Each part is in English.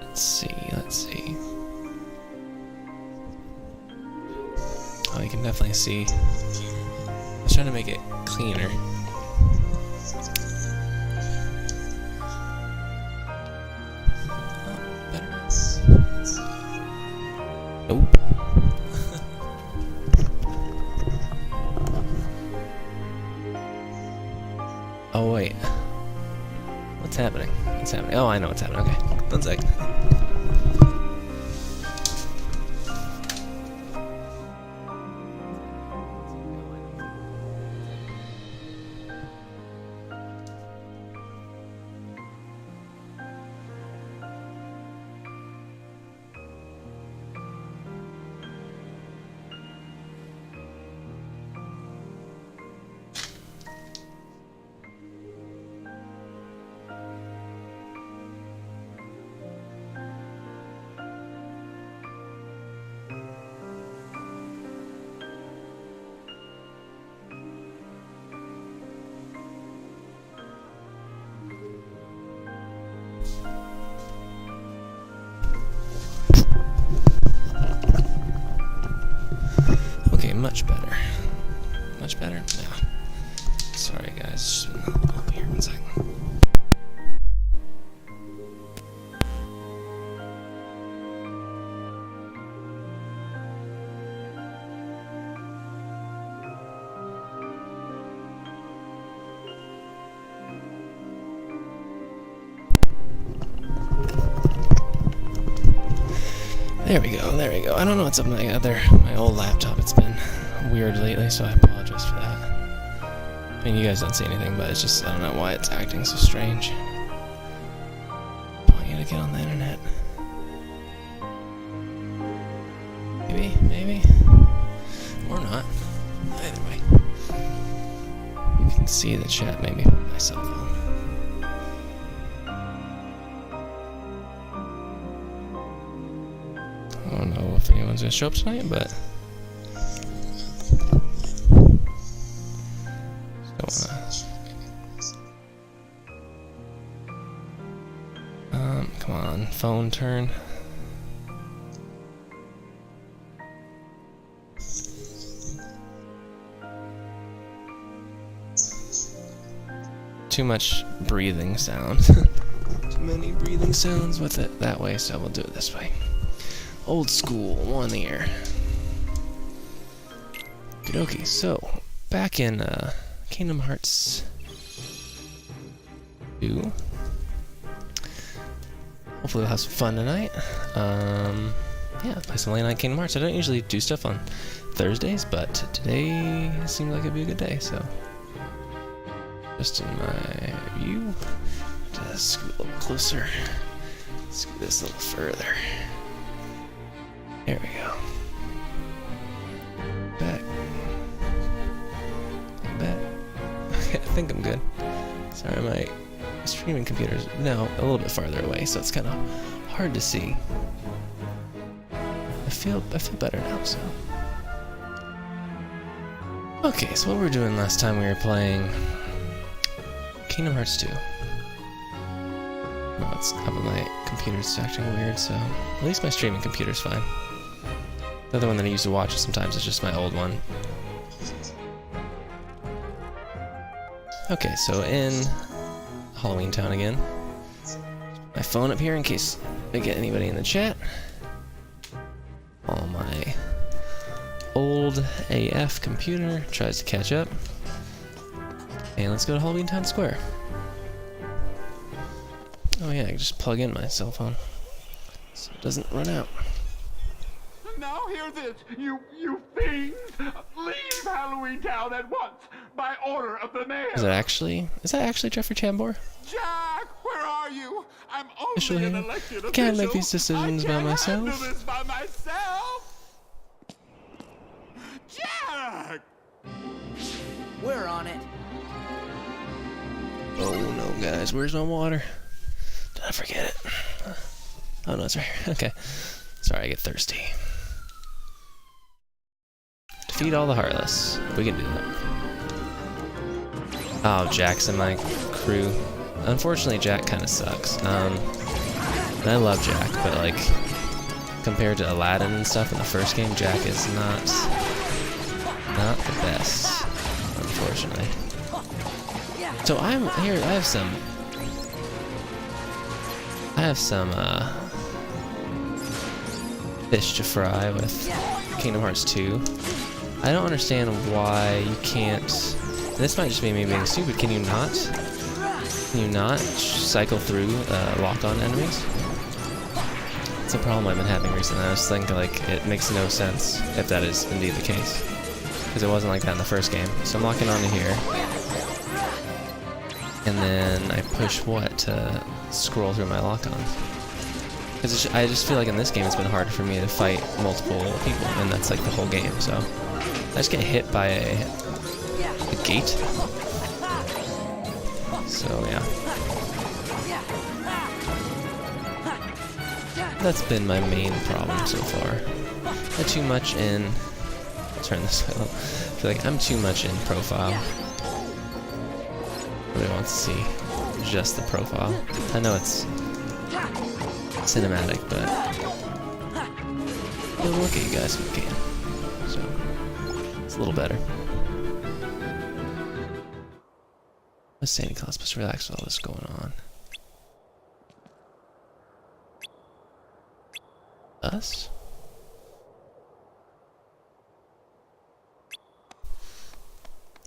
Let's see, let's see. Oh, you can definitely see. I was trying to make it cleaner. Oh, better. Nope. Oh wait. What's happening? What's happening? Oh, I know what's happening. Okay. 1 sec. Okay, much better. Much better? Yeah. Sorry guys, just been up here 1 second. There we go, there we go. I don't know what's up with my old laptop. It's been weird lately, so I apologize for that. I mean, you guys don't see anything, but it's just, I don't know why it's acting so strange. I gotta get on the internet. Maybe. Or not. Either way. You can see the chat maybe from my cell phone. I don't know if anyone's gonna show up tonight, but don't wanna. Come on, phone turn. Too much breathing sound. Too many breathing sounds with it that way, so we'll do it this way. Old school, one ear. Okie, so back in Kingdom Hearts 2. Hopefully we'll have some fun tonight. Yeah, play some late night Kingdom Hearts. I don't usually do stuff on Thursdays, but today seemed like it'd be a good day, so just in my view, just scoot a little closer, scoot this a little further. There we go. Back. Okay, I think I'm good. Sorry, my streaming computer's now a little bit farther away, so it's kind of hard to see. I feel better now, so. Okay, so what we were doing last time we were playing Kingdom Hearts 2. Well, it's up on my computer's acting weird, so at least my streaming computer's fine. The other one that I used to watch sometimes is just my old one. Okay, so in Halloween Town again. My phone up here in case I get anybody in the chat. All my old AF computer tries to catch up. And let's go to Halloween Town Square. Oh yeah, I can just plug in my cell phone so it doesn't run out. Now hear this, you fiends! Leave Halloween Town at once, by order of the mayor! Is that actually Jeffrey Tambor? Jack, where are you? I'm Official only an here. elected official. Can't make these decisions by myself. I can't handle this by myself! Jack! We're on it. Oh no, guys, where's my water? Did I forget it? Oh no, it's right here. Okay. Sorry, I get thirsty. Defeat all the Heartless. We can do that. Oh, Jack's in my crew. Unfortunately, Jack kind of sucks. And I love Jack, but like compared to Aladdin and stuff in the first game, Jack is not the best, unfortunately. So I'm here. I have some fish to fry with Kingdom Hearts 2. I don't understand why you can't. This might just be me being stupid. Can you not cycle through lock-on enemies? It's a problem I've been having recently. I was thinking like it makes no sense if that is indeed the case, because it wasn't like that in the first game. So I'm locking onto here, and then I push what to scroll through my lock-ons. Because I just feel like in this game it's been harder for me to fight multiple people, and that's like the whole game. So I just get hit by a gate. So yeah, that's been my main problem so far. I'm too much in. Turn this way. I feel like I'm too much in profile. Nobody wants to see just the profile. I know it's cinematic, but we'll look at you guys if we can. So it's a little better. What's Santa Claus supposed to relax with all this going on? Us?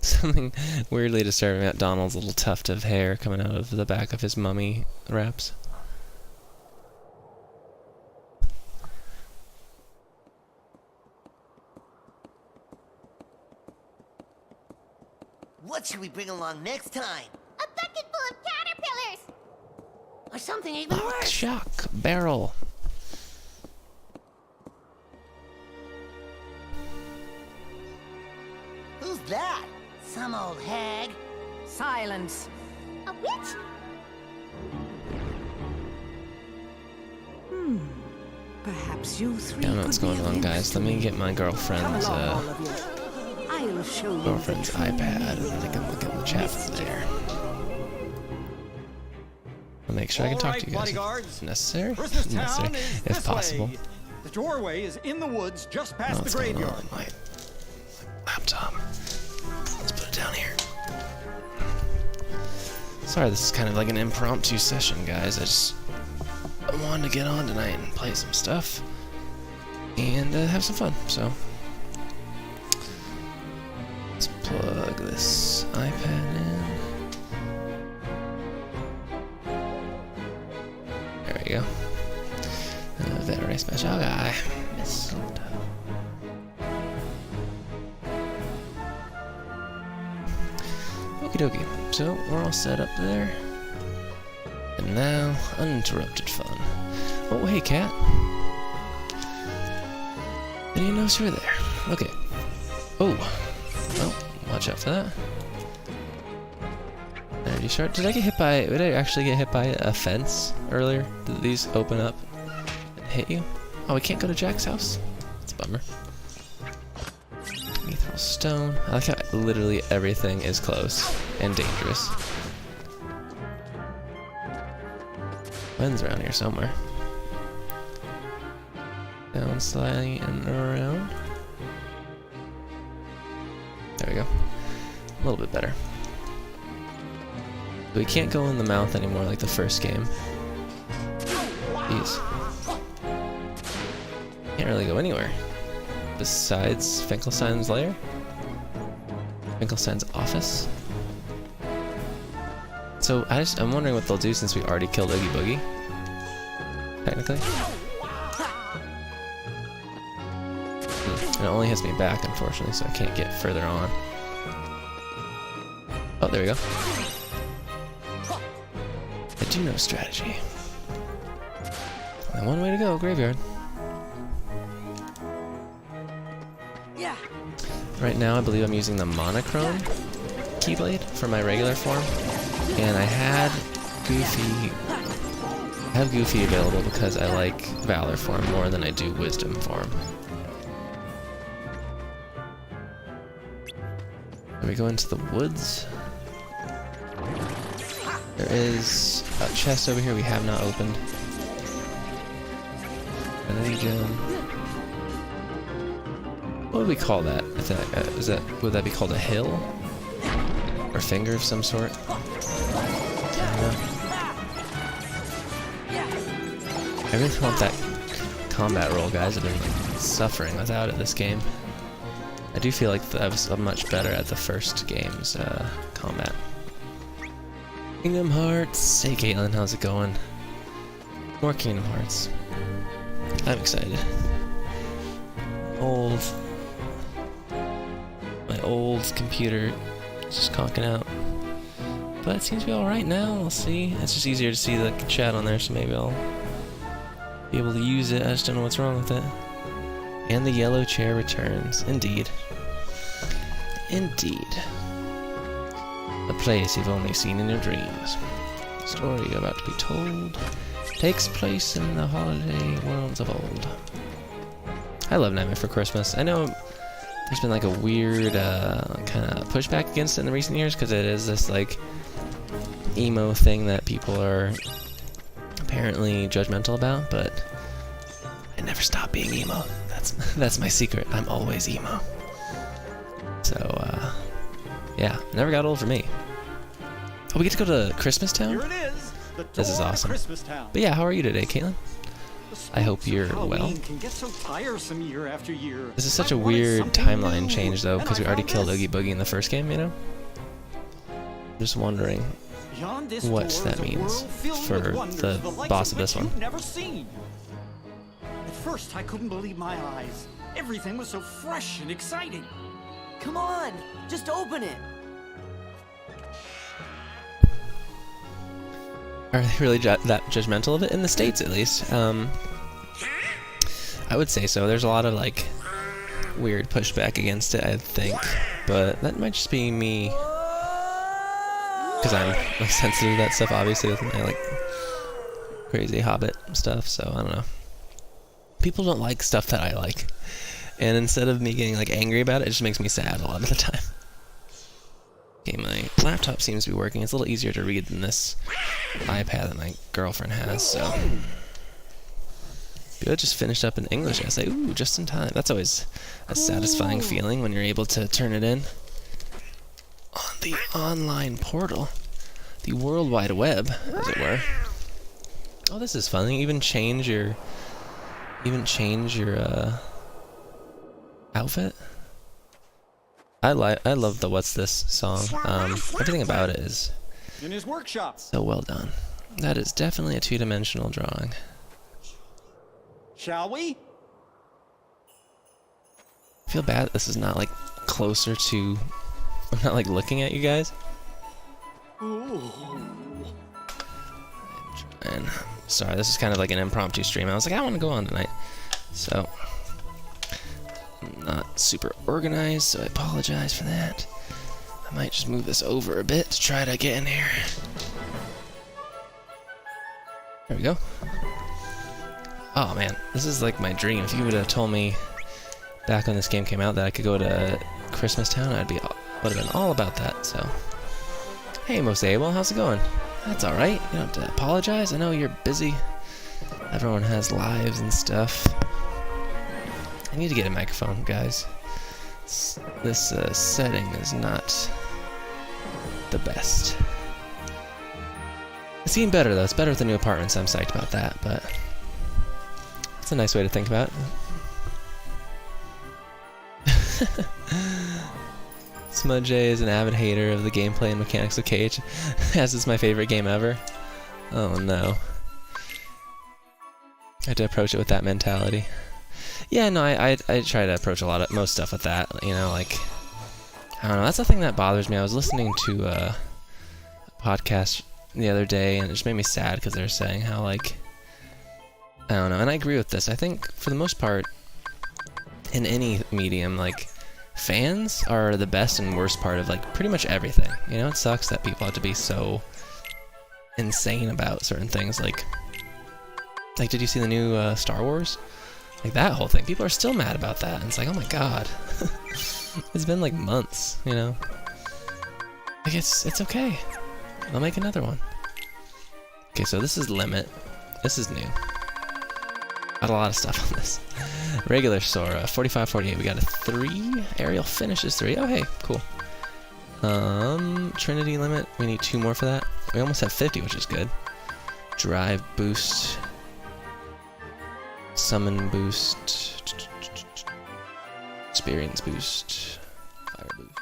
Something weirdly disturbing about Donald's little tuft of hair coming out of the back of his mummy wraps. What should we bring along next time? A bucket full of caterpillars! Or something even worse? Shock barrel. Who's that? Some old hag? Silence. A witch? Perhaps you three I don't know what's could be going of on, guys. interest Let to me get my girlfriend's Come along, all of you. I'll show you girlfriend's the true iPad, and I can look at the chat from there. I'll make sure I can talk to you guys if necessary. Christmas town Necessary, is if this possible. way. The doorway is in the woods just past What's the going on graveyard. with my laptop? Let's put it down here. Sorry, this is kind of like an impromptu session, guys. I wanted to get on tonight and play some stuff and have some fun. So let's plug this iPad in. There we go. Very special guy. Mistletoe. Okie dokie. So we're all set up there. And now, uninterrupted fun. Oh, hey, cat. Didn't even notice you were there. Okay. Oh. Well, watch out for that. There, you start. Did I get hit by? Did I actually get hit by a fence earlier? Did these open up and hit you? Oh, we can't go to Jack's house? That's a bummer. Mithril stone. I like how literally everything is close and dangerous. Ben's around here somewhere. Down slightly and around. There we go. A little bit better. We can't go in the mouth anymore like the first game. Jeez. Can't really go anywhere. Besides Finkelstein's lair? Finkelstein's office? So I'm wondering what they'll do since we already killed Oogie Boogie. Technically. And it only hits me back, unfortunately, so I can't get further on. Oh, there we go. I do know strategy. And one way to go, graveyard. Yeah. Right now, I believe I'm using the monochrome keyblade for my regular form, and I have Goofy available because I like Valor form more than I do Wisdom form. Then we go into the woods. There is a chest over here we have not opened. Energy gem. What would we call that? Would that be called a hill? Or finger of some sort? I don't know. I really want that combat roll, guys. I've been like, suffering without it this game. I do feel like I was much better at the first game's combat. Kingdom Hearts! Hey Caitlin, how's it going? More Kingdom Hearts. I'm excited. My old computer is just conking out. But it seems to be alright now, we'll see. It's just easier to see the chat on there, so maybe I'll be able to use it. I just don't know what's wrong with it. And the yellow chair returns. Indeed. Indeed. A place you've only seen in your dreams. The story you're about to be told takes place in the holiday worlds of old. I love Nightmare for Christmas. I know there's been like a weird kind of pushback against it in the recent years because it is this like emo thing that people are apparently judgmental about, but I never stop being emo. That's my secret. I'm always emo. So yeah, never got old for me. Oh, we get to go to Christmas Town? Here it is. This is awesome. Christmas Town. But yeah, how are you today, Caitlin? I hope you're well. Halloween can get so tiresome year after year. This is such a I wanted weird something timeline new, change, though, and because we I already found killed this. Oogie Boogie in the first game, you know? Just wondering Beyond this what door that is a means world filled for with wonders, the likes boss of this which one. you've never seen. At first, I couldn't believe my eyes. Everything was so fresh and exciting. Come on, just open it. Are they really that judgmental of it? In the States, at least. I would say so. There's a lot of, like, weird pushback against it, I think. But that might just be me. Because I'm like, sensitive to that stuff, obviously, with my, like, crazy Hobbit stuff, so I don't know. People don't like stuff that I like. And instead of me getting, like, angry about it, it just makes me sad a lot of the time. Okay, my laptop seems to be working. It's a little easier to read than this iPad that my girlfriend has, so... Good, just finished up an English essay. Ooh, just in time. That's always a satisfying feeling when you're able to turn it in. On the online portal. The World Wide Web, as it were. Oh, this is fun. You even change your... outfit? I love the What's This song. Everything about it is In his workshop. so well done. That is definitely a two-dimensional drawing. Shall we? I feel bad that this is not like closer to... I'm not like looking at you guys. And sorry, this is kind of like an impromptu stream. I was like, I want to go on tonight. So... not super organized, so I apologize for that. I might just move this over a bit to try to get in here. There we go. Oh man, this is like my dream. If you would have told me back when this game came out that I could go to Christmas Town, would have been all about that. So, hey, Mosable, how's it going? That's all right. You don't have to apologize. I know you're busy. Everyone has lives and stuff. I need to get a microphone, guys. This setting is not the best. It's getting better, though. It's better with the new apartments. I'm psyched about that, but that's a nice way to think about it. Smudge is an avid hater of the gameplay and mechanics of Cage, as it's my favorite game ever. Oh no. I have to approach it with that mentality. Yeah, no, I try to approach most stuff with that, you know, like, I don't know, that's the thing that bothers me. I was listening to a podcast the other day, and it just made me sad, because they're saying how, like, I don't know, and I agree with this. I think, for the most part, in any medium, like, fans are the best and worst part of, like, pretty much everything. You know, it sucks that people have to be so insane about certain things, like, did you see the new Star Wars? Like, that whole thing. People are still mad about that. And it's like, oh my god. It's been, like, months, you know? Like, it's okay. I'll make another one. Okay, so this is Limit. This is new. Got a lot of stuff on this. Regular Sora, 45, 48. We got a 3. Aerial finishes 3. Oh, hey, cool. Trinity limit. We need 2 more for that. We almost have 50, which is good. Drive boost. Summon boost. Experience boost. Fire boost.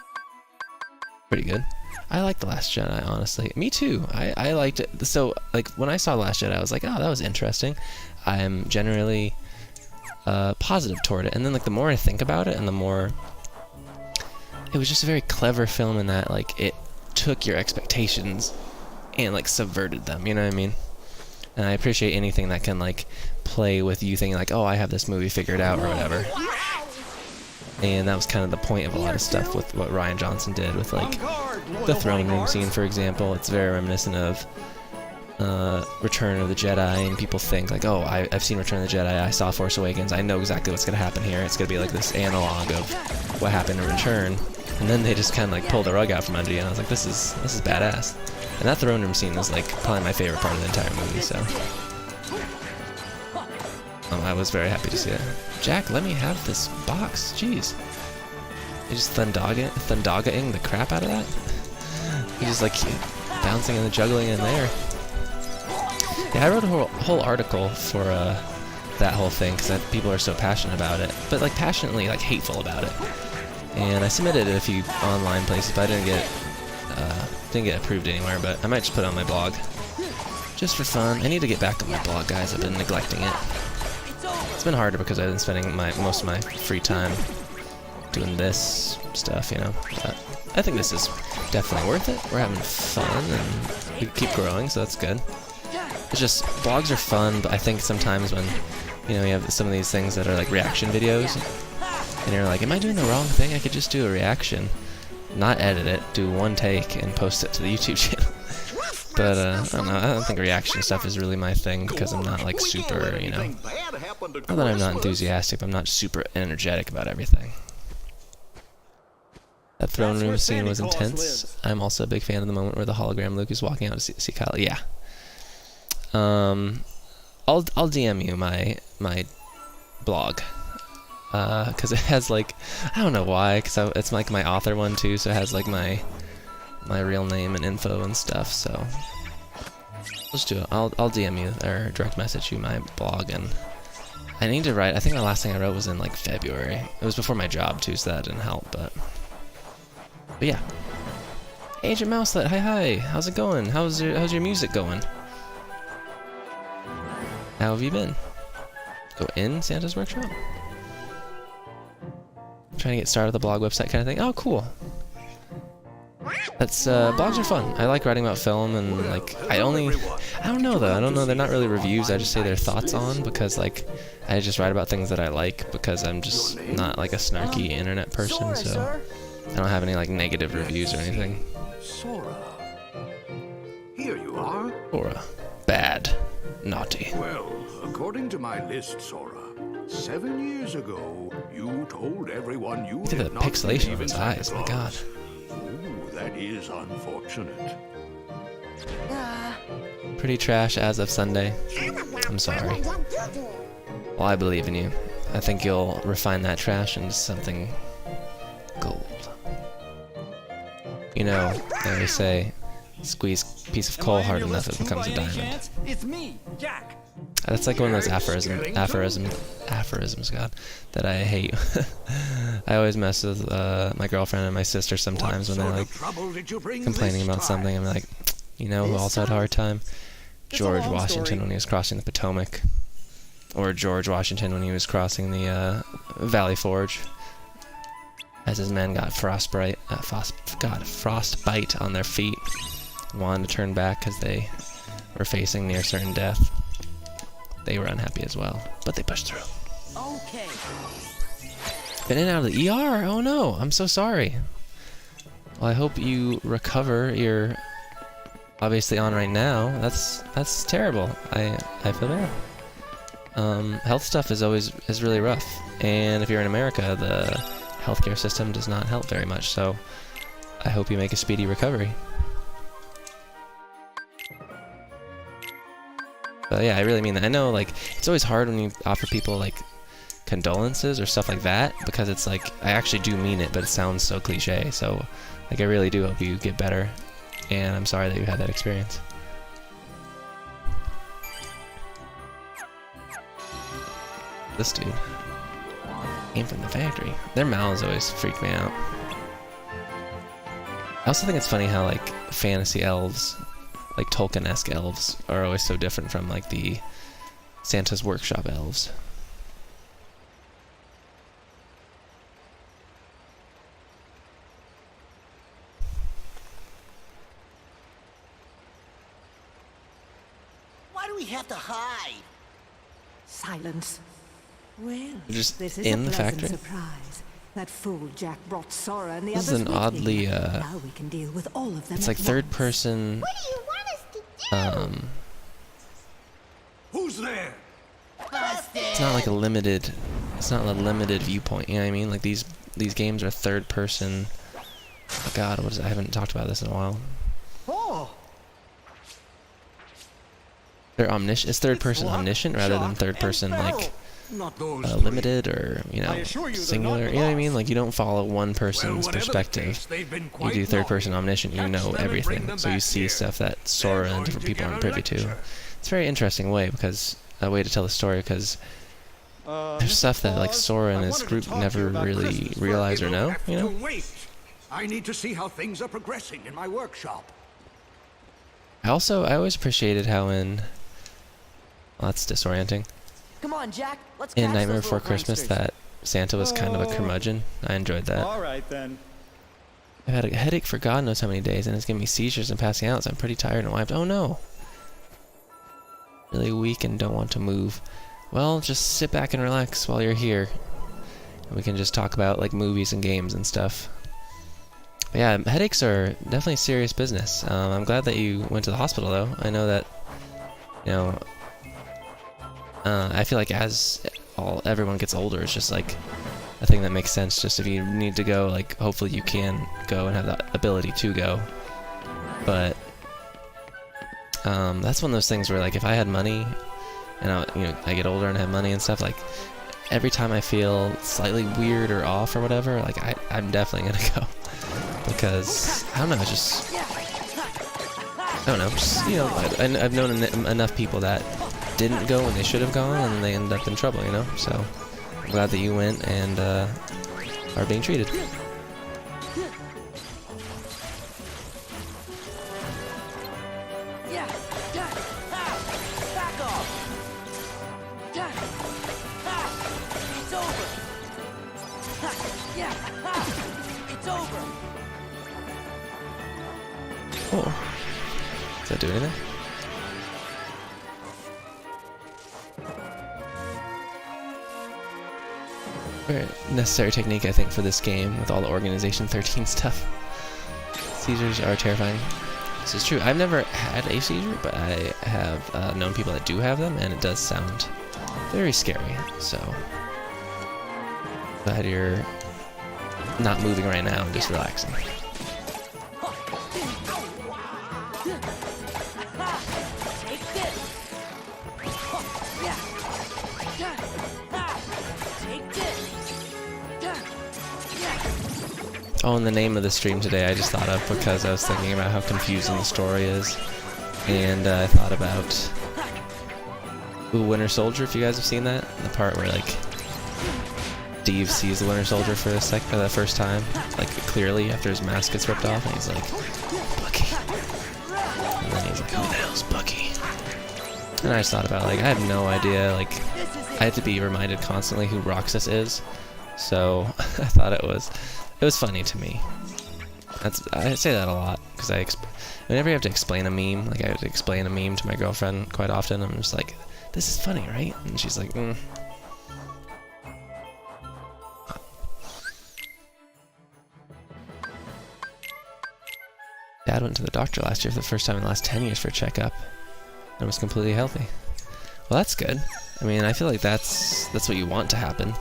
Pretty good. I like The Last Jedi, honestly. Me too. I liked it. So, like, when I saw The Last Jedi, I was like, oh, that was interesting. I'm generally positive toward it. And then, like, the more I think about it and the more... It was just a very clever film in that, like, it took your expectations and, like, subverted them, you know what I mean? And I appreciate anything that can, like, play with you thinking, like, oh, I have this movie figured out or whatever. And that was kind of the point of a lot of stuff with what Rian Johnson did with, like, the throne room scene, for example. It's very reminiscent of Return of the Jedi, and people think, like, oh, I've seen Return of the Jedi, I saw Force Awakens, I know exactly what's going to happen here. It's going to be, like, this analog of what happened in Return. And then they just kind of, like, pull the rug out from under you, and I was like, this is badass. And that throne room scene is, like, probably my favorite part of the entire movie, so... I was very happy to see it. Jack, let me have this box. Jeez. You just thundaga-ing the crap out of that? You're just, like, bouncing and juggling in there. Yeah, I wrote a whole article for that whole thing, because people are so passionate about it. But, like, passionately, like, hateful about it. And I submitted it a few online places, but I didn't get approved anywhere, but I might just put it on my blog. Just for fun. I need to get back on my blog, guys. I've been neglecting it. It's been harder because I've been spending most of my free time doing this stuff, you know. But I think this is definitely worth it. We're having fun, and we keep growing, so that's good. It's just, blogs are fun, but I think sometimes when, you know, you have some of these things that are like reaction videos, and you're like, am I doing the wrong thing? I could just do a reaction, not edit it, do one take, and post it to the YouTube channel. But, I don't know, I don't think reaction stuff is really my thing, because I'm not, like, super, you know... Not that I'm not enthusiastic, but I'm not super energetic about everything. That throne room scene was intense. I'm also a big fan of the moment where the hologram Luke is walking out to see Kyle. Yeah. I'll DM you my blog. Because it has, like... I don't know why, because it's, like, my author one, too, so it has, like, my real name and info and stuff, so let's do it. I'll DM you or direct message you my blog, and I need to write. I think the last thing I wrote was in like February. It was before my job too, so that didn't help, but yeah. Agent Mouselet, hi, how's it going? How's your music going? How have you been? Go in Santa's workshop? Trying to get started with the blog website kind of thing. Oh, cool. That's, blogs are fun. I like writing about film, and, like, I don't know, though. I don't know, they're not really reviews, I just say their thoughts on, because, like, I just write about things that I like, because I'm just not, like, a snarky internet person, so I don't have any, like, negative reviews or anything. Sora. Here you are. Sora. Bad. Naughty. Well, according to my list, Sora, 7 years ago, you told everyone you Look at the did not pixelation believe of in his Santa eyes, my Claus. god. Ooh, that is unfortunate. Pretty trash as of Sunday. I'm sorry. Well, I believe in you. I think you'll refine that trash into something gold. You know, they always say, squeeze a piece of coal hard enough, it becomes a diamond. It's me, Jack. That's like one of those aphorisms, God, that I hate. I always mess with my girlfriend and my sister sometimes when they're like complaining about something. I'm like, you know who also had a hard time? George Washington when he was crossing the Potomac. Or George Washington when he was crossing the Valley Forge. As his men got frostbite on their feet. And wanted to turn back because they were facing near certain death. They were unhappy as well, but they pushed through. Okay. Been in and out of the ER? Oh no, I'm so sorry. Well, I hope you recover. You're obviously on right now. That's terrible. I feel bad. Health stuff is really rough, and if you're in America, the healthcare system does not help very much. So, I hope you make a speedy recovery. But yeah, I really mean that. I know, like, it's always hard when you offer people, like, condolences or stuff like that, because it's like, I actually do mean it, but it sounds so cliche. So, like, I really do hope you get better, and I'm sorry that you had that experience. This dude came from the factory. Their mouths always freak me out. I also think it's funny how, like, fantasy elves, like Tolkien-esque elves, are always so different from, like, the Santa's Workshop elves. Why do we have to hide? Silence. Well, Just this is in a the pleasant factory? surprise. That fool Jack brought Sora and the This is others an with oddly, him. Now we can deal with all of them it's at like third once. person, What do you want us to do? Who's there? it's not like a limited, it's not a limited viewpoint, you know what I mean? Like, these games are third person. Oh god, what is it? I haven't talked about this in a while. Oh, They're omniscient. It's third person omniscient rather than third person, like, not those limited or, you I know, assure you they're singular. not You know what I lost. mean? Like, you don't follow one person's whatever the perspective. case, they've been You quite do third person naughty. omniscient, you Catch know them and bring everything. them So you back see here. stuff that Sora and going different to people get aren't a privy to. lecture. It's a very interesting way, because a way to tell the story, because there's Mr. stuff that, like, Claus, Sora and I his wanted to group talk to you never about really Christmas, but realize or it'll know, have you know? to wait. I need to see how things are progressing in my workshop. I always appreciated how well, that's disorienting. Come on, Jack. Let's In catch Nightmare those Before little Christmas, pranksters. that Santa was kind of a curmudgeon. I enjoyed that. All right then. I've had a headache for God knows how many days, and it's giving me seizures and passing out, so I'm pretty tired and wiped. Oh no! Really weak and don't want to move. Well, just sit back and relax while you're here. And we can just talk about, like, movies and games and stuff. But yeah, headaches are definitely serious business. I'm glad that you went to the hospital, though. I know that, you know, I feel like as everyone gets older, it's just like a thing that makes sense. Just if you need to go, like, hopefully you can go and have the ability to go. But that's one of those things where, like, if I had money and I get older and have money and stuff, like, every time I feel slightly weird or off or whatever, like, I'm definitely gonna go, because I don't know, it's just, I don't know, just, you know, I've known enough people that didn't go when they should have gone, and they ended up in trouble, you know. So I'm glad that you went and are being treated. Yeah. Jack. Ah. Back off. Jack. Ah. It's over. Ha. Yeah. Ah. It's over. Oh, does that do anything? Very necessary technique, I think, for this game with all the Organization 13 stuff. Seizures are terrifying. This is true. I've never had a seizure, but I have known people that do have them, and it does sound very scary. So glad you're not moving right now and just relaxing. Take this. Yeah. Yeah. Ah. Take this. Yeah. Yeah. Oh, and the name of the stream today I just thought of because I was thinking about how confusing the story is. And I thought about Winter Soldier, if you guys have seen that. The part where, like, Steve sees the Winter Soldier for the first time, like, clearly after his mask gets ripped off, and he's like, Bucky. And then he's like, who the hell's Bucky? And I just thought about, like, I have no idea, like, I have to be reminded constantly who Roxas is. So I thought it was funny to me. I say that a lot because whenever you have to explain a meme, like I have to explain a meme to my girlfriend quite often. I'm just like, this is funny, right? And she's like, Dad went to the doctor last year for the first time in the last 10 years for a checkup and was completely healthy. Well, that's good. I mean, I feel like that's what you want to happen.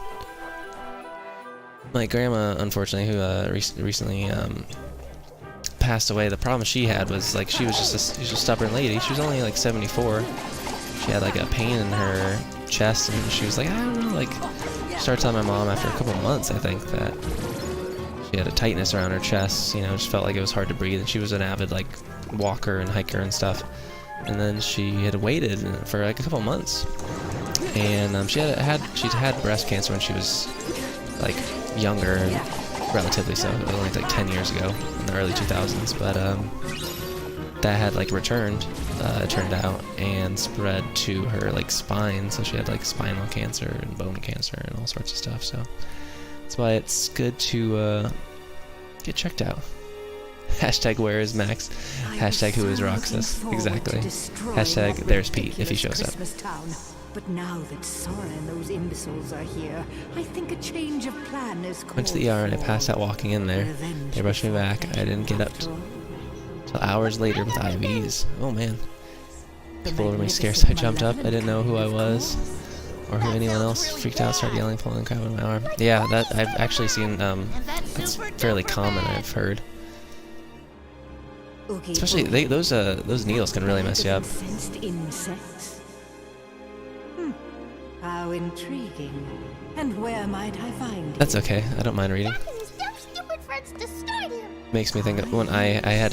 My grandma, unfortunately, who recently passed away, the problem she had was, like, she was just a stubborn lady. She was only like 74, she had like a pain in her chest, and she was like, I don't know, like, started telling my mom after a couple months, I think, that she had a tightness around her chest, you know, just felt like it was hard to breathe, and she was an avid, like, walker and hiker and stuff. And then she had waited for like a couple months, and she'd had breast cancer when she was like younger, relatively so, only like 10 years ago in the early 2000s, but that had like returned, it turned out, and spread to her like spine, so she had like spinal cancer and bone cancer and all sorts of stuff. So that's why it's good to get checked out. Hashtag where is Max? Hashtag who is Roxas? Exactly. Hashtag there's Pete if he shows up. But now that Sora and those imbeciles are here, I think a change of plan is called. Went to the ER and I passed out walking in there. They rushed me back. I didn't get up till hours later with IVs. Oh man. People were really scared, so I jumped up. I didn't know who I was or who anyone else. Freaked out, started yelling, pulling the crap out of my arm. Yeah, that I've actually seen. That's fairly common, I've heard. Especially those needles can really mess you up. How intriguing. And where might I find That's okay. I don't mind reading. Makes me think of when I had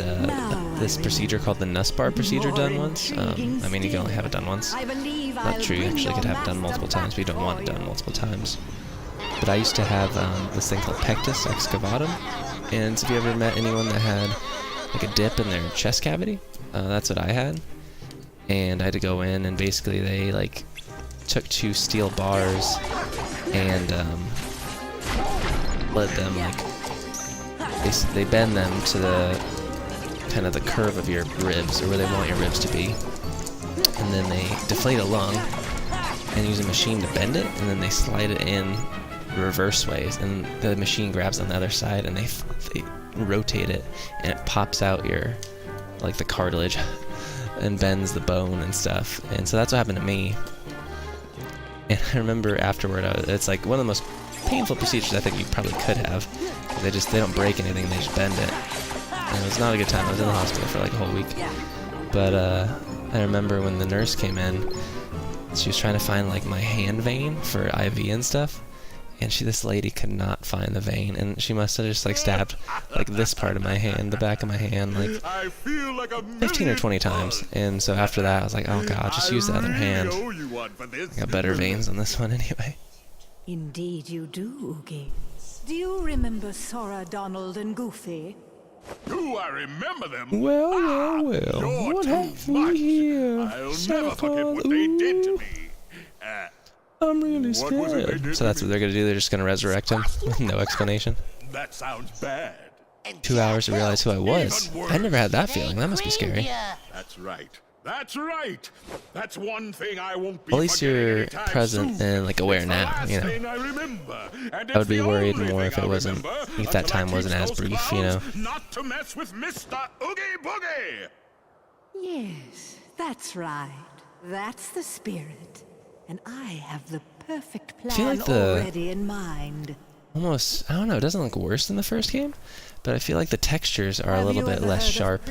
this procedure called the Nussbar procedure done once. I mean, you can only have it done once. Not true. You actually could have it done multiple times, but you don't want it done multiple times. But I used to have this thing called pectus excavatum, and have you ever met anyone that had like a dip in their chest cavity? That's what I had, and I had to go in, and basically they like took 2 steel bars and led them like they bend them to the kind of the curve of your ribs, or where they want your ribs to be, and then they deflate a lung and use a machine to bend it, and then they slide it in reverse ways, and the machine grabs on the other side, and they rotate it, and it pops out your like the cartilage and bends the bone and stuff. And so that's what happened to me. And I remember afterward, it's like one of the most painful procedures I think you probably could have. They don't break anything, they just bend it. And it was not a good time. I was in the hospital for like a whole week. But I remember when the nurse came in, she was trying to find like my hand vein for IV and stuff. And this lady could not find the vein, and she must have just like stabbed like this part of my hand, the back of my hand, like 15 or 20 times. And so after that, I was like, oh god, just use the other hand. I got better veins on this one anyway. Indeed you do, Oogie. Do you remember Sora, Donald, and Goofy? Do I remember them? Well. What have we here? I'll never forget what they did to me. I'm really scared. So that's what they're gonna do? They're just gonna resurrect him with no explanation? That sounds bad. 2 hours to realize who I was. I never had that feeling. That must be scary. That's right. That's right. That's one thing I won't be. At least you're present and like aware now, you know. I would be worried more if it wasn't, if that time wasn't as brief, you know. Not to mess with Mr. Oogie Boogie. Yes, that's right. That's the spirit. And I have the perfect plan already in mind. Almost, I don't know, it doesn't look worse than the first game, but I feel like the textures are a little bit less sharp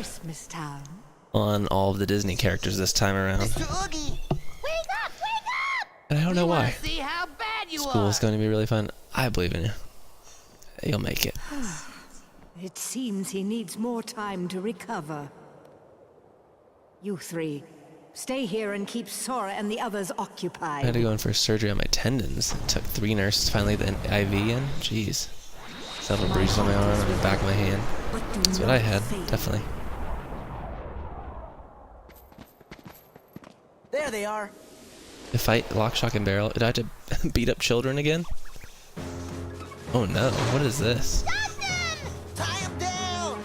on all of the Disney characters this time around. Mr. Oogie! Wake up! Wake up! And I don't know why. See how bad you School's going to be really fun. I believe in you. You'll make it. It seems he needs more time to recover. You three, stay here and keep Sora and the others occupied. I had to go in for surgery on my tendons. It took 3 nurses to finally get the IV in. Jeez. Several bruises on my arm and the back of my hand. That's what I had, definitely. There they are. To fight lock, shock, and barrel, did I have to beat up children again? Oh no, what is this? Tie him down!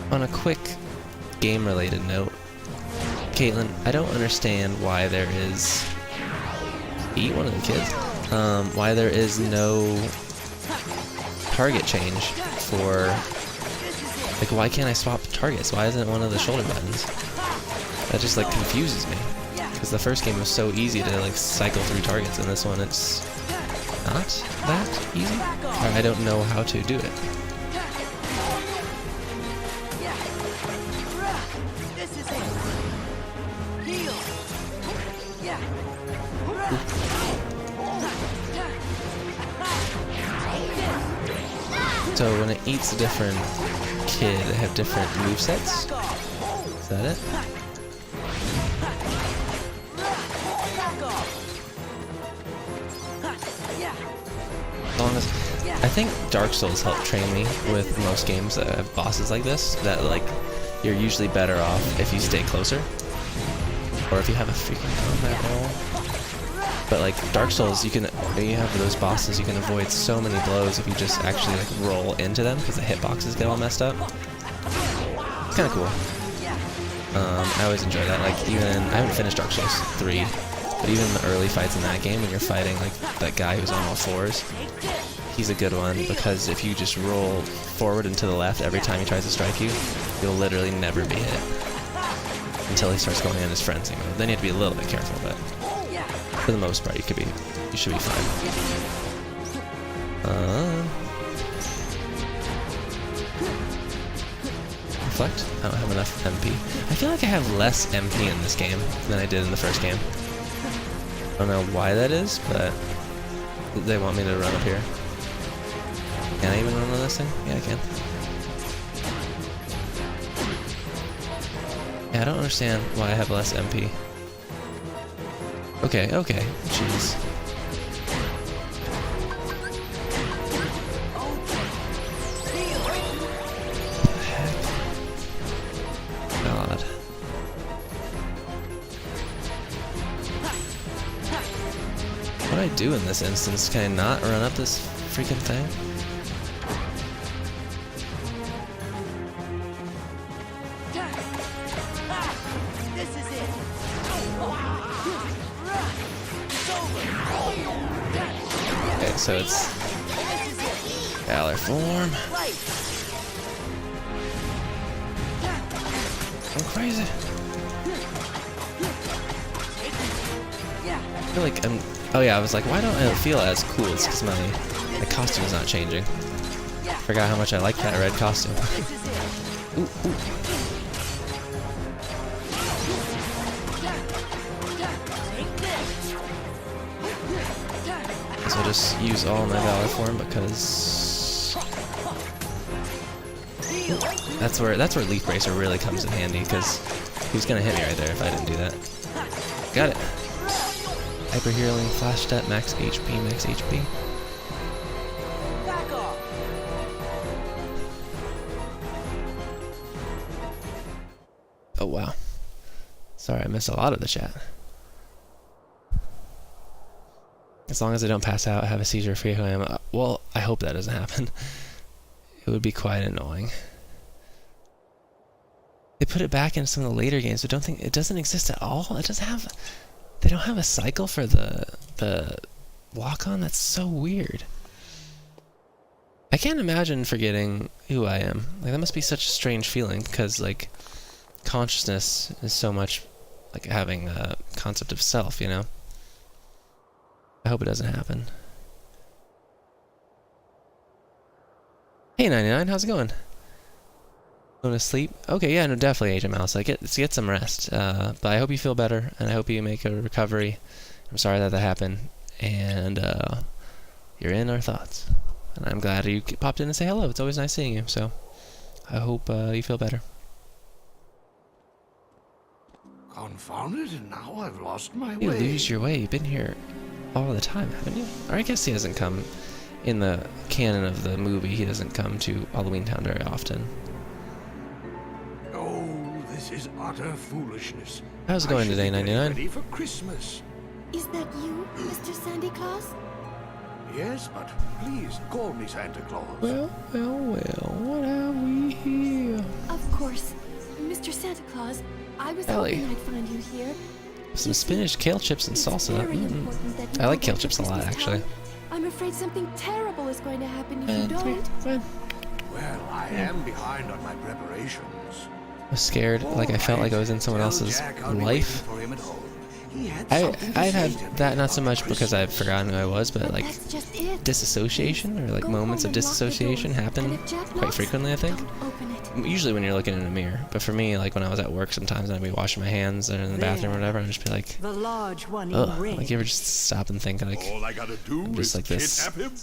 Ooh. On a quick game-related note, Caitlin, I don't understand why there is... Eat one of the kids. Why there is no target change for... Like, why can't I swap targets? Why isn't it one of the shoulder buttons? That just, like, confuses me. Because the first game was so easy to, like, cycle through targets, and this one it's not that easy? Or I don't know how to do it. So when it eats a different kid, they have different movesets? Is that it? As long as I think Dark Souls helped train me with most games that have bosses like this, that like you're usually better off if you stay closer. Or if you have a freaking combat roll. But like Dark Souls, you have those bosses, you can avoid so many blows if you just actually like roll into them because the hitboxes get all messed up. It's kind of cool. I always enjoy that. Like I haven't finished Dark Souls 3, but even the early fights in that game when you're fighting like that guy who's on all fours, he's a good one because if you just roll forward and to the left every time he tries to strike you, you'll literally never be hit until he starts going on his frenzy mode. Then you have to be a little bit careful, but for the most part, you should be fine. Reflect? I don't have enough MP. I feel like I have less MP in this game than I did in the first game. I don't know why that is, but they want me to run up here. Can I even run on this thing? Yeah, I can. Yeah, I don't understand why I have less MP. Okay, jeez. What the heck? God. What do I do in this instance? Can I not run up this freaking thing? So it's Valor form. I'm crazy. I feel like I'm. Oh yeah, I was like, why don't I feel as cool? It's because my costume is not changing. Forgot how much I like that red costume. Ooh, ooh. So I'll just use all my Valor form because that's where Leaf Bracer really comes in handy because he's gonna hit me right there if I didn't do that. Got it. Hyper Healing, Flash Step, Max HP, Max HP. Oh wow. Sorry, I missed a lot of the chat. As long as I don't pass out, have a seizure, forget who I am. Well, I hope that doesn't happen. It would be quite annoying. They put it back in some of the later games, but don't think it doesn't exist at all. It doesn't have. They don't have a cycle for the walk-on. That's so weird. I can't imagine forgetting who I am. Like that must be such a strange feeling because like consciousness is so much like having a concept of self, you know. I hope it doesn't happen. Hey 99, how's it going? Going to sleep? Okay, yeah, no, definitely Agent Mouse. Get some rest. But I hope you feel better, and I hope you make a recovery. I'm sorry that happened, and you're in our thoughts. And I'm glad you popped in to say hello. It's always nice seeing you. So I hope you feel better. Confound it, and now I've lost my You way. lose your way. You've been here all the time, haven't you? Or I guess he hasn't come in the canon of the movie. He doesn't come to Halloween Town very often. Oh, this is utter foolishness. How's it going today, 99? Ready for Christmas. Is that you, Mr. Santa Claus? Yes, but please call me Santa Claus. Well, what have we here? Of course. Mr. Santa Claus, I was Ellie. hoping I'd find you here. Some spinach, kale chips, and It's salsa. very important that you I like go kale back to chips a lot, Christmas actually. Town. I'm afraid something terrible is going to happen if you don't. Well, I am behind on my preparations. I was scared, like I felt like I was in someone else's life. I've had that not so much because I've forgotten who I was, but like That's just it. disassociation or like Go moments home of and lock the disassociation door. happen And if Jack quite knocks, frequently, I think. don't open it. usually when you're looking in a mirror, but for me, like when I was at work sometimes I'd be washing my hands or in the bathroom or whatever, and I'd just be like, The large one in ugh. red. Like you ever just stop and think like, All I gotta do I'm just is like this kidnap him.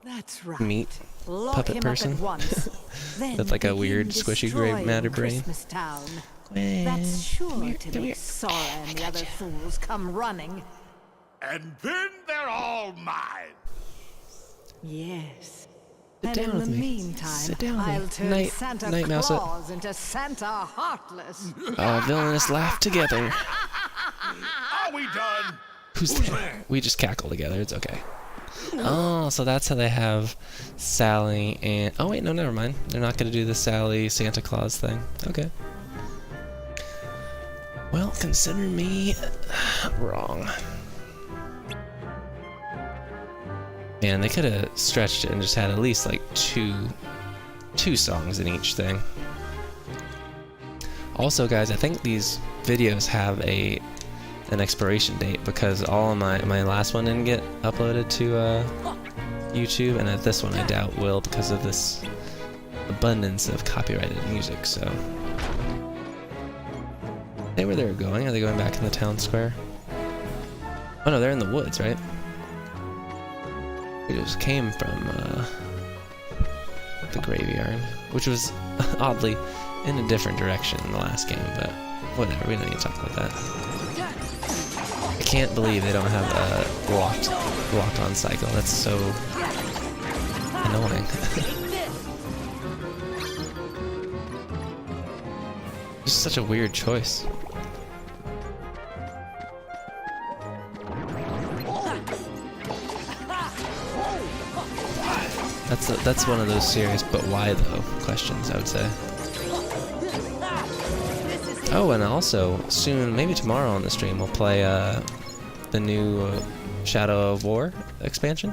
That's right. meat Lock puppet him person up at once. Then with like a begin weird squishy gray destroying matter brain. Christmas Town. Gwen, That's sure come here, to come here. make Sora and the other fools come running. And then they're all mine. Yes. Sit And down in with the me. meantime, Sit down with me. I'll turn Night- Santa night, Mouse Up. Claus into Santa Heartless. Oh, villainous laugh together. Are we done? Who's there? We just cackle together. It's okay. Oh, so that's how they have Sally and... Oh, wait, no, never mind. They're not going to do the Sally Santa Claus thing. Okay. Well, consider me wrong. Man, they could have stretched it and just had at least like two songs in each thing. Also, guys, I think these videos have an expiration date because all of my last one didn't get uploaded to YouTube, and this one I doubt will because of this abundance of copyrighted music. So, they where they were going? Are they going back in the town square? Oh no, they're in the woods, right? We just came from the graveyard, which was oddly in a different direction in the last game, but whatever. We don't need to talk about that. I can't believe they don't have a locked on cycle. That's so annoying. Just such a weird choice. That's one of those serious but why though questions, I would say. Oh, and also soon, maybe tomorrow on the stream, we'll play the new Shadow of War expansion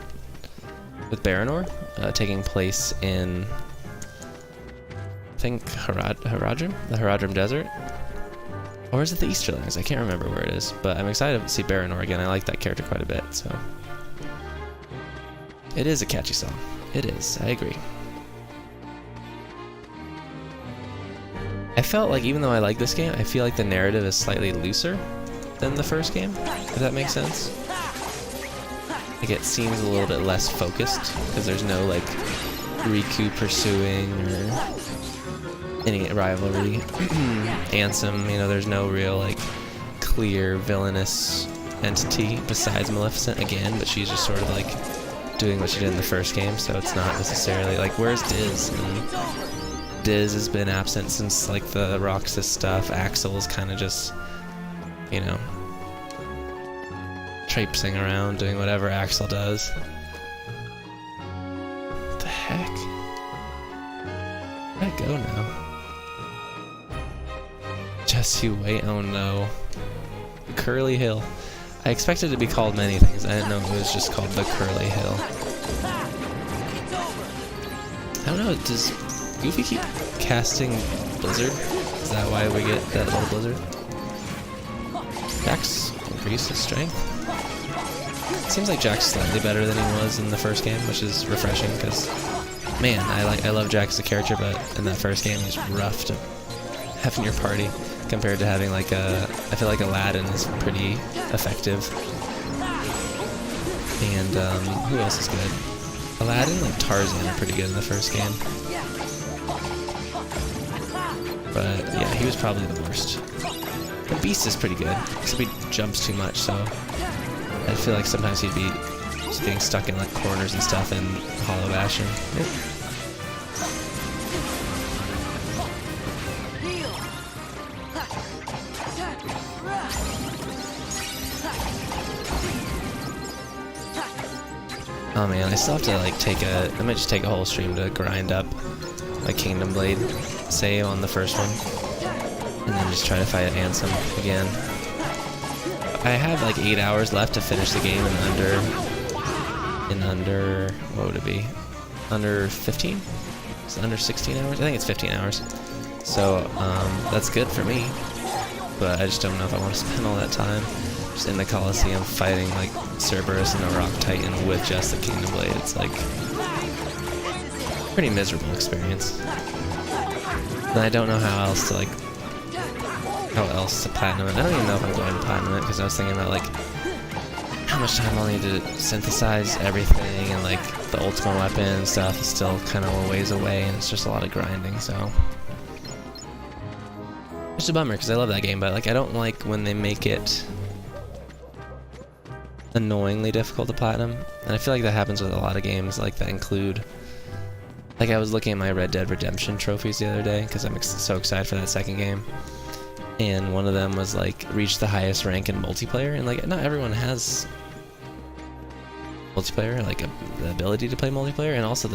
with Baranor, taking place in, I think, Haradrim? The Haradrim Desert? Or is it the Easterlands? I can't remember where it is, but I'm excited to see Baranor again. I like that character quite a bit, so. It is a catchy song. It is, I agree. I felt like even though I like this game, I feel like the narrative is slightly looser than the first game, if that makes sense. Like it seems a little bit less focused, because there's no like Riku pursuing or any rivalry. Ansem, you know, there's no real like clear villainous entity besides Maleficent again, but she's just sort of like doing what she did in the first game, so it's not necessarily like, where's Diz? And Diz has been absent since like the Roxas stuff. Axel's kind of just, you know, traipsing around doing whatever Axel does. What the heck? Where'd I go now? Just you wait, oh no. Curly Hill. I expected it to be called many things. I didn't know it was just called the Curly Hill. I don't know, does Goofy keep casting Blizzard? Is that why we get that little Blizzard? Jax increased his strength. It seems like Jack's slightly better than he was in the first game, which is refreshing because, man, I love Jax as a character, but in that first game he's rough to have in your party compared to having like I feel like Aladdin is pretty effective. And who else is good? Aladdin and Tarzan are pretty good in the first game. But yeah, he was probably the worst. The Beast is pretty good, except he jumps too much, so I feel like sometimes he'd be just getting stuck in like corners and stuff and hollow bashing. Yep. Oh man, I still have to like I might just take a whole stream to grind up my Kingdom Blade save on the first one, and then just try to fight Ansem again. I have like 8 hours left to finish the game in under what would it be? Under 15? Is it under 16 hours? I think it's 15 hours. So that's good for me, but I just don't know if I want to spend all that time just in the Colosseum fighting like Cerberus and a Rock Titan with just the Kingdom Blade. It's like pretty miserable experience. And I don't know how else to platinum it. I don't even know if I'm going to platinum it because I was thinking about like how much time I'll need to synthesize everything, and like the ultimate weapon and stuff is still kind of a ways away, and it's just a lot of grinding. So it's a bummer because I love that game, but like I don't like when they make it annoyingly difficult to platinum, and I feel like that happens with a lot of games like that include. Like I was looking at my Red Dead Redemption trophies the other day because I'm so excited for that second game, and one of them was like reach the highest rank in multiplayer, and like not everyone has multiplayer, like the ability to play multiplayer, and also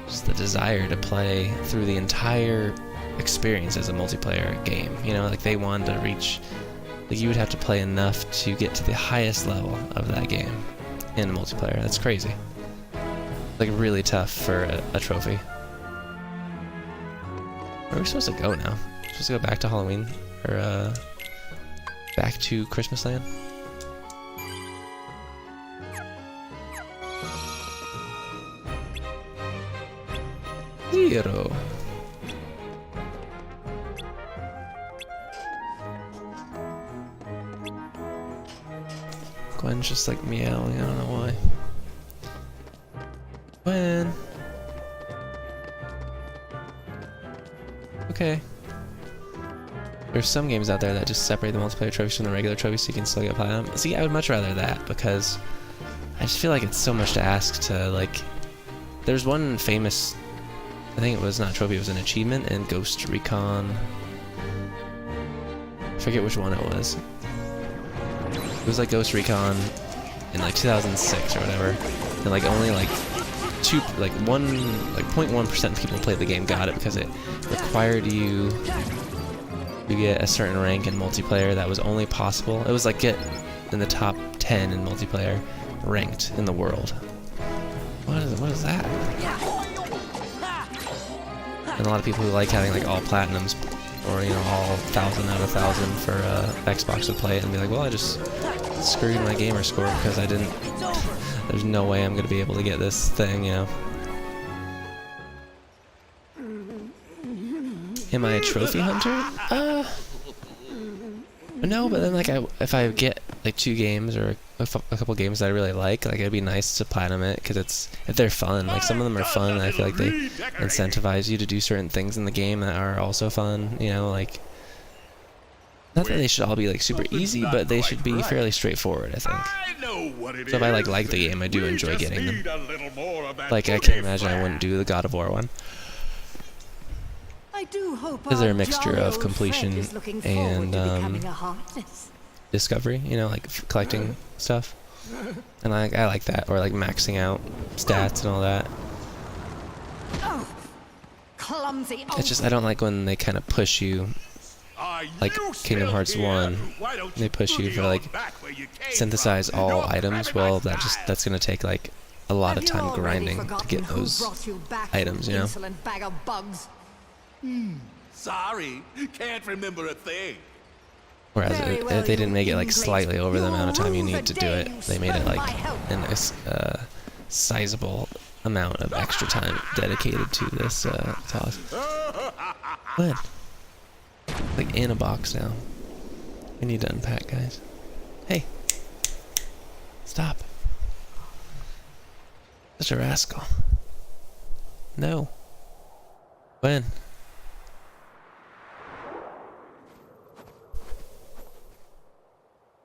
just the desire to play through the entire experience as a multiplayer game. You know, like they wanted to reach, like you would have to play enough to get to the highest level of that game in multiplayer. That's crazy. Like really tough for a trophy. Where are we supposed to go now? Supposed to go back to Halloween, or back to Christmas Land? Hero. Gwen's just like meowing, I don't know why. Gwen. Okay. There's some games out there that just separate the multiplayer trophies from the regular trophies so you can still get platinum. See, I would much rather that because I just feel like it's so much to ask to like. There's one famous, I think it was not a trophy, it was an achievement in Ghost Recon. I forget which one it was. It was like Ghost Recon in like 2006 or whatever, and like only like 0.1% of people who played the game got it because it required you to get a certain rank in multiplayer that was only possible. It was like get in the top 10 in multiplayer ranked in the world. What is that? And a lot of people who like having like all platinums or, you know, all 1,000 out of 1,000 for Xbox would play it and be like, well, I just screwed my gamer score because I didn't. There's no way I'm gonna be able to get this thing, you know. Am I a trophy hunter? No, but then like if I get like 2 games or a couple games that I really like it'd be nice to platinum it because if they're fun. Like some of them are fun, and I feel like they incentivize you to do certain things in the game that are also fun. You know, like not that they should all be like super easy, but they should be fairly straightforward, I think. So if I like the game, I do enjoy getting them. Like I can't imagine I wouldn't do the God of War one. Because they're a mixture of completion and discovery, you know, like collecting stuff. And I like that, or like maxing out stats and all that. It's just I don't like when they kind of push you, like Kingdom Hearts 1, they push you for like synthesize all items. Well, that's gonna take like a lot of time grinding to get those items, you know. Sorry, can't remember a thing. Whereas if they didn't make it like slightly over the amount of time you need to do it, they made it like a sizable amount of extra time dedicated to this task. What? Like in a box now. We need to unpack, guys. Hey. Stop. Such a rascal. No. When?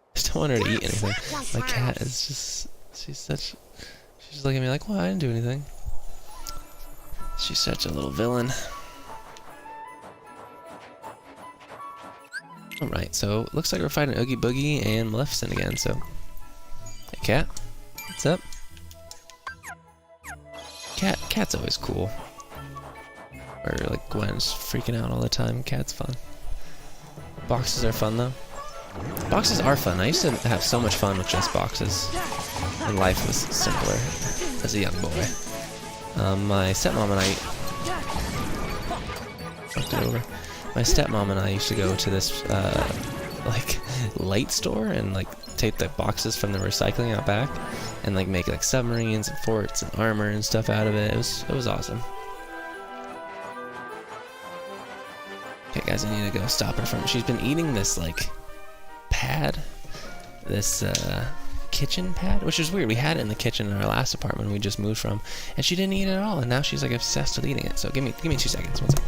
I just don't want her to eat anything. My cat is just, she's just looking at me like, well, I didn't do anything. She's such a little villain. Alright, so looks like we're fighting Oogie Boogie and Maleficent again, so. Hey cat, what's up? Cat's always cool. Or like Gwen's freaking out all the time. Cat's fun. Boxes are fun though. Boxes are fun. I used to have so much fun with just boxes. And life was simpler as a young boy. My stepmom and I... Fucked it over. My stepmom and I used to go to this, like, light store and, like, take the boxes from the recycling out back and, like, make, like, submarines and forts and armor and stuff out of it. It was awesome. guys, I need to go stop her from. She's been eating this like pad, this kitchen pad, which is weird. We had it in the kitchen in our last apartment we just moved from, and she didn't eat it at all, and now she's like obsessed with eating it. So give me 2 seconds. 1 second.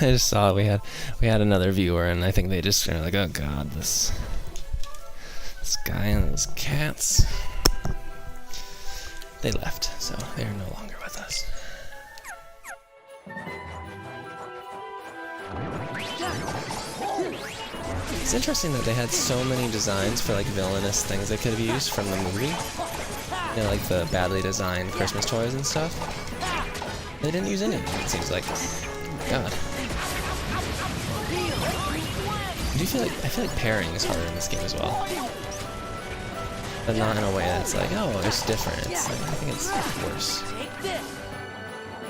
I just saw we had another viewer, and I think they just are like, oh god, this guy and his cats. They left, so they are no longer with us. It's interesting that they had so many designs for like villainous things they could have used from the movie. You know, like the badly designed Christmas toys and stuff. They didn't use any of them, it seems like. Oh, god. I feel like parrying is harder in this game as well. But not in a way that's like, oh, it's different. It's like, I think it's worse.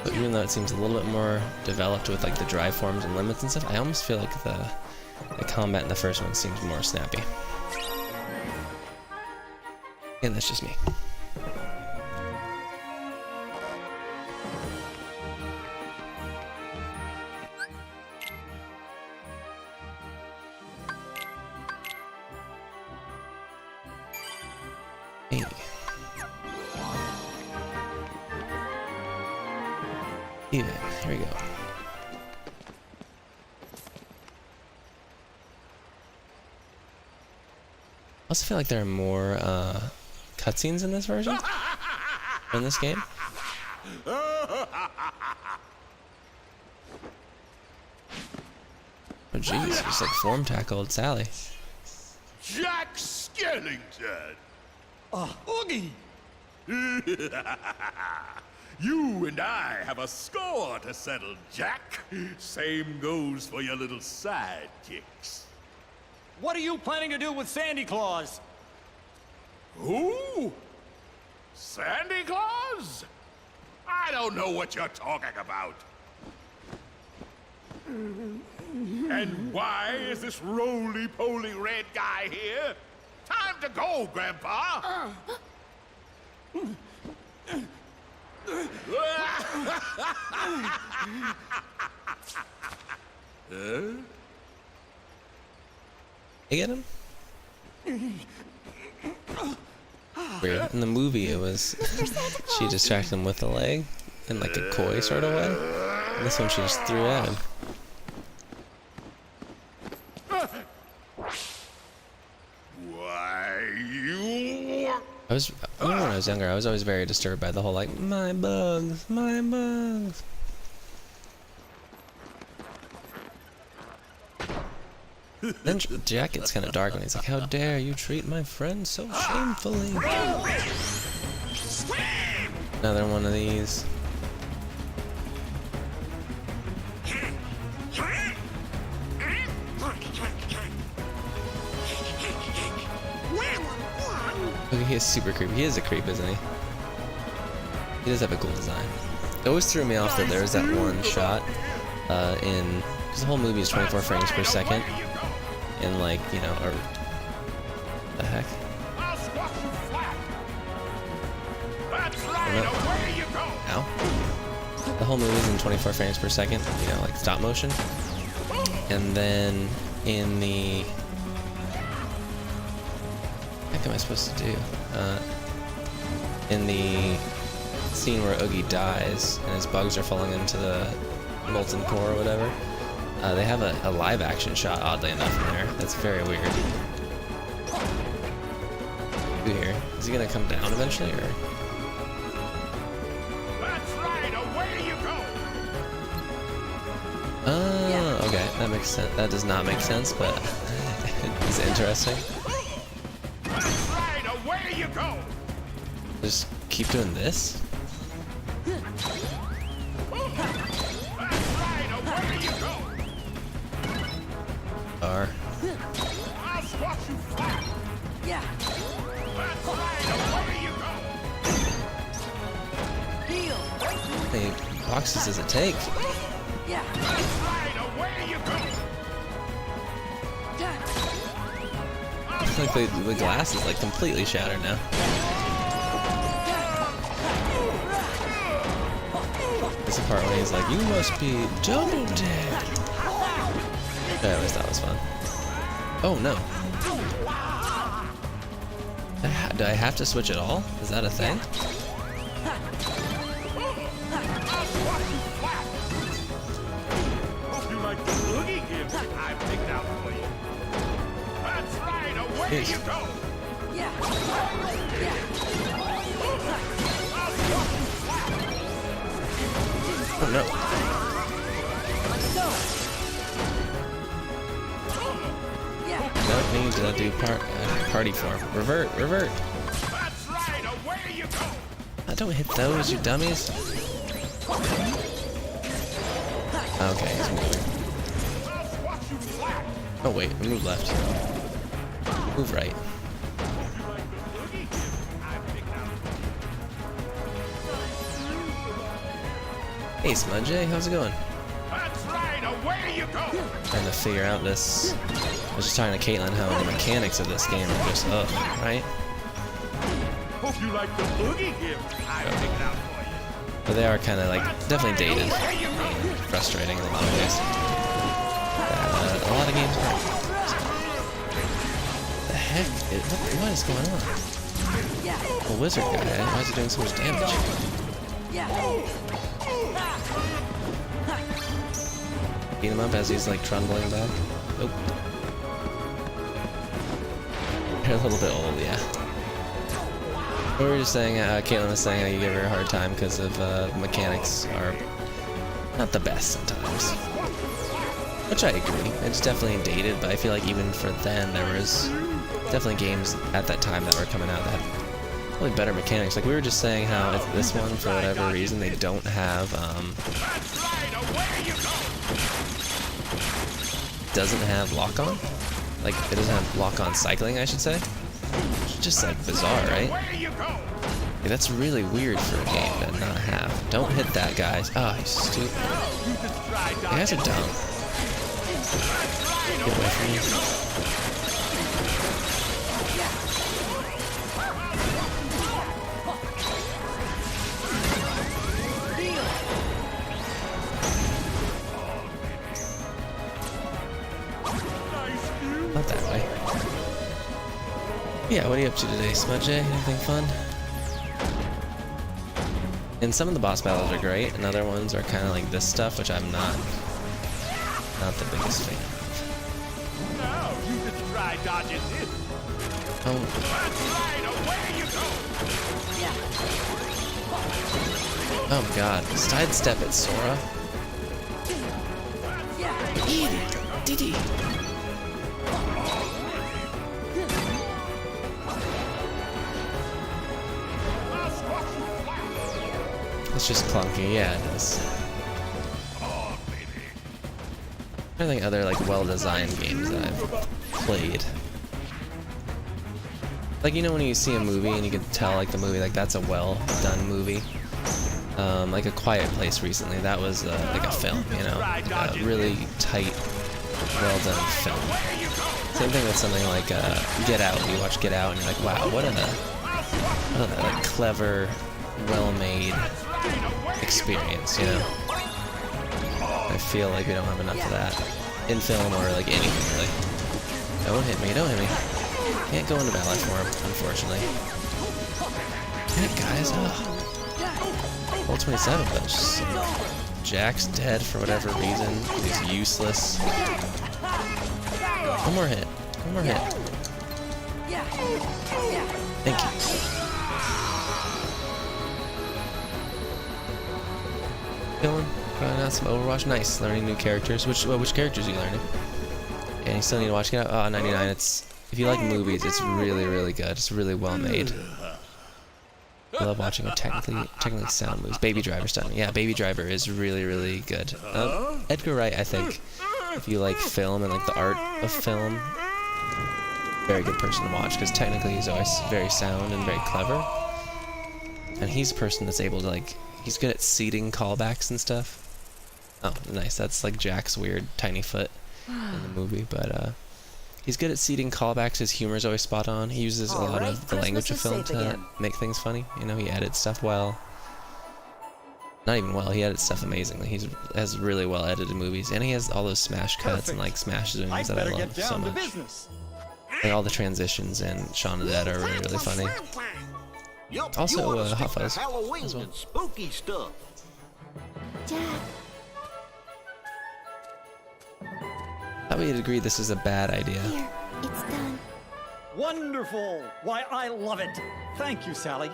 But even though it seems a little bit more developed with like the drive forms and limits and stuff, I almost feel like the combat in the first one seems more snappy. And that's just me. Even, here we go. I also feel like there are more cutscenes in this version, in this game. Oh jeez, just like form tackled Sally. Jack Skellington! Oogie! You and I have a score to settle, Jack. Same goes for your little sidekicks. What are you planning to do with Sandy Claus? Who? Sandy Claus? I don't know what you're talking about. And why is this roly-poly red guy here? Time to go, Grandpa! You get him? Weird. In the movie, it was she distracted him with a leg in like a coy sort of way. And this one, she just threw at him. Why, you... I remember when I was younger, I was always very disturbed by the whole like, my bugs, my bugs. Then Jack gets kind of dark when he's like, how dare you treat my friend so shamefully. Another one of these. Okay, he is super creepy. He is a creep, isn't he? He does have a cool design. It always threw me off that there was that one shot because the whole movie is 24 frames per second. And like, you know, or the heck? Ow. The whole movie is in 24 frames per second, you know, like stop motion. And then in the... What the heck am I supposed to do? In the scene where Oogie dies and his bugs are falling into the molten core or whatever, they have a live action shot, oddly enough, in there. That's very weird. Here. Is he gonna come down eventually, or? That's right, away you go! Oh, okay, that makes sense. That does not make sense, but it's interesting. That's right, away you go! Just keep doing this? Are. I'll squash you flat. Yeah. That's right. Away you go. Heal. How many boxes does it take? Yeah. That's right. Away you go. Like the glass is like completely shattered now. This is the part when he's like, "You must be double dead." I always thought it was fun. Oh no. Do I have to switch it all? Is that a thing? Hope you like the boogie gift I picked out for you. That's right. Away Yes. you go. Yeah. Oh no. No need to do party form. Revert, revert. That's right. Away you go. Don't hit those, you dummies. Okay, he's moving. I'll squash you flat. Oh wait, move left. Move right. Hey Smudge, how's it going? That's right. Away you go. Trying to figure out this. I was just talking to Caitlin how the mechanics of this game are just ugh, right? Hope you like the boogie gift I picked out for you. But they are kind of like definitely dated and frustrating in a lot of ways. A lot of games are. The heck? What is going on? The wizard guy, why is he doing so much damage? Beat him up as he's like trundling back. Oh. You're a little bit old, yeah. We were just saying, Caitlin was saying how you give her a hard time because of mechanics are not the best sometimes. Which I agree. It's definitely dated, but I feel like even for then, there was definitely games at that time that were coming out that had probably better mechanics. Like we were just saying how if this one, for whatever reason, they don't have, doesn't have lock-on? Like, it doesn't have lock-on cycling, I should say? It's just, like, bizarre, right? Yeah, that's really weird for a game to not have. Don't hit that, guys. Oh, he's stupid. You guys are dumb. Get away from me. Not that way. Yeah, what are you up to today, Smudge? Anything fun? And some of the boss battles are great, and other ones are kind of like this stuff, which I'm not the biggest fan of. No, you just try dodging this. Oh. That's right, away you go. Oh god. Sidestep it, Sora. Eat it, Diddy. It's just clunky, yeah it is. I think other like well-designed games that I've played. Like, you know when you see a movie and you can tell like the movie, like that's a well-done movie. Like A Quiet Place recently, that was like a film, you know, a really tight, well-done film. Same thing with something like Get Out. You watch Get Out and you're like, wow, what a like, clever, well-made experience, you know? I feel like we don't have enough of that in film or like anything really. Don't hit me, don't hit me. Can't go into melee form, unfortunately. Damn it, guys, ugh. Level 27, but just, Jack's dead for whatever reason. He's useless. One more hit. One more hit. Thank you. Killing, trying out some Overwatch. Nice, learning new characters. Which characters are you learning? And you still need to watch it out. Oh, 99. It's, if you like movies, it's really, really good. It's really well made. I love watching a technically sound movies. Baby Driver's stunning. Yeah, Baby Driver is really, really good. Edgar Wright, I think, if you like film and like the art of film, very good person to watch, because technically he's always very sound and very clever. And he's a person that's able to, like, he's good at seeding callbacks and stuff. Oh, nice. That's like Jack's weird tiny foot in the movie, but he's good at seeding callbacks. His humor's always spot on. He uses a lot of the language of film to make things funny. You know, he edits stuff well. Not even well, he edits stuff amazingly. He has really well edited movies, and he has all those smash cuts and like smash zooms that I love so much. Like all the transitions in Shaun of the Dead are really, really funny. Also, Hot Fuzz as well. Spooky stuff. Jack, Thought we'd agree this is a bad idea. here, it's done. Wonderful! Why, I love it. Thank you, Sally.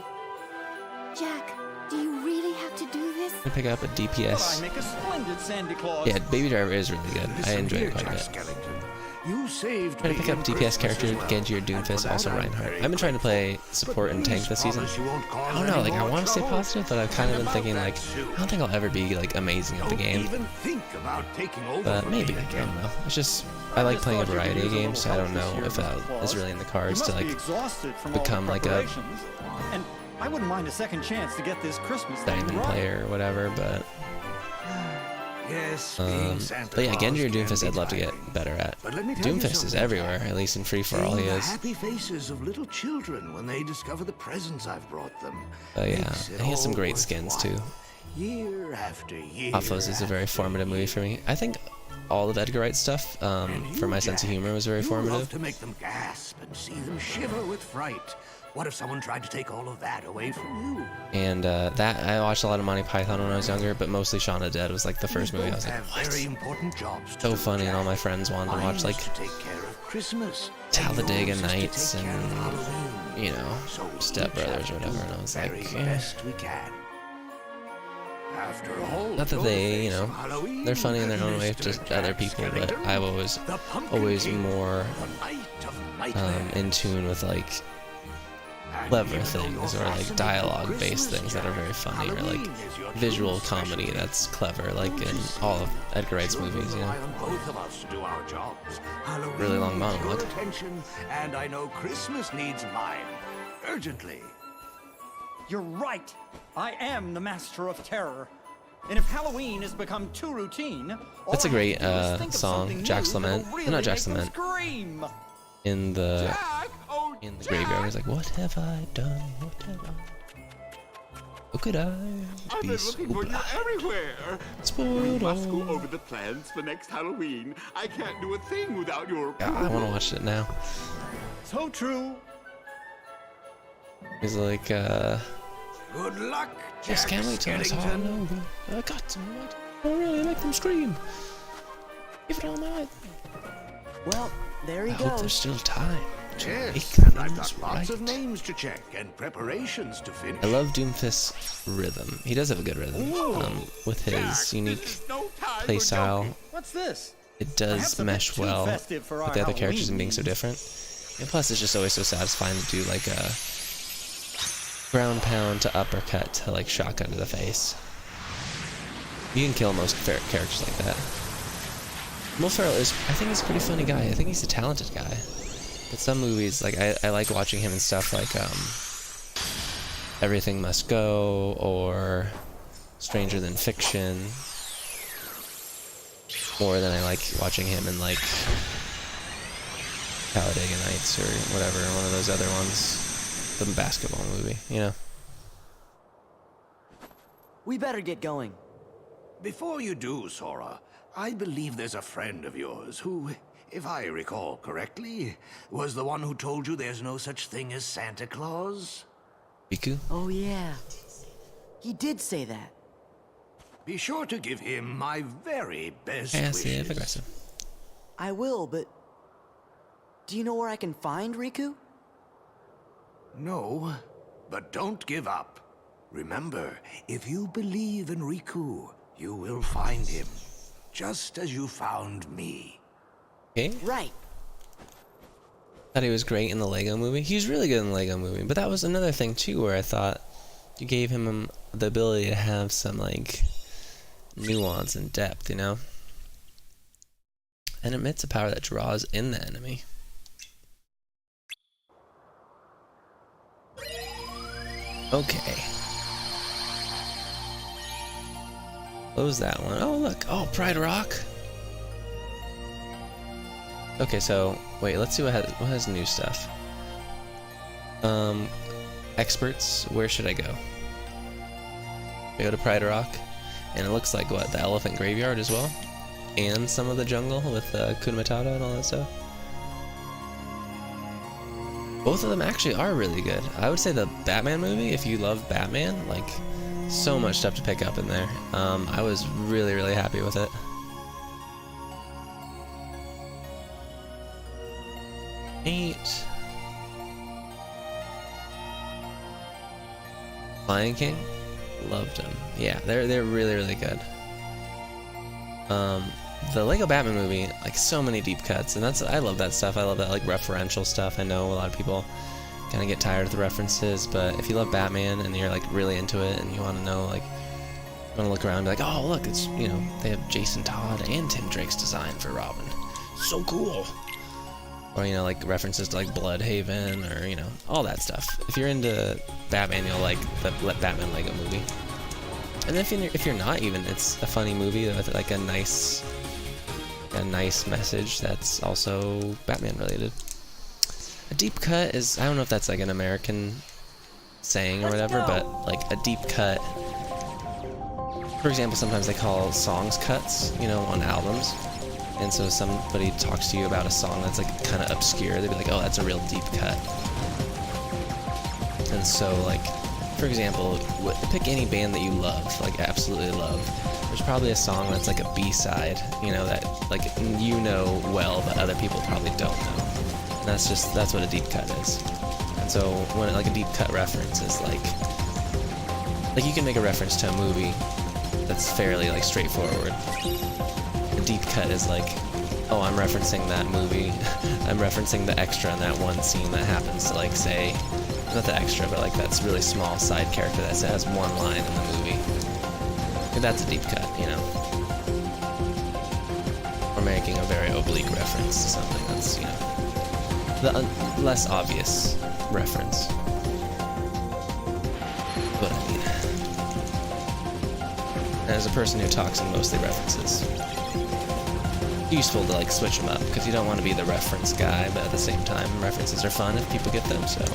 Jack, do you really have to do this? I'm gonna pick up a But I DPS. make a splendid Sandy Claus. Yeah, Baby Driver is really good. I enjoy it quite a bit. Skeleton. You saved Trying to pick up me in DPS character, Christmas as well. Genji or And for Doomfist, that, also I'm Reinhardt. very I've been trying to play grateful. support and tank this season. Promise you won't cause I don't know, any like I more want to stay trouble. positive, but I've kind of been About thinking that like, suit. I don't think I'll ever be like amazing at the Don't game. even think about taking over But for maybe, me I again. don't know. It's just, I like playing a variety of games, so I don't know if that is really in the cards to like become like a And I wouldn't mind a second chance to get this Christmas thing diamond right. player or whatever, but Yes, being Santa but yeah, Genji or Claus Doomfist can I'd be love to get tiring. better at. But let me tell you Doomfist is something, everywhere, Jack. at least in Free For All Seeing he the is. happy faces of little children when they discover the presents I've brought them. Oh yeah, makes it and he has some all great skins too. worthwhile. Year after year. Hot Fuzz is a very after formative movie year. for me. I think all of Edgar Wright's stuff, And for you, my sense of Jack, humor, was very you formative. love to make them gasp and see them shiver with fright. What if someone tried to take all of that away from you? And that I watched a lot of Monty Python when I was younger, but mostly Shaun of the Dead was like the first movie I was like, have what? very important jobs to So do, funny, and all my Jack. friends wanted to Mine watch is like to take care of Christmas. Talladega and yours is to Nights take care of and Halloween. you know So we Step each Brothers have or to whatever, do and I was the like, very best we can. After all, not that your they, you face know, of Halloween, they're funny in their own way Mr. to other Jack people, but Skellington, I've always the Pumpkin King, more the Knight of Nightmare. in tune with like And clever even though things you're or like fascinated dialogue-based with things that are very Christmas, funny, or like Halloween is your visual true comedy specialty. that's clever, like Don't in you see? all of Edgar Wright's Children movies, you know. rely on both of us to do our jobs. Halloween Really long needs your monologue. attention, and I know Christmas needs mine. Urgently. You're right. I am the master of terror. And if Halloween has become too routine, all That's a I have great, to do is think of song, something Jack's new that'll Lament. really Not Jack's make them Lament. Scream. In the Jack! Oh, graveyard, he's like, what have I done? What have I? How could I I've be been so looking for you blind? everywhere. We Spoiled. must go over the plans for next Halloween. I can't do a thing without your Yeah, I want to watch it now. So true. He's like, Good luck, Jack just can't wait till it's Skellington. Halloween. I got to what? Oh really, make them scream. Give it all my might. Well, there I he hope goes. there's still time to Yes, make and I've things got lots of right. names to check and preparations to finish. I love Doomfist's rhythm. He does have a good rhythm. With his Jack, unique this is no time play for style, joking. What's this? it Perhaps does a bit mesh too well festive for with our the other characters Halloween and being so different. And plus, it's just always so satisfying to do like a ground pound to uppercut to like shotgun to the face. You can kill most characters like that. Will Ferrell is, I think he's a pretty funny guy. I think he's a talented guy. But some movies, like I like watching him in stuff like Everything Must Go or Stranger Than Fiction, more than I like watching him in like Talladega Nights or whatever, one of those other ones, the basketball movie, you know. We better get going. Before you do, Sora, I believe there's a friend of yours who, if I recall correctly, was the one who told you there's no such thing as Santa Claus. Riku? Oh, yeah. He did say that. Be sure to give him my very best Passive wishes. aggressive. I will, but... Do you know where I can find Riku? No, but don't give up. Remember, if you believe in Riku, you will find him, just as you found me. Okay. Right. Thought he was great in the Lego movie. He was really good in the Lego movie, but that was another thing too where I thought You gave him the ability to have some, like, nuance and depth, you know? And emits a power that draws in the enemy. Okay. Close that one. Oh, look. Oh, Pride Rock. Okay, so, wait, let's see what has new stuff. Experts, where should I go? I go to Pride Rock, and it looks like, what, the Elephant Graveyard as well? And some of the jungle with Hakuna Matata and all that stuff. Both of them actually are really good. I would say the Batman movie, if you love Batman, like, so much stuff to pick up in there. I was really, really happy with it. Eight. Lion King, loved them. Yeah, they're really, really good. The Lego Batman movie, like, so many deep cuts, and I love that stuff. I love that, like, referential stuff. I know a lot of people kind of get tired of the references, but if you love Batman and you're, like, really into it and you want to know, like, you want to look around and be like, oh, look, it's, you know, they have Jason Todd and Tim Drake's design for Robin. So cool. Or, you know, like, references to, like, Bloodhaven, or, you know, all that stuff. If you're into Batman, you'll like the Batman Lego movie. And if you're not even, it's a funny movie with, like, a nice message that's also Batman related. A deep cut is, I don't know if that's, like, an American saying or whatever, but, like, a deep cut, for example, sometimes they call songs cuts, you know, on albums. And so somebody talks to you about a song that's, like, kind of obscure, they'd be like, oh, that's a real deep cut. And so, like, for example, pick any band that you love, like, absolutely love. There's probably a song that's, like, a B-side, you know, that, like, you know well, but other people probably don't know. And that's what a deep cut is. And so, when, like, a deep cut reference is, like, you can make a reference to a movie that's fairly, like, straightforward. A deep cut is like, oh, I'm referencing that movie. I'm referencing the extra in that one scene that happens to, like, say, not the extra, but, like, that's really small side character that has one line in the movie. And that's a deep cut, you know. Or making a very oblique reference to something that's, you know, the less obvious reference. What I mean. And as a person who talks in mostly references, useful to, like, switch them up, because you don't want to be the reference guy, but at the same time, references are fun if people get them, so.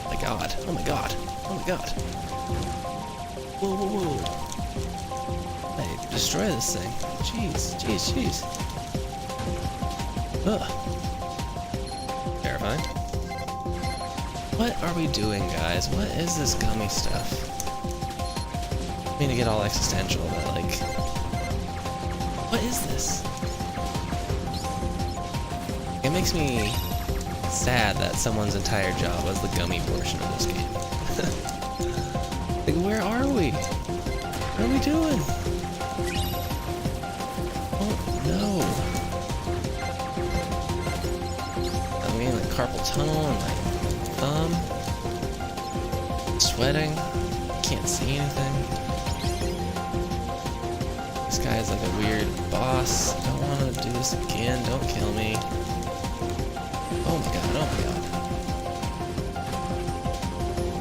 Oh my god, oh my god, oh my god. Whoa, whoa, whoa. Hey, destroy this thing. Jeez, jeez, jeez. Ugh. Terrifying. What are we doing, guys? What is this gummy stuff? I mean to get all existential, but, like, what is this? It makes me sad that someone's entire job was the gummy portion of this game. Like, where are we? What are we doing? Oh, no. I'm getting, like, carpal tunnel and my thumb. Sweating. Can't see anything. This guy is like a weird boss. Don't want to do this again. Don't kill me. Oh my god, oh my god.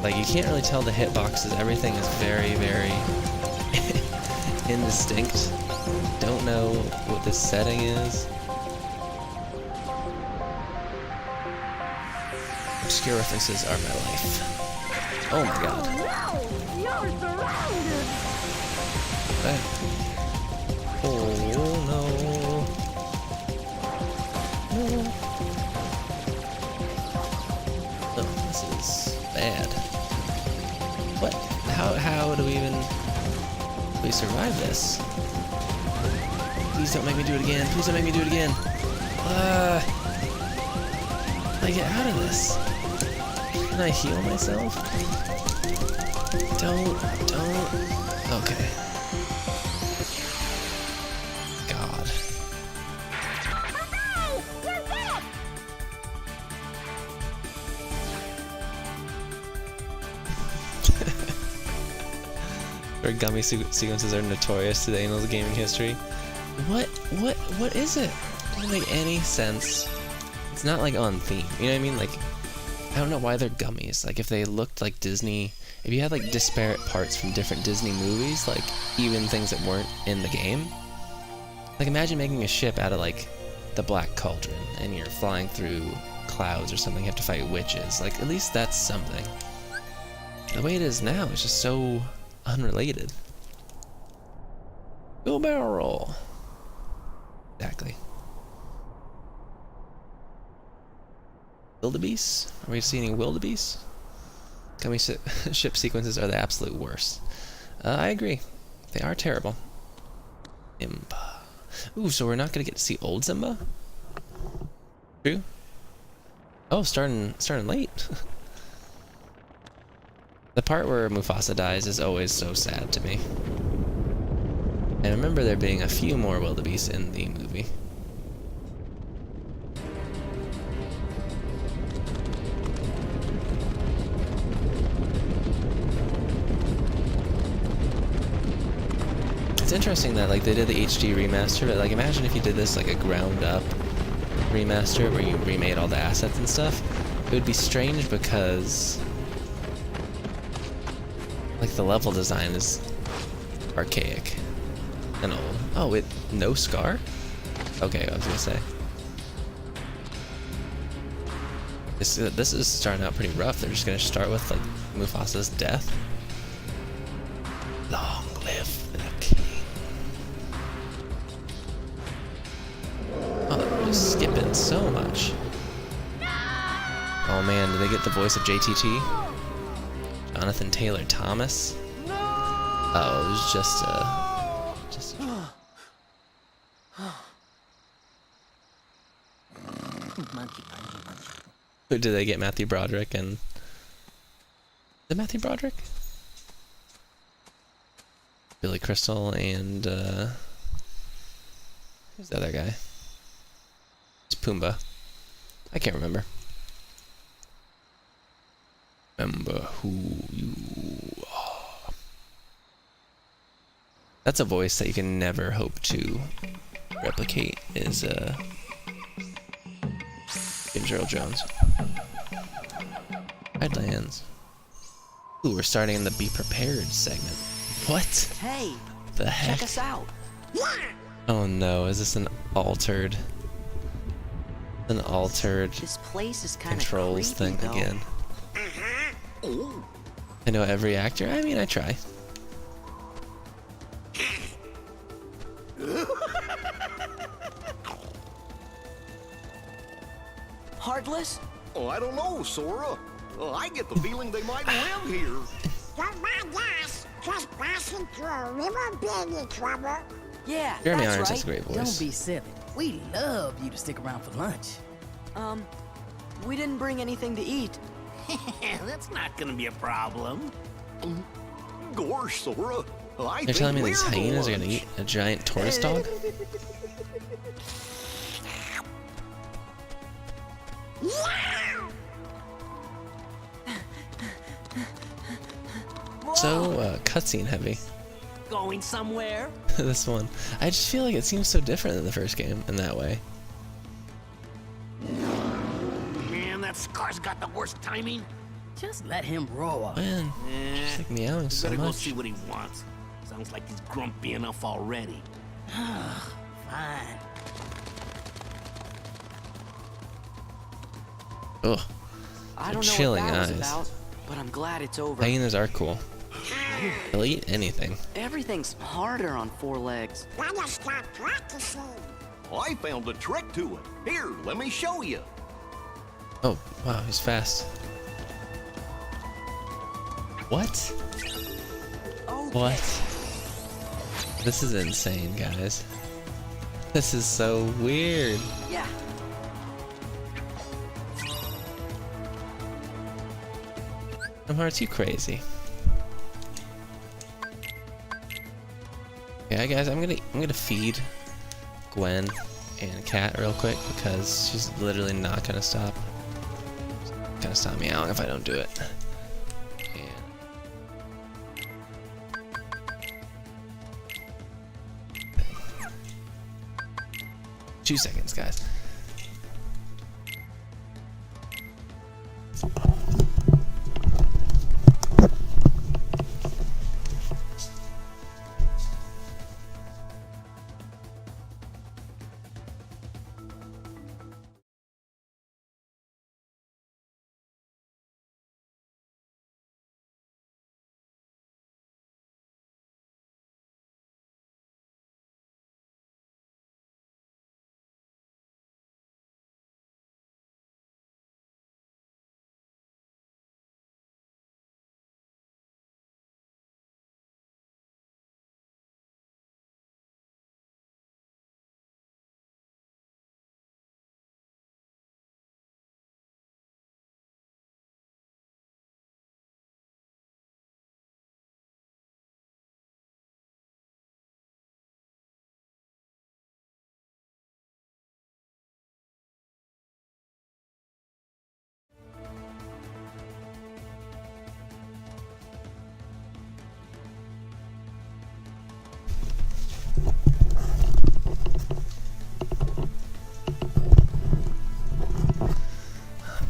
Like, you can't really tell the hitboxes. Everything is very, very indistinct. Don't know what this setting is. Obscure references are my life. Oh my god. You're surrounded! Okay. Oh no. No. Oh, this is bad. What? How do we survive this? Please don't make me do it again. Please don't make me do it again. How do I get out of this? Can I heal myself? Don't. Okay. God. where gummy sequences are notorious to the annals of gaming history. What is it? It doesn't make any sense. It's not like on theme, you know what I mean? Like, I don't know why they're gummies. Like, if they looked like Disney, if you had like disparate parts from different Disney movies, like even things that weren't in the game. Like, imagine making a ship out of like the Black Cauldron and you're flying through clouds or something, you have to fight witches. Like, at least that's something. The way it is now is just so unrelated. Go barrel roll. Exactly. Wildebeest? Are we seeing any wildebeest? Gummy ship sequences are the absolute worst. I agree. They are terrible. Imba. Ooh, so we're not gonna get to see old Simba? True? Oh, starting late. The part where Mufasa dies is always so sad to me. I remember there being a few more wildebeest in the movie. It's interesting that like they did the HD remaster, but like imagine if you did this like a ground up remaster where you remade all the assets and stuff. It would be strange because like the level design is archaic and old. Oh, it no Scar? Okay, I was gonna say. This is starting out pretty rough. They're just gonna start with like Mufasa's death. Long live the king. Oh, they're just skipping so much. Oh man, did they get the voice of JTT? Jonathan Taylor Thomas? Oh, it was just Who did they get? Matthew Broderick and... Is it Matthew Broderick? Billy Crystal and, who's the other guy? It's Pumbaa. I can't remember. Remember who you are. That's a voice that you can never hope to replicate, is, James Earl Jones. Redlands. Ooh, we're starting in the Be Prepared segment. What? Hey, The heck? check us out. Oh no, is this an altered... This place is kind of controls creepy, thing though. again? I know every actor. I mean, I try. Heartless? Oh, I don't know, Sora. I get the feeling they might live here. Don't mind us. Just passing through a river being in trouble. Yeah, Jeremy that's Irons right. has a great voice. Don't be silly. We'd love you to stick around for lunch. We didn't bring anything to eat. That's not gonna be a problem. Gosh, Sora. I They're think telling me we're these the hyenas are gonna ones. eat a giant tortoise dog? So, cutscene heavy. Going somewhere? This one. I just feel like it seems so different than the first game in that way. Man, that Scar's got the worst timing. Just let him roar. Man, just like meowing so Better go much. see what he wants. Sounds like he's grumpy enough already. Fine. Ugh. I don't know Chilling what that was eyes. about, but I'm glad it's over. Hyenas are cool. They'll eat anything. Everything's harder on 4 legs. Gotta start practicing. I found a trick to it. Here, let me show you. Oh, wow, he's fast. What? What? This is insane, guys. This is so weird. Yeah. Kingdom Hearts, you crazy. Yeah, guys, I'm gonna feed Gwen and Kat real quick because she's literally not gonna stop. She's gonna stop meowing if I don't do it. And 2 seconds, guys.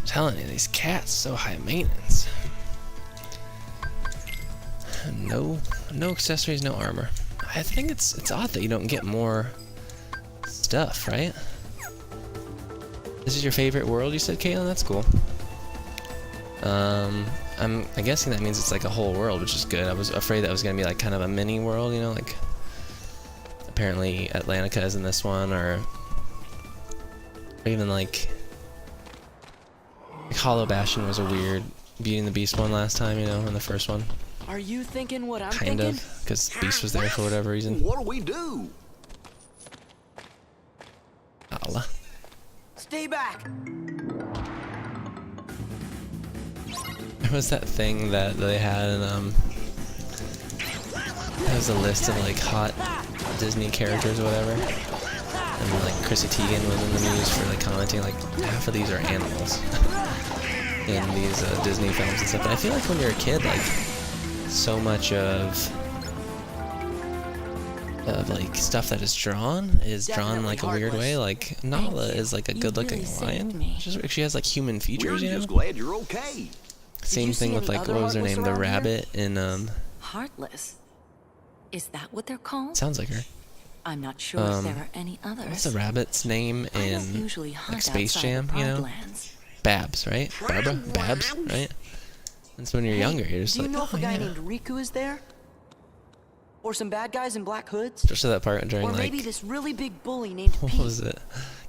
Telling you, these cats so high maintenance. No accessories, no armor. I think it's odd that you don't get more stuff, right? This is your favorite world, you said, Caitlin? That's cool. I'm guessing that means it's like a whole world, which is good. I was afraid that was gonna be like kind of a mini world, you know, like apparently Atlantica is in this one, or even like Hollow Bastion was a weird Beauty and the Beast one last time, you know, in the first one. Are you thinking what I'm kind thinking? of, because Beast was there for whatever reason. What do we do? Allah. Stay back. There was that thing that they had in, that was a list of like hot Disney characters or whatever. And like Chrissy Teigen was in the news for like commenting like half of these are animals in these Disney films and stuff. But I feel like when you're a kid, like so much of like stuff that is drawn like a weird way. Like Nala is like a good-looking lion. She has like human features, you know. Just glad you're okay. Same thing with like what was her name, the rabbit in Heartless. Is that what they're called? Sounds like her. I'm not sure if there are any others. What's the rabbit's name in like Space Jam, you know? Babs, right? Barbara? Babs, right? And so when you're younger, you're just like, do you know if a guy yeah. named Riku is there? Or some bad guys in black hoods? Especially that part during or like, maybe this really big bully named what Pete. was it?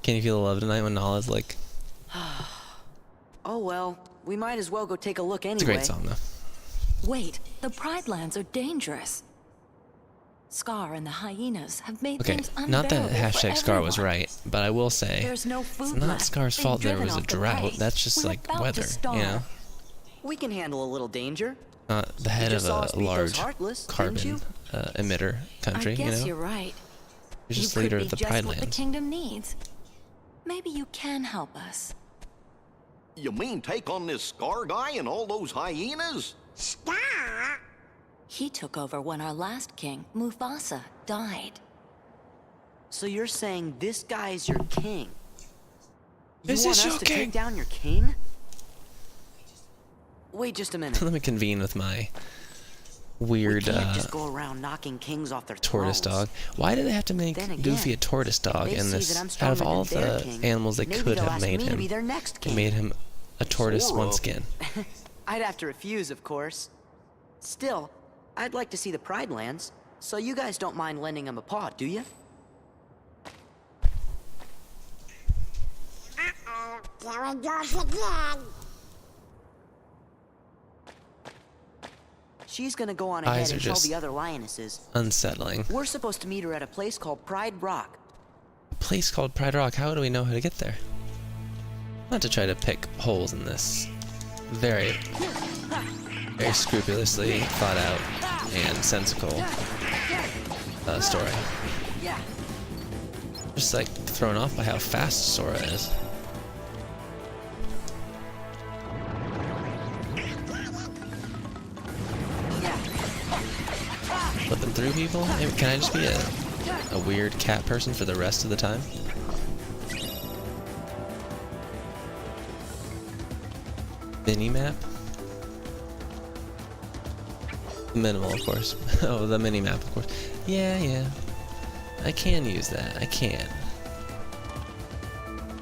Can You Feel the Love Tonight when Nala's like... Oh well, we might as well go take a look anyway. It's a great song though. Wait, the Pride Lands are dangerous. Scar and the hyenas have made Okay, things unbearable not that hashtag for Scar was everyone. right, but I will say, There's no it's food not left. Scar's They've fault there driven was a off the drought. way. That's just We're like about to weather, you starve. know? We can handle a little danger. The head of saw us a beat those large Heartless, didn't carbon you? emitter country, I guess you know? you're right. You're just you leader could of be the just Pride what the Lands. kingdom needs. Maybe you can help us. You mean take on this Scar guy and all those hyenas? Star? He took over when our last king, Mufasa, died. So you're saying this guy's your king? You Is want this us your to king? take down your king? Wait just a minute. Let me convene with my weird We can't just go around knocking kings off their tortoise thrones. dog. Why did they have to make Then again, Goofy a tortoise dog they in see this? that I'm Out of stronger all than their the king, animals they maybe could they'll have ask made me to him, be their next they king. made him a tortoise Sora. one skin. I'd have to refuse, of course. Still, I'd like to see the Pride Lands, so you guys don't mind lending him a paw, do you? Uh-oh, there it goes again. She's gonna go on Eyes ahead are and tell just the other lionesses. Unsettling. We're supposed to meet her at a place called Pride Rock. A place called Pride Rock. How do we know how to get there? Not to try to pick holes in this very scrupulously thought out and sensical story. Just like thrown off by how fast Sora is. Flipping through people? Hey, can I just be a weird cat person for the rest of the time? Mini map? Minimal, of course. Oh, the mini map, of course. Yeah, yeah. I can use that. I can.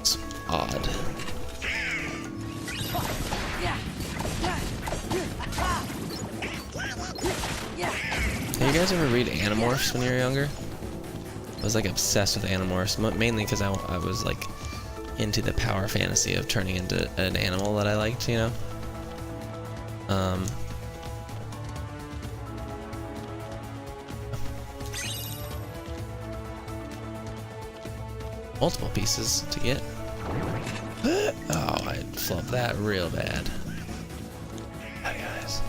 It's odd. Did you guys ever read Animorphs when you were younger? I was like obsessed with Animorphs, mainly because I was like into the power fantasy of turning into an animal that I liked, you know? Multiple pieces to get. Oh, I flubbed that real bad. Hi, guys.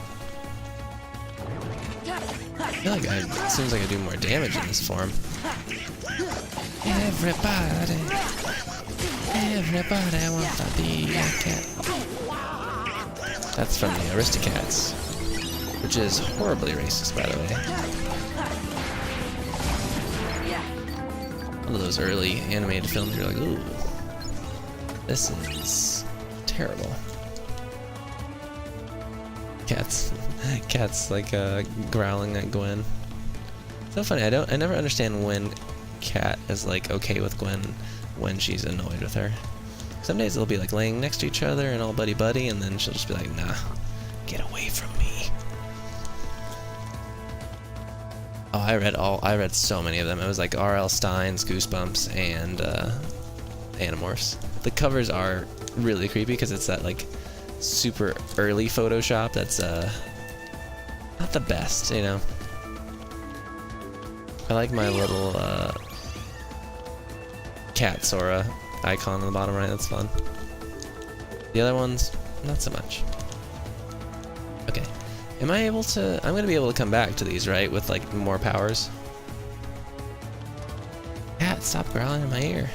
I feel like it seems like I do more damage in this form. Everybody wants to be a cat. That's from the Aristocats, which is horribly racist, by the way. One of those early animated films, you're like, ooh, this is terrible. Cats like growling at Gwen. So funny. I never understand when Cat is like okay with Gwen when she's annoyed with her. Some days they'll be like laying next to each other and all buddy buddy, and then she'll just be like, nah, get away from me. Oh, I read so many of them. It was like R.L. Stein's Goosebumps and Animorphs. The covers are really creepy because it's that like super early Photoshop that's not the best, you know. I like my little cat Sora icon on the bottom right. That's fun. The other ones, not so much. Okay. Am I able to... I'm going to be able to come back to these, right? With, like, more powers. Cat, stop growling in my ear.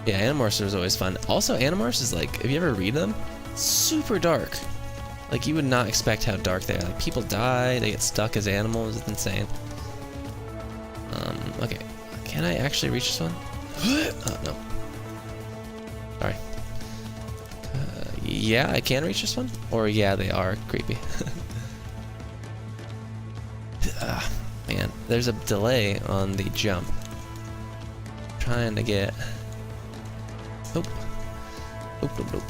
Yeah, Animorphs is always fun. Also, Animorphs is, like... If you ever read them, super dark. Like, you would not expect how dark they are. Like, people die, they get stuck as animals. It's insane. Okay. Can I actually reach this one? Oh, no. Sorry. Yeah, I can reach this one? Or yeah, they are creepy. Man, there's a delay on the jump. Trying to get... Nope. Nope, nope, nope.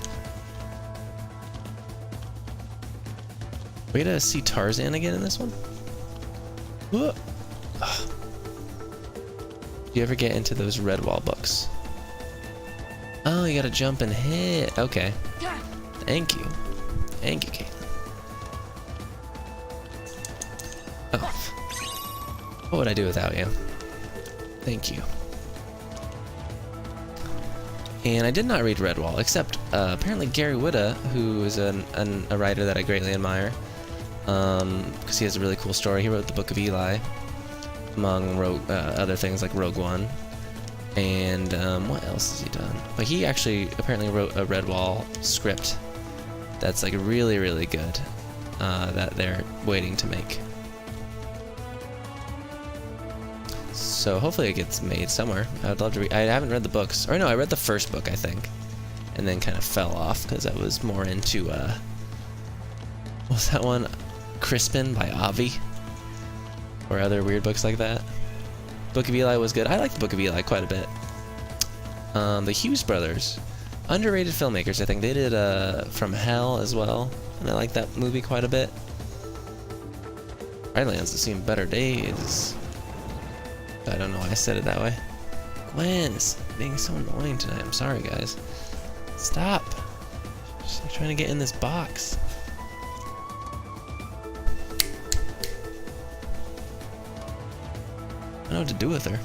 We get to see Tarzan again in this one? Whoa. Do you ever get into those Redwall books? Oh, you gotta jump and hit. Okay. Thank you. Thank you, Caitlin. Oh. What would I do without you? Thank you. And I did not read Redwall, except apparently Gary Whitta, who is a writer that I greatly admire, because he has a really cool story. He wrote the Book of Eli, among other things like Rogue One. And what else has he done? But he actually apparently wrote a Redwall script that's like really, really good that they're waiting to make. So hopefully it gets made somewhere. I would love to read. I haven't read the books. Or no, I read the first book, I think. And then kind of fell off because I was more into, what was that one? Crispin by Avi? Or other weird books like that. Book of Eli was good. I like the Book of Eli quite a bit. The Hughes brothers. Underrated filmmakers, I think. They did From Hell as well. And I like that movie quite a bit. Islands have seen better days. I don't know why I said it that way. Gwen is being so annoying tonight. I'm sorry, guys. Stop. Just like trying to get in this box. I don't know what to do with her.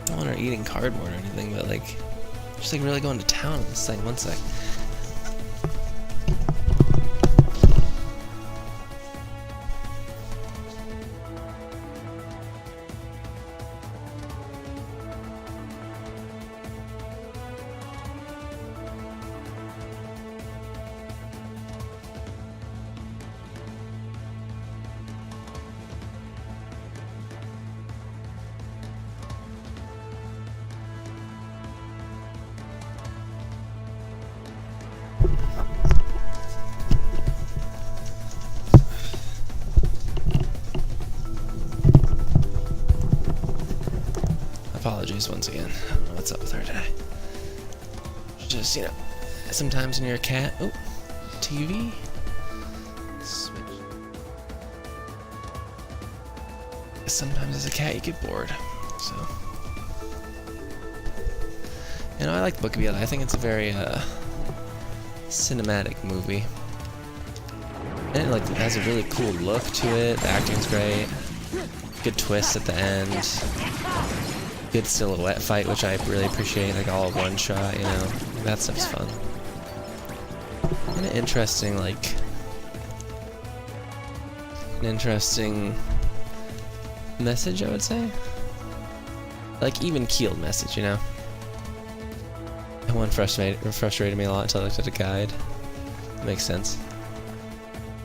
I don't want her eating cardboard or anything, but like, just like really going to town on this thing. One sec. apologies once again. I don't know what's up with her today. Just, you know, sometimes when you're a cat... Oh, TV. Switch. Sometimes as a cat you get bored, so... You know, I like Book of Eli. I think it's a very, cinematic movie. And it, like, has a really cool look to it. The acting's great. Good twist at the end. Good silhouette fight, which I really appreciate. Like, all one shot, you know. That stuff's fun. And an interesting, like... An interesting message, I would say. Like, even-keeled message, you know? That one frustrated me a lot until I looked at a guide. Makes sense.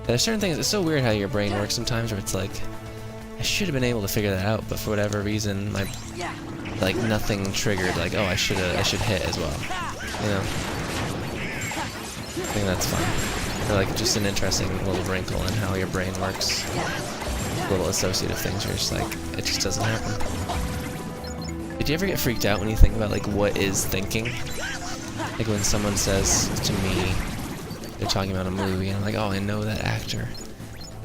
There's certain things, it's so weird how your brain works sometimes, where it's like, I should have been able to figure that out, but for whatever reason, my, like, nothing triggered, like, oh, I should hit as well, you know? I think that's fun. Or, like, just an interesting little wrinkle in how your brain works. Little associative things where it's just like, it just doesn't happen. Did you ever get freaked out when you think about, like, what is thinking? Like, when someone says to me, they're talking about a movie, and I'm like, oh, I know that actor.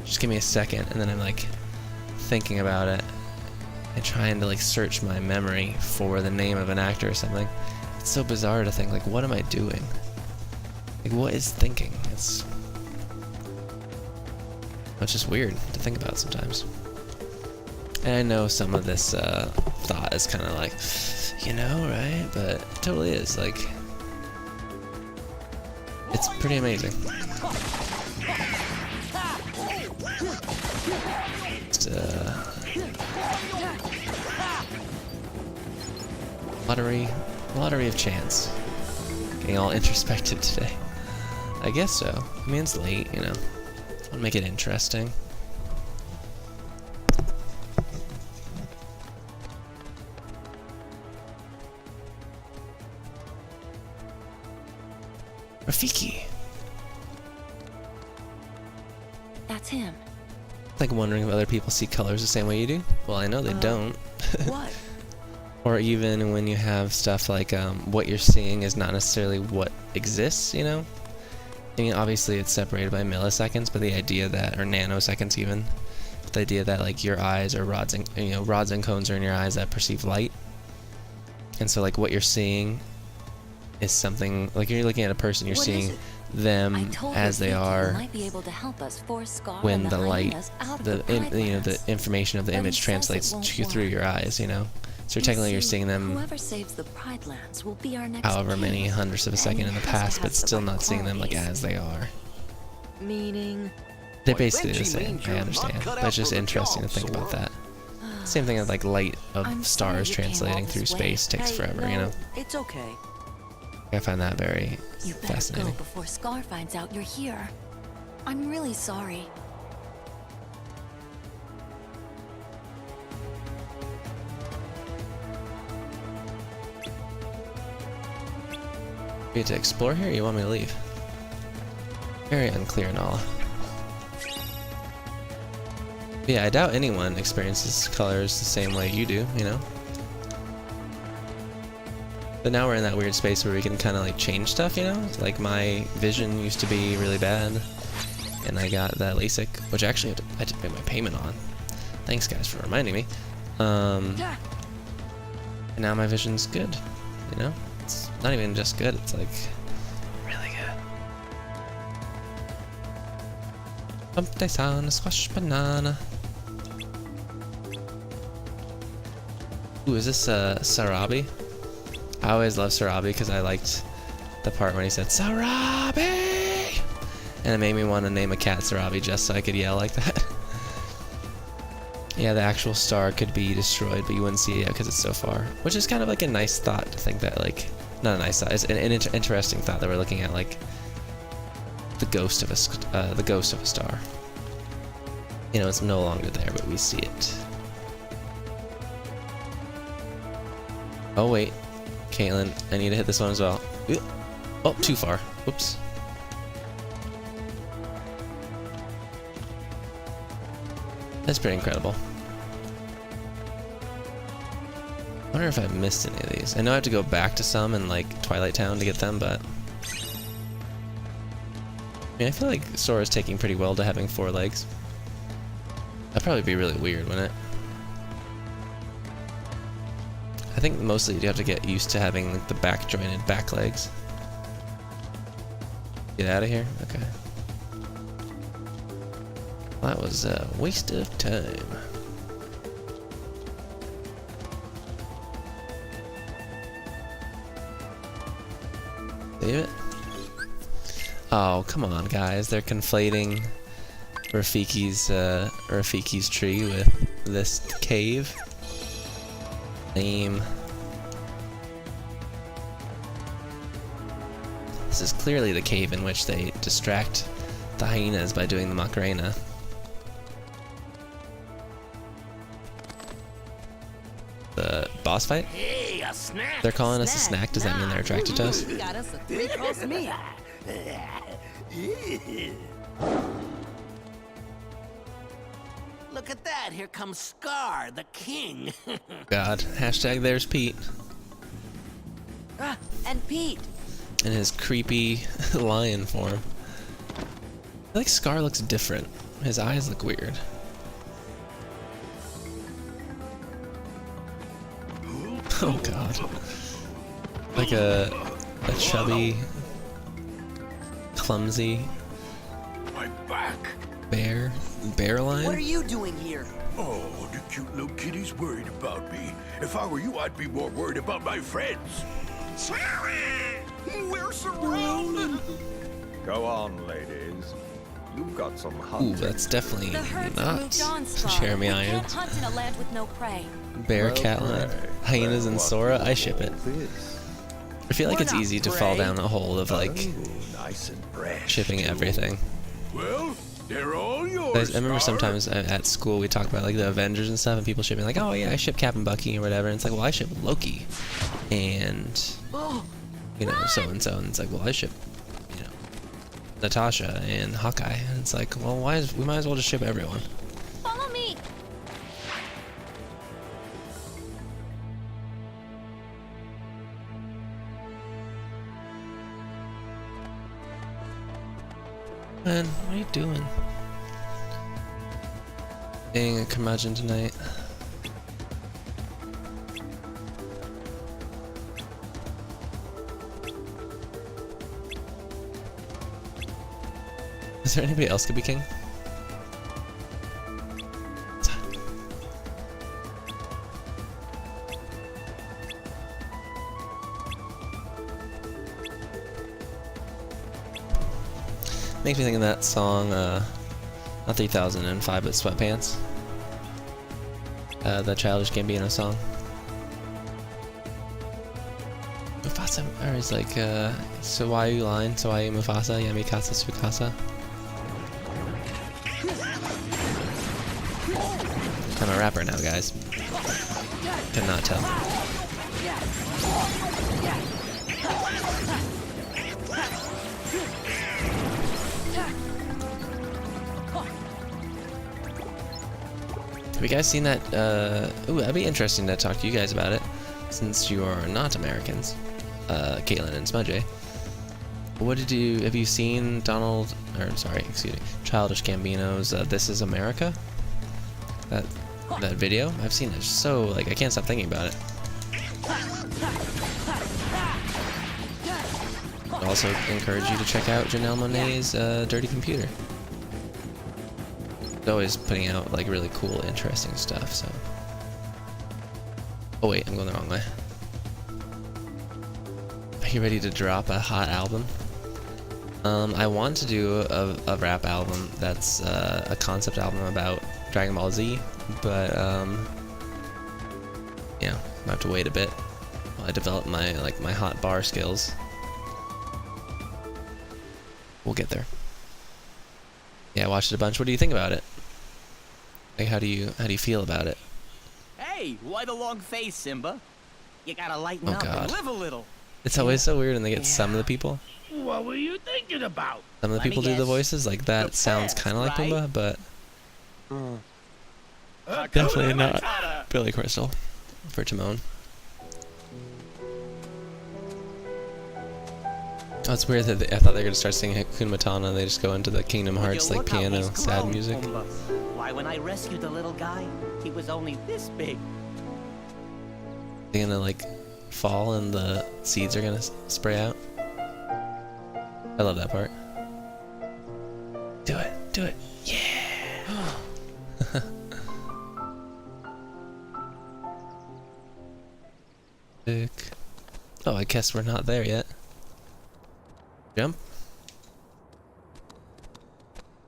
Just give me a second, and then I'm like thinking about it and trying to like search my memory for the name of an actor or something. It's so bizarre to think, like, what am I doing? Like, what is thinking? It's just weird to think about sometimes. And I know some of this thought is kind of like, you know, right? But it totally is, like, it's pretty amazing. Just, lottery of chance. Getting all introspective today. I guess so. I mean, it's late, you know. I want to make it interesting. Rafiki. That's him. Like wondering if other people see colors the same way you do? Well, I know they don't. What? Or even when you have stuff like what you're seeing is not necessarily what exists, you know? I mean, obviously it's separated by milliseconds, but the idea that, or nanoseconds even, the idea that like your eyes are rods and cones are in your eyes that perceive light. And so like what you're seeing is something, like you're looking at a person, you're seeing them as they are when the light, the information of the image translates through your eyes, you know? So technically you're seeing them however many hundredths of a second in the past, but still not seeing them like as they are. Meaning? They're basically the same, I understand. But it's just interesting to think about that. Same thing as like light of stars translating through space takes forever, you know? It's okay. I find that very fascinating. Go before Scar finds out you're here. I'm really sorry. We get to explore here, or you want me to leave? Very unclear, Nala. Yeah, I doubt anyone experiences colors the same way you do, you know? But now we're in that weird space where we can kind of like change stuff, you know? Like my vision used to be really bad, and I got that LASIK, which actually I had to pay my payment on. Thanks guys for reminding me. And now my vision's good, you know? It's not even just good, it's like really good. Pumpkin, squash, banana. Ooh, is this Sarabi? I always love Sarabi because I liked the part when he said Sarabi, and it made me want to name a cat Sarabi just so I could yell like that. Yeah, the actual star could be destroyed, but you wouldn't see it because it's so far, which is kind of like a nice thought to think that, like, not a nice thought, it's an interesting thought that we're looking at, like the ghost of a star. You know, it's no longer there, but we see it. Oh wait. Caitlin, I need to hit this one as well. Oh, too far. Whoops. That's pretty incredible. wonder if I've missed any of these. I know I have to go back to some in like Twilight Town to get them, but I mean, I feel like Sora's taking pretty well to having 4 legs. That'd probably be really weird, wouldn't it? I think mostly you have to get used to having like the back jointed back legs. Get out of here? Okay. That was a waste of time. Save it. Oh, come on, guys. They're conflating Rafiki's tree with this cave. Lame. This is clearly the cave in which they distract the hyenas by doing the Macarena. The boss fight? Hey, a snack. They're calling us a snack. Does that mean they're attracted to us? Got us a 3-course meal. Look at that. Here comes Scar, the king. God. Hashtag there's Pete. And Pete. In his creepy lion form. I feel like Scar looks different. His eyes look weird. Oh god. Like a chubby, clumsy My back. bear lion? What are you doing here? Oh, the cute little kitty's worried about me. If I were you, I'd be more worried about my friends. We're surrounded! Go on, ladies. You've got some hunting. Ooh, that's definitely The herds not have moved on, Scar. Jeremy We Irons. can't hunt in a land with no prey. Bear, cat lion, hyenas and Sora. I ship it. I feel like it's easy to fall down a hole of like Nice and fresh. shipping everything. Well, they're all yours. I remember Scar. sometimes at school we talked about like the Avengers and stuff, and people shipping like, oh yeah, I ship Captain Bucky or whatever. And it's like, well, I ship Loki, and you know, so and so, and it's like, well, I ship, you know, Natasha and Hawkeye, and it's like, well, we might as well just ship everyone. Follow me. Man, what are you doing? Being a curmudgeon tonight. Is there anybody else could be king? Makes me think of that song, not 3005, but Sweatpants. The Childish Gambino song. Mufasa, or it's like, Sawayu line, Sawayu Mufasa, Yamikasa Sukasa. I'm a rapper now, guys. Cannot tell. Have you guys seen that? Ooh, that'd be interesting to talk to you guys about it, since you are not Americans, Caitlin and Smudge. Have you seen Childish Gambino's This Is America? That video? I've seen it so, like, I can't stop thinking about it. I'd also encourage you to check out Janelle Monáe's Dirty Computer. Always putting out like really cool, interesting stuff. So, oh wait, I'm going the wrong way. Are you ready to drop a hot album? I want to do a rap album that's a concept album about Dragon Ball Z, but yeah, I have to wait a bit while I develop my hot bar skills. We'll get there. Yeah, I watched it a bunch. What do you think about it? Like, how do you feel about it? Hey, why the long face, Simba? You gotta lighten Oh, up God. and live a little. It's always so weird when they get some of the people. What were you thinking about? Some of the Let me people do the guess. voices. Like, that The sounds past, kind of like right? Pumbaa, but Hakuna definitely not Matata. Billy Crystal for Timon. Oh, it's weird that I thought they were gonna start singing Hakuna Matata. They just go into the Kingdom Hearts like piano sad music. Why, when I rescued the little guy, he was only this big. They're gonna like fall and the seeds are gonna spray out. I love that part. Do it, do it, yeah! Oh, I guess we're not there yet. Jump.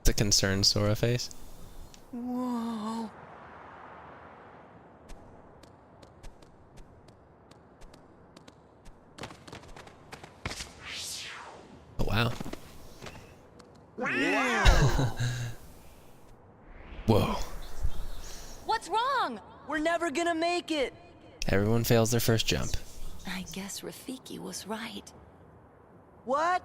The concerned Sora face. Whoa. Oh, wow. Whoa. What's wrong? We're never gonna make it. Everyone fails their first jump. I guess Rafiki was right. What?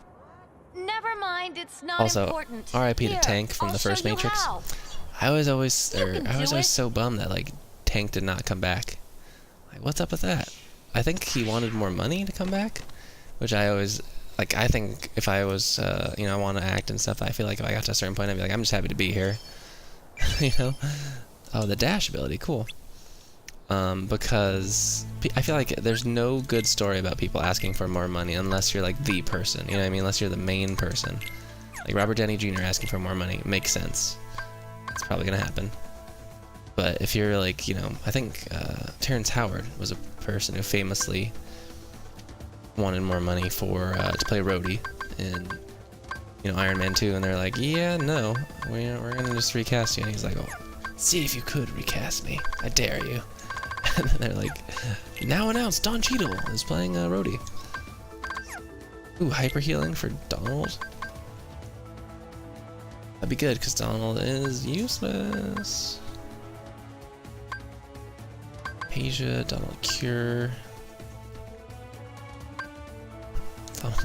Never mind, it's not Also, important. R.I.P. to Here, Tank from I'll the first show you Matrix. how. I was always it. so bummed that like Tank did not come back. Like, what's up with that? I think he wanted more money to come back, which I always like. I think if I was, you know, I want to act and stuff. I feel like if I got to a certain point, I'd be like, I'm just happy to be here. You know? Oh, the dash ability, cool. Because I feel like there's no good story about people asking for more money unless you're like the person, you know what I mean? Unless you're the main person. Like Robert Downey Jr. asking for more money makes sense. It's probably gonna happen. But if you're like, you know, I think Terrence Howard was a person who famously wanted more money for to play Rhodey in, you know, Iron Man 2, and they're like, yeah, no, we're gonna just recast you, and he's like, oh, see if you could recast me, I dare you. And then they're like, now announced Don Cheadle is playing Rhodey. Ooh, hyper healing for Donald. That'd be good because Donald is useless. Asia, Donald Cure.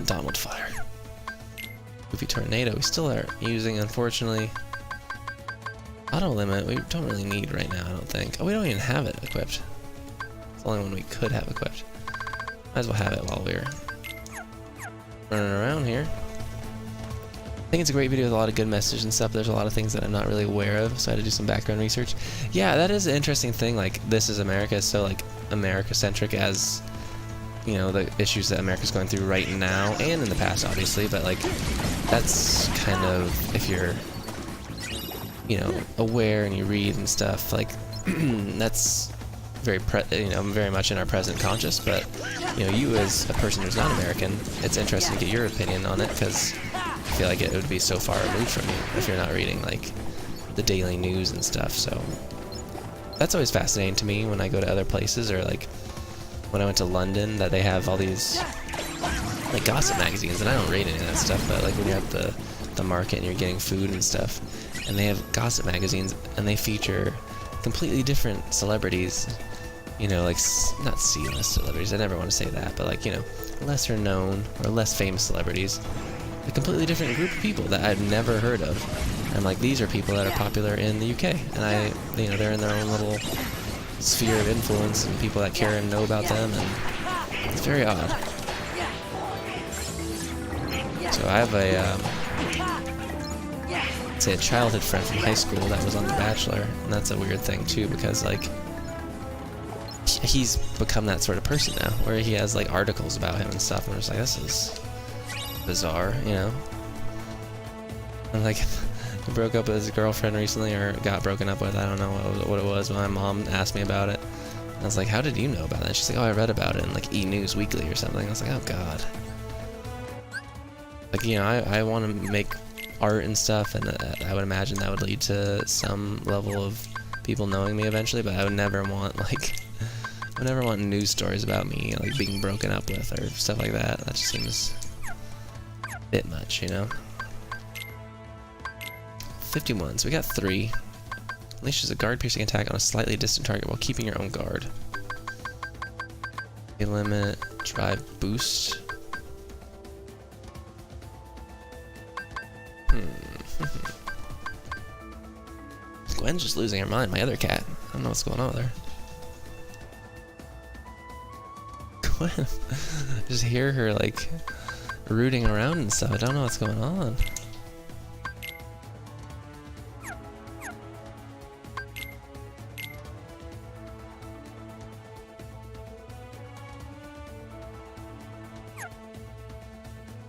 Donald Fire. Goofy Tornado. We still are using, unfortunately. Auto limit, we don't really need right now, I don't think. Oh, we don't even have it equipped. It's the only one we could have equipped. Might as well have it while we're running around here. I think it's a great video with a lot of good messages and stuff. There's a lot of things that I'm not really aware of, so I had to do some background research. Yeah, that is an interesting thing. Like, This Is America is so, like, America-centric as, you know, the issues that America's going through right now, and in the past, obviously, but, like, that's kind of, if you're, you know, aware and you read and stuff, like, that's very, very much in our present conscious, but, you know, you as a person who's not American, it's interesting to get your opinion on it, because I feel like it would be so far removed from you if you're not reading, like, the daily news and stuff, so that's always fascinating to me when I go to other places, or, like, when I went to London, that they have all these, like, gossip magazines, and I don't read any of that stuff, but, like, when you're at the market and you're getting food and stuff, and they have gossip magazines, and they feature completely different celebrities, you know, like, not C-list celebrities, I never want to say that, but, like, you know, lesser known or less famous celebrities, a completely different group of people that I've never heard of. And I'm like, these are people that are popular in the UK, and you know, they're in their own little sphere of influence, and people that care and know about them, and it's very odd. So I have a childhood friend from high school that was on The Bachelor, and that's a weird thing too, because, like, he's become that sort of person now, where he has, like, articles about him and stuff, and I'm just like, this is bizarre, you know? And, like, he broke up with his girlfriend recently, or got broken up with, I don't know what it was, my mom asked me about it. And I was like, how did you know about that? And she's like, oh, I read about it in, like, E! News Weekly or something. I was like, oh, God. Like, you know, I want to make art and stuff, and I would imagine that would lead to some level of people knowing me eventually, but I would never want, like, I would never want news stories about me, like, being broken up with or stuff like that. That just seems a bit much, you know? 51, so we got 3. Unleashes a guard-piercing attack on a slightly distant target while keeping your own guard. A limit, drive boost. Gwen's just losing her mind, my other cat. I don't know what's going on with her. Gwen, just hear her, like, rooting around and stuff. I don't know what's going on.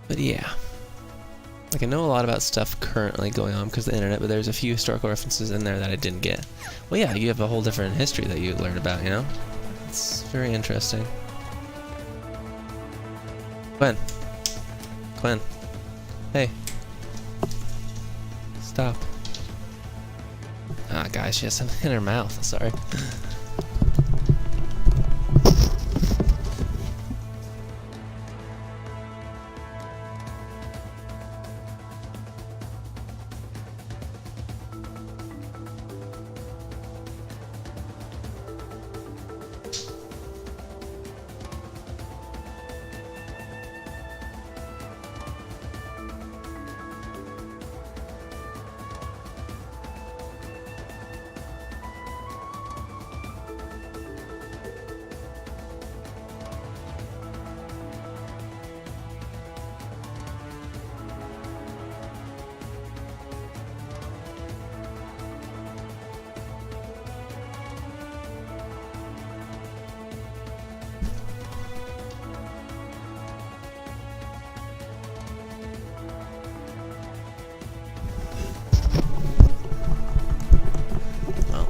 But yeah. Like, I know a lot about stuff currently going on because of the internet, but there's a few historical references in there that I didn't get. Well, yeah, you have a whole different history that you learn about, you know? It's very interesting. Gwen. Gwen. Hey. Stop. Ah, guys, she has something in her mouth. Sorry.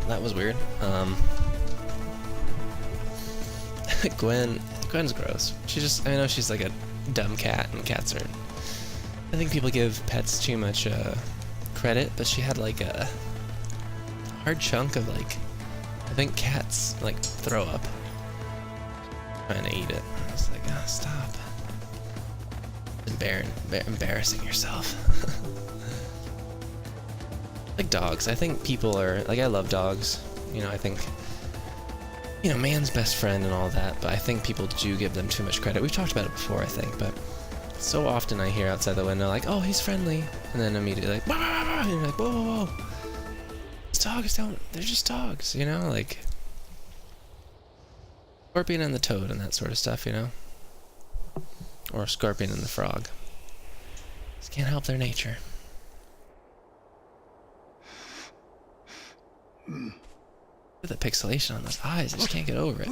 That was weird. Gwen's gross. I know she's like a dumb cat, and cats are... I think people give pets too much credit, but she had like a hard chunk of like... I think cats like throw up trying to eat it. I was like, oh, stop. Embarrassing yourself. Like dogs. I think people are... Like, I love dogs. You know, I think... You know, man's best friend and all that, but I think people do give them too much credit. We've talked about it before, I think, but so often I hear outside the window, like, oh, he's friendly, and then immediately, like, and you're like, whoa, whoa, whoa. These dogs they're just dogs, you know, like... Scorpion and the toad and that sort of stuff, you know? Or Scorpion and the frog. Just can't help their nature. Look at the pixelation on those eyes. I just can't get over it.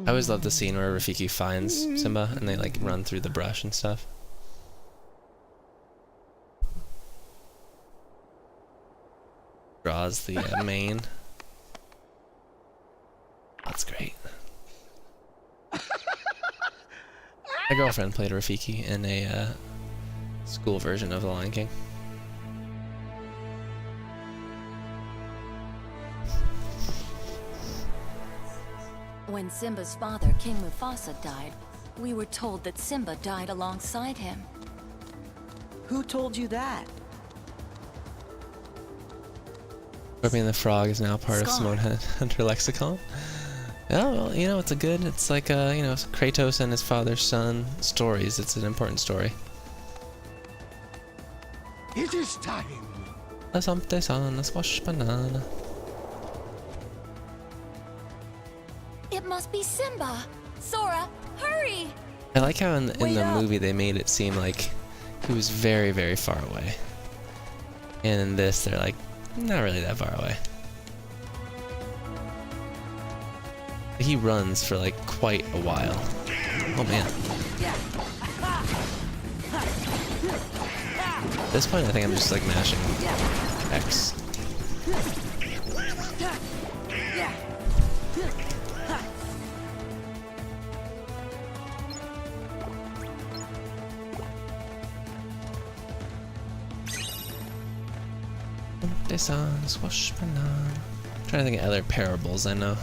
I always love the scene where Rafiki finds Simba and they like run through the brush and stuff. Draws the mane. That's great. My girlfriend played Rafiki in a school version of The Lion King. When Simba's father, King Mufasa, died, we were told that Simba died alongside him. Who told you that? Scorpion the Frog is now part of Simone Hunter Lexicon. Oh, well, you know, it's like, you know, Kratos and his father's son stories. It's an important story. It is time. La Samte San, la Squash Banana. It must be Simba! Sora, hurry! I like how in the movie they made it seem like he was very, very far away. And in this, they're like, not really that far away. He runs for like quite a while. Oh man. At this point I think I'm just like mashing X. Squash banana. I'm trying to think of other parables I know.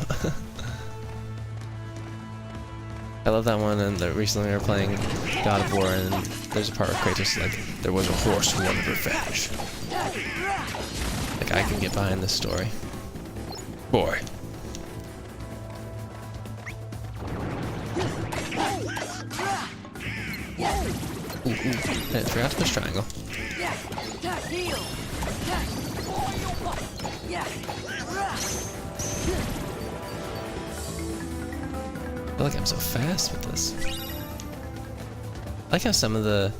I love that one, and recently we were playing God of War, and there's a part where Kratos is like, there was a horse who wanted revenge. Like, I can get behind this story. Boy. Ooh, ooh. I forgot to push triangle. I feel like I'm so fast with this. I like how some of the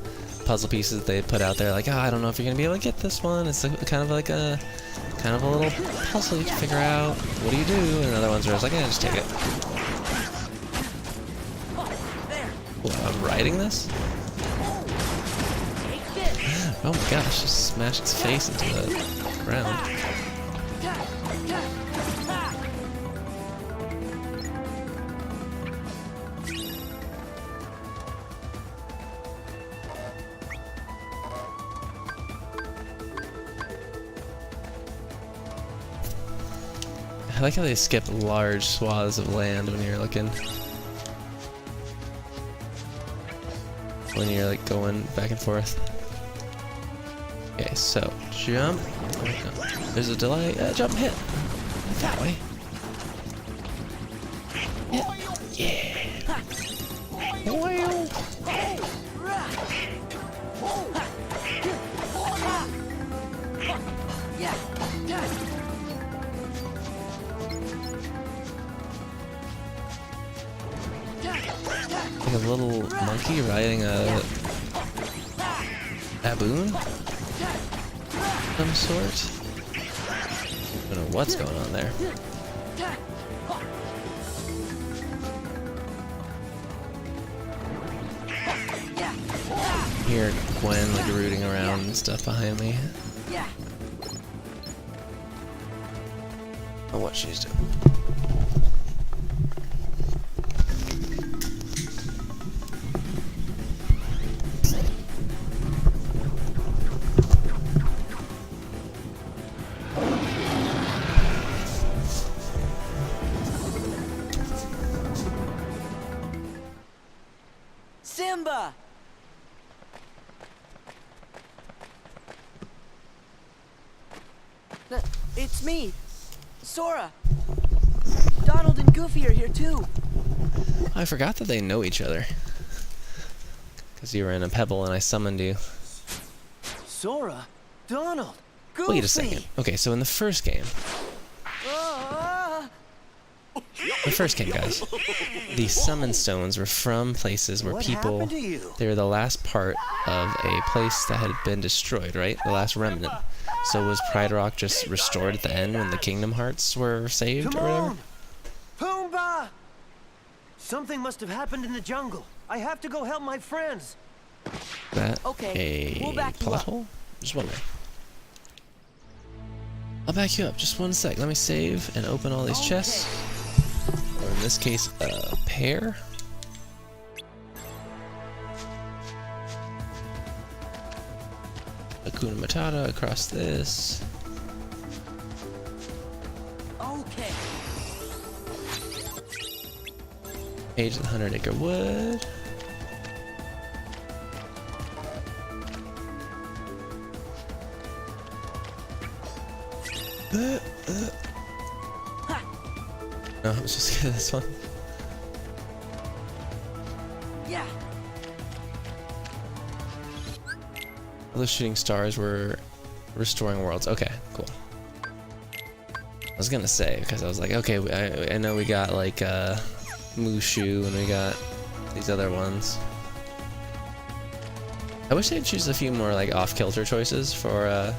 puzzle pieces they put out there, like, oh, I don't know if you're gonna be able to get this one. It's kind of like a little puzzle you have to figure out. What do you do? And other ones are just like, yeah, just take it. Ooh, I'm riding this? Oh my gosh, just smash its face into the ground. I like how they skip large swaths of land when you're looking. When you're like going back and forth. Okay, so jump. Oh, no. There's a delay. Jump, hit. That way. Hit. Yeah. Well. Like a little monkey riding a baboon of some sort. I don't know what's going on there. Hear Gwen like rooting around and stuff behind me. Oh, what she's doing. Simba! It's me, Sora. Donald and Goofy are here too. I forgot that they know each other. Because you were in a pebble and I summoned you. Sora? Donald? Goofy! Wait a second. Okay, so in the first game... The first game, guys. The summon stones were from places where people... They were the last part of a place that had been destroyed, right? The last remnant. So was Pride Rock just restored at the end when the Kingdom Hearts were saved or whatever? Pumbaa! Something must have happened in the jungle. I have to go help my friends. That Okay, we'll back you plot up. hole? Just wondering. I'll back you up. Just one sec. Let me save and open all these chests. Or in this case, a pair. Hakuna Matata across this. Okay. Page of the 100-acre wood. No, I was just getting this one. Yeah. All those shooting stars were restoring worlds. Okay, cool. I was gonna say, because I was like, okay, I know we got like Mushu and we got these other ones. I wish they'd choose a few more like off-kilter choices for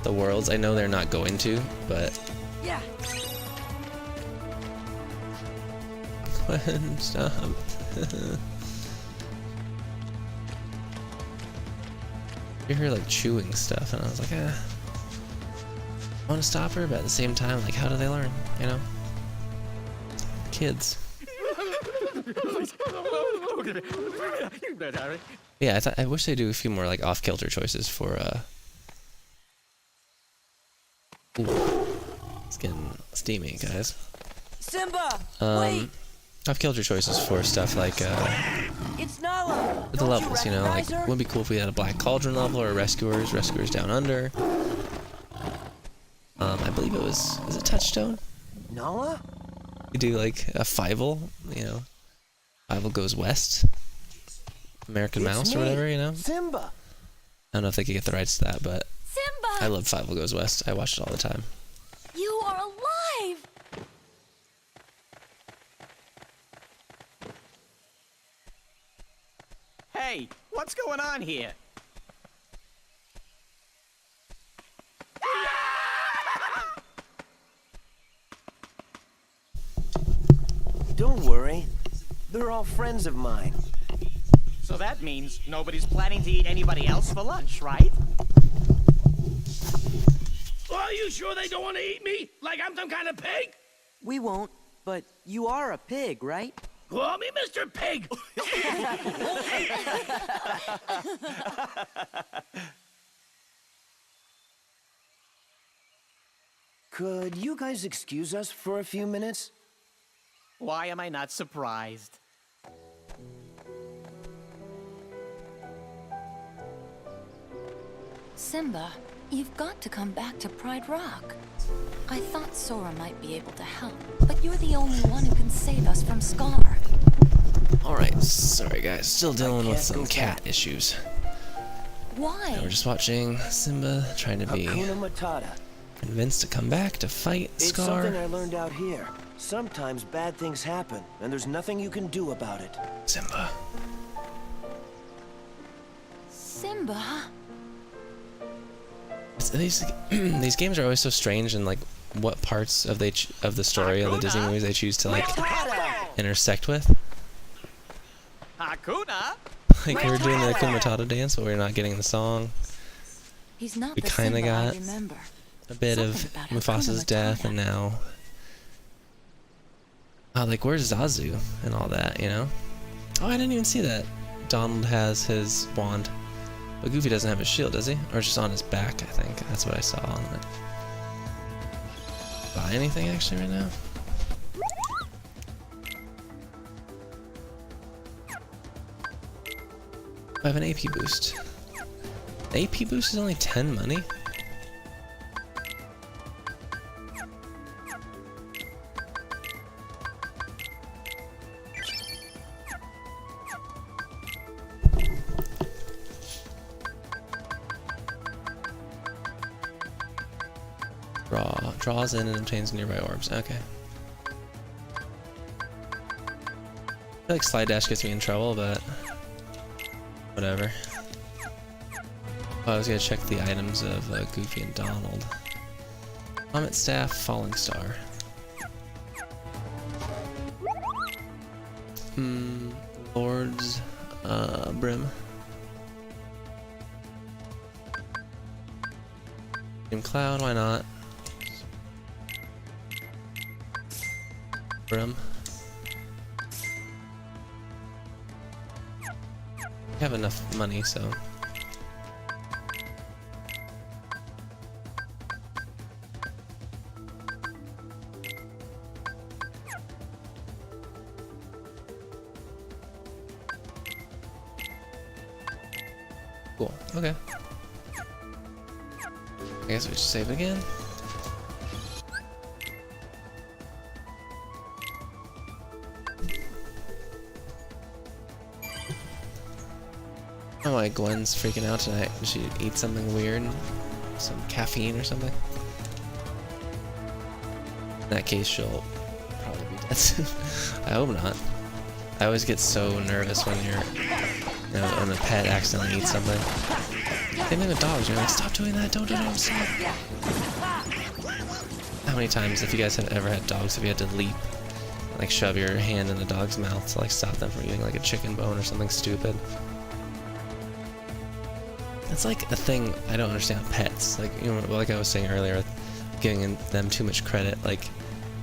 the worlds. I know they're not going to, but Yeah. Gwen, stop. You hear like chewing stuff, and I was like, I want to stop her, but at the same time, like, how do they learn? You know, kids. Yeah, I wish they do a few more like off-kilter choices for Ooh, it's getting steamy, guys. Simba! Wait! Off-kilter choices for stuff like It's Nala! the levels, you know, like wouldn't it be cool if we had a Black Cauldron level or Rescuers Down Under. I believe it was it Touchstone? Nala? You do like a Fievel, you know. Fievel goes west. American Mouse or whatever, you know. Simba. I don't know if they could get the rights to that, but Simba! I love Five Goes West. I watch it all the time. You are alive! Hey, what's going on here? Don't worry. They're all friends of mine. So that means nobody's planning to eat anybody else for lunch, right? Are you sure they don't want to eat me? Like I'm some kind of pig? We won't, but you are a pig, right? Call me Mr. Pig. Could you guys excuse us for a few minutes? Why am I not surprised? Simba, you've got to come back to Pride Rock. I thought Sora might be able to help, but you're the only one who can save us from Scar. Alright, sorry guys, still dealing with some cat issues. Why? Now we're just watching Simba trying to be Hakuna Matata. convinced to come back to fight It's Scar. something I learned out here. Sometimes bad things happen, and there's nothing you can do about it. Simba. Simba? These games are always so strange, and like what parts of the story of the Disney movies they choose to like intersect with. Hakuna? Like we were doing the Hakuna Matata dance, but we're not getting the song. He's not We the kind of Simba I got remember. a bit of Something about Mufasa's Hakuna death, Matata. and now, like where's Zazu and all that, you know? Oh, I didn't even see that. Donald has his wand, but Goofy doesn't have his shield, does he? Or it's just on his back, I think. That's what I saw on it. Buy anything actually right now? I have an AP boost. The AP boost is only 10 money? Draws in and obtains nearby orbs. Okay. I feel like slide dash gets me in trouble, but whatever. Oh, I was gonna check the items of Goofy and Donald. Comet Staff, Falling Star. Lord's Brim. Team Cloud, why not? Brim. I have enough money, so. Cool, okay. I guess we should save again. I don't know why Gwen's freaking out tonight. Did she eat something weird? Some caffeine or something? In that case, she'll probably be dead soon. I hope not. I always get so nervous when when a pet accidentally eats something. Same thing with dogs. You're like, stop doing that. Don't do it. Stop. How many times, if you guys have ever had dogs, have you had to leap, like shove your hand in the dog's mouth to like stop them from eating like a chicken bone or something stupid? It's like a thing I don't understand with pets. Like, you know, like I was saying earlier, giving them too much credit. Like,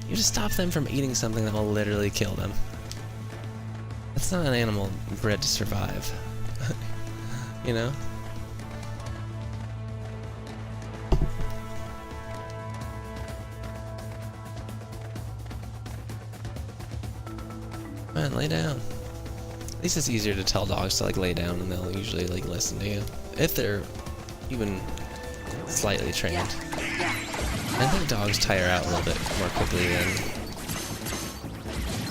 you just stop them from eating something that will literally kill them. That's not an animal bred to survive. You know? Man, lay down. At least it's easier to tell dogs to like lay down, and they'll usually like listen to you if they're even slightly trained. I think dogs tire out a little bit more quickly than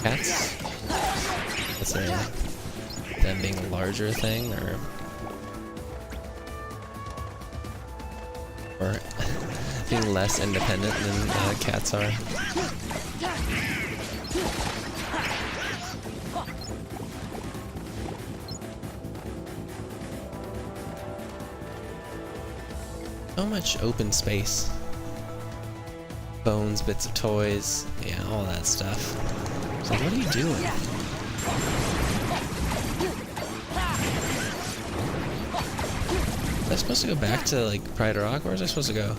cats. That's them being a larger thing, or or being less independent than cats are. So much open space. Bones, bits of toys, yeah, all that stuff. It's like, what are you doing? Am I supposed to go back to, like, Pride Rock? Where was I supposed to go?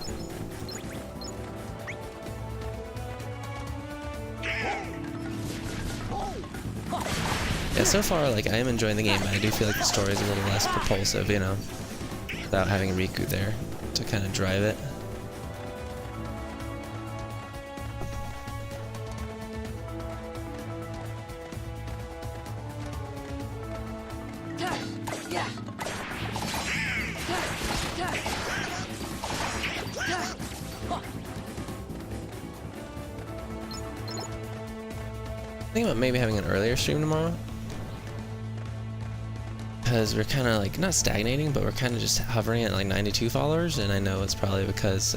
Yeah, so far, like, I am enjoying the game, but I do feel like the story is a little less propulsive, you know, without having Riku there to kind of drive it. Thinking about maybe having an earlier stream tomorrow, because we're kind of like not stagnating, but we're kind of just hovering at like 92 followers, and I know it's probably because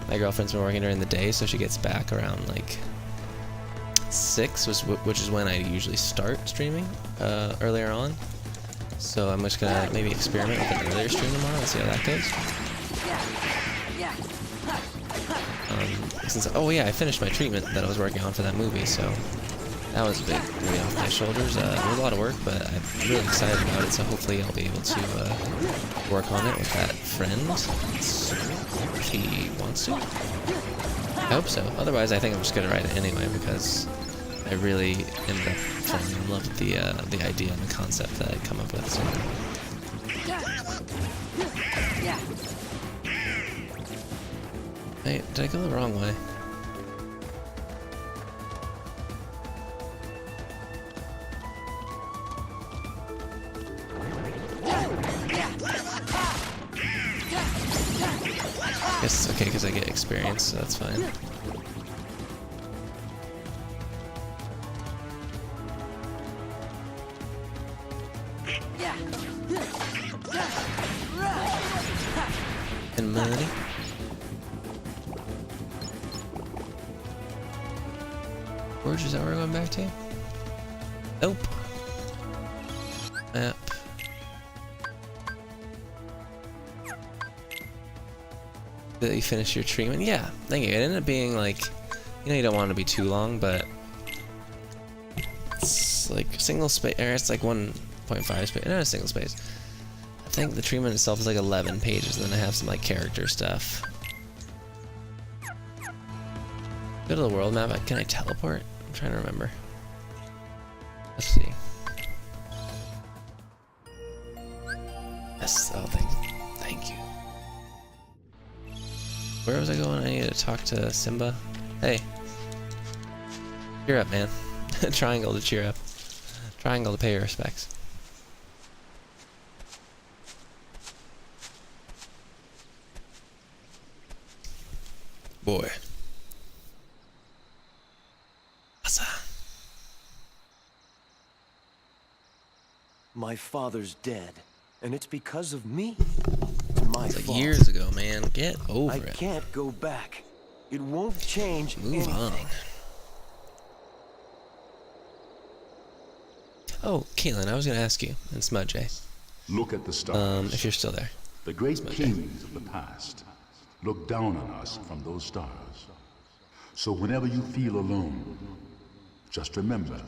my girlfriend's been working during the day, so she gets back around like 6, which is when I usually start streaming earlier on. So I'm just gonna maybe experiment with an earlier stream tomorrow and see how that goes. Oh yeah, I finished my treatment that I was working on for that movie, so that was a big weight off my shoulders. It was a lot of work, but I'm really excited about it, so hopefully I'll be able to work on it with that friend, if he wants to. I hope so. Otherwise, I think I'm just going to write it anyway, because I really ended up falling in love with the idea and the concept that I'd come up with. So. Hey, did I go the wrong way? Guess it's okay because I get experience, so that's fine. And money. Gorge, is that where we're going back to? Nope. Map. That you finished your treatment? Yeah, thank you. It ended up being like, you know, you don't want it to be too long, but it's like single space, or it's like 1.5 space, not a single space. I think the treatment itself is like 11 pages, and then I have some like character stuff. Go to the world map. Can I teleport? I'm trying to remember. Let's see. Yes. Oh, thank you. Where was I going? I need to talk to Simba. Hey. Cheer up, man. Triangle to cheer up. Triangle to pay your respects. Boy. My father's dead, and it's because of me. It's my fault. Like years ago, man. Get over it. I can't go back. It won't change Move anything. on. Oh, Caitlin, I was going to ask you, and Smudge. Look at the stars. If you're still there. The great kings of the past look down on us from those stars. So whenever you feel alone, just remember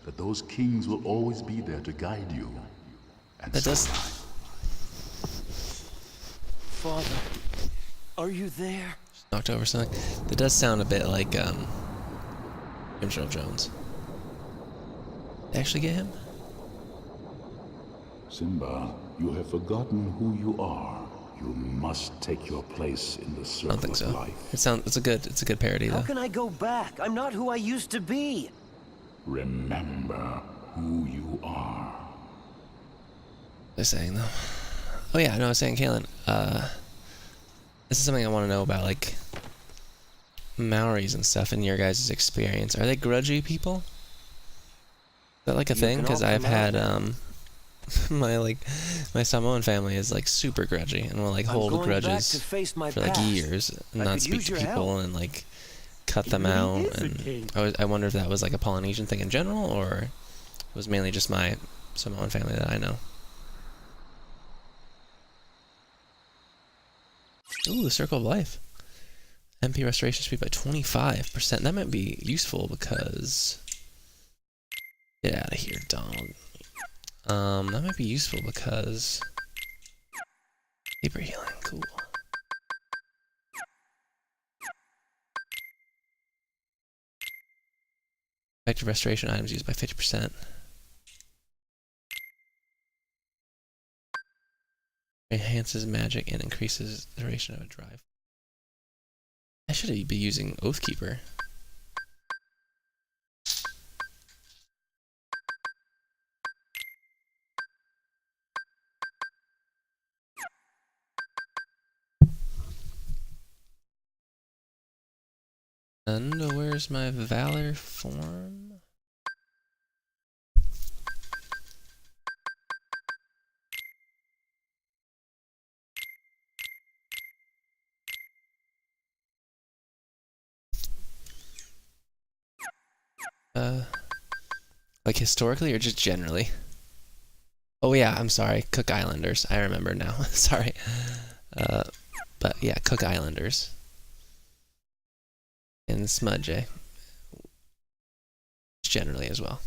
that those kings will always be there to guide you. And that does. Father, are you there? Just knocked over something. That does sound a bit like James Earl Jones. Actually get him? Simba, you have forgotten who you are. You must take your place in the circle I don't think so. of life. It's a good parody though. How can I go back? I'm not who I used to be. Remember who you are. They're saying though. Oh yeah, no, I was saying, Caitlin, this is something I want to know about, like Maoris and stuff in your guys' experience. Are they grudgy people? Is that like a thing? Because I've had my Samoan family is like super grudgy and will like hold grudges for like years and not speak to people and like cut them out. And I wonder if that was like a Polynesian thing in general, or it was mainly just my Samoan family that I know. Ooh, the Circle of Life. MP restoration speed by 25%. That might be useful because... Get out of here, dog. That might be useful because... Deeper healing, cool. Effective restoration items used by 50%. Enhances magic and increases the duration of a drive. I should be using Oathkeeper. And where's my Valor form? Like historically or just generally? Oh yeah, I'm sorry, Cook Islanders. I remember now. Sorry. But yeah, Cook Islanders. And Smudge, generally as well.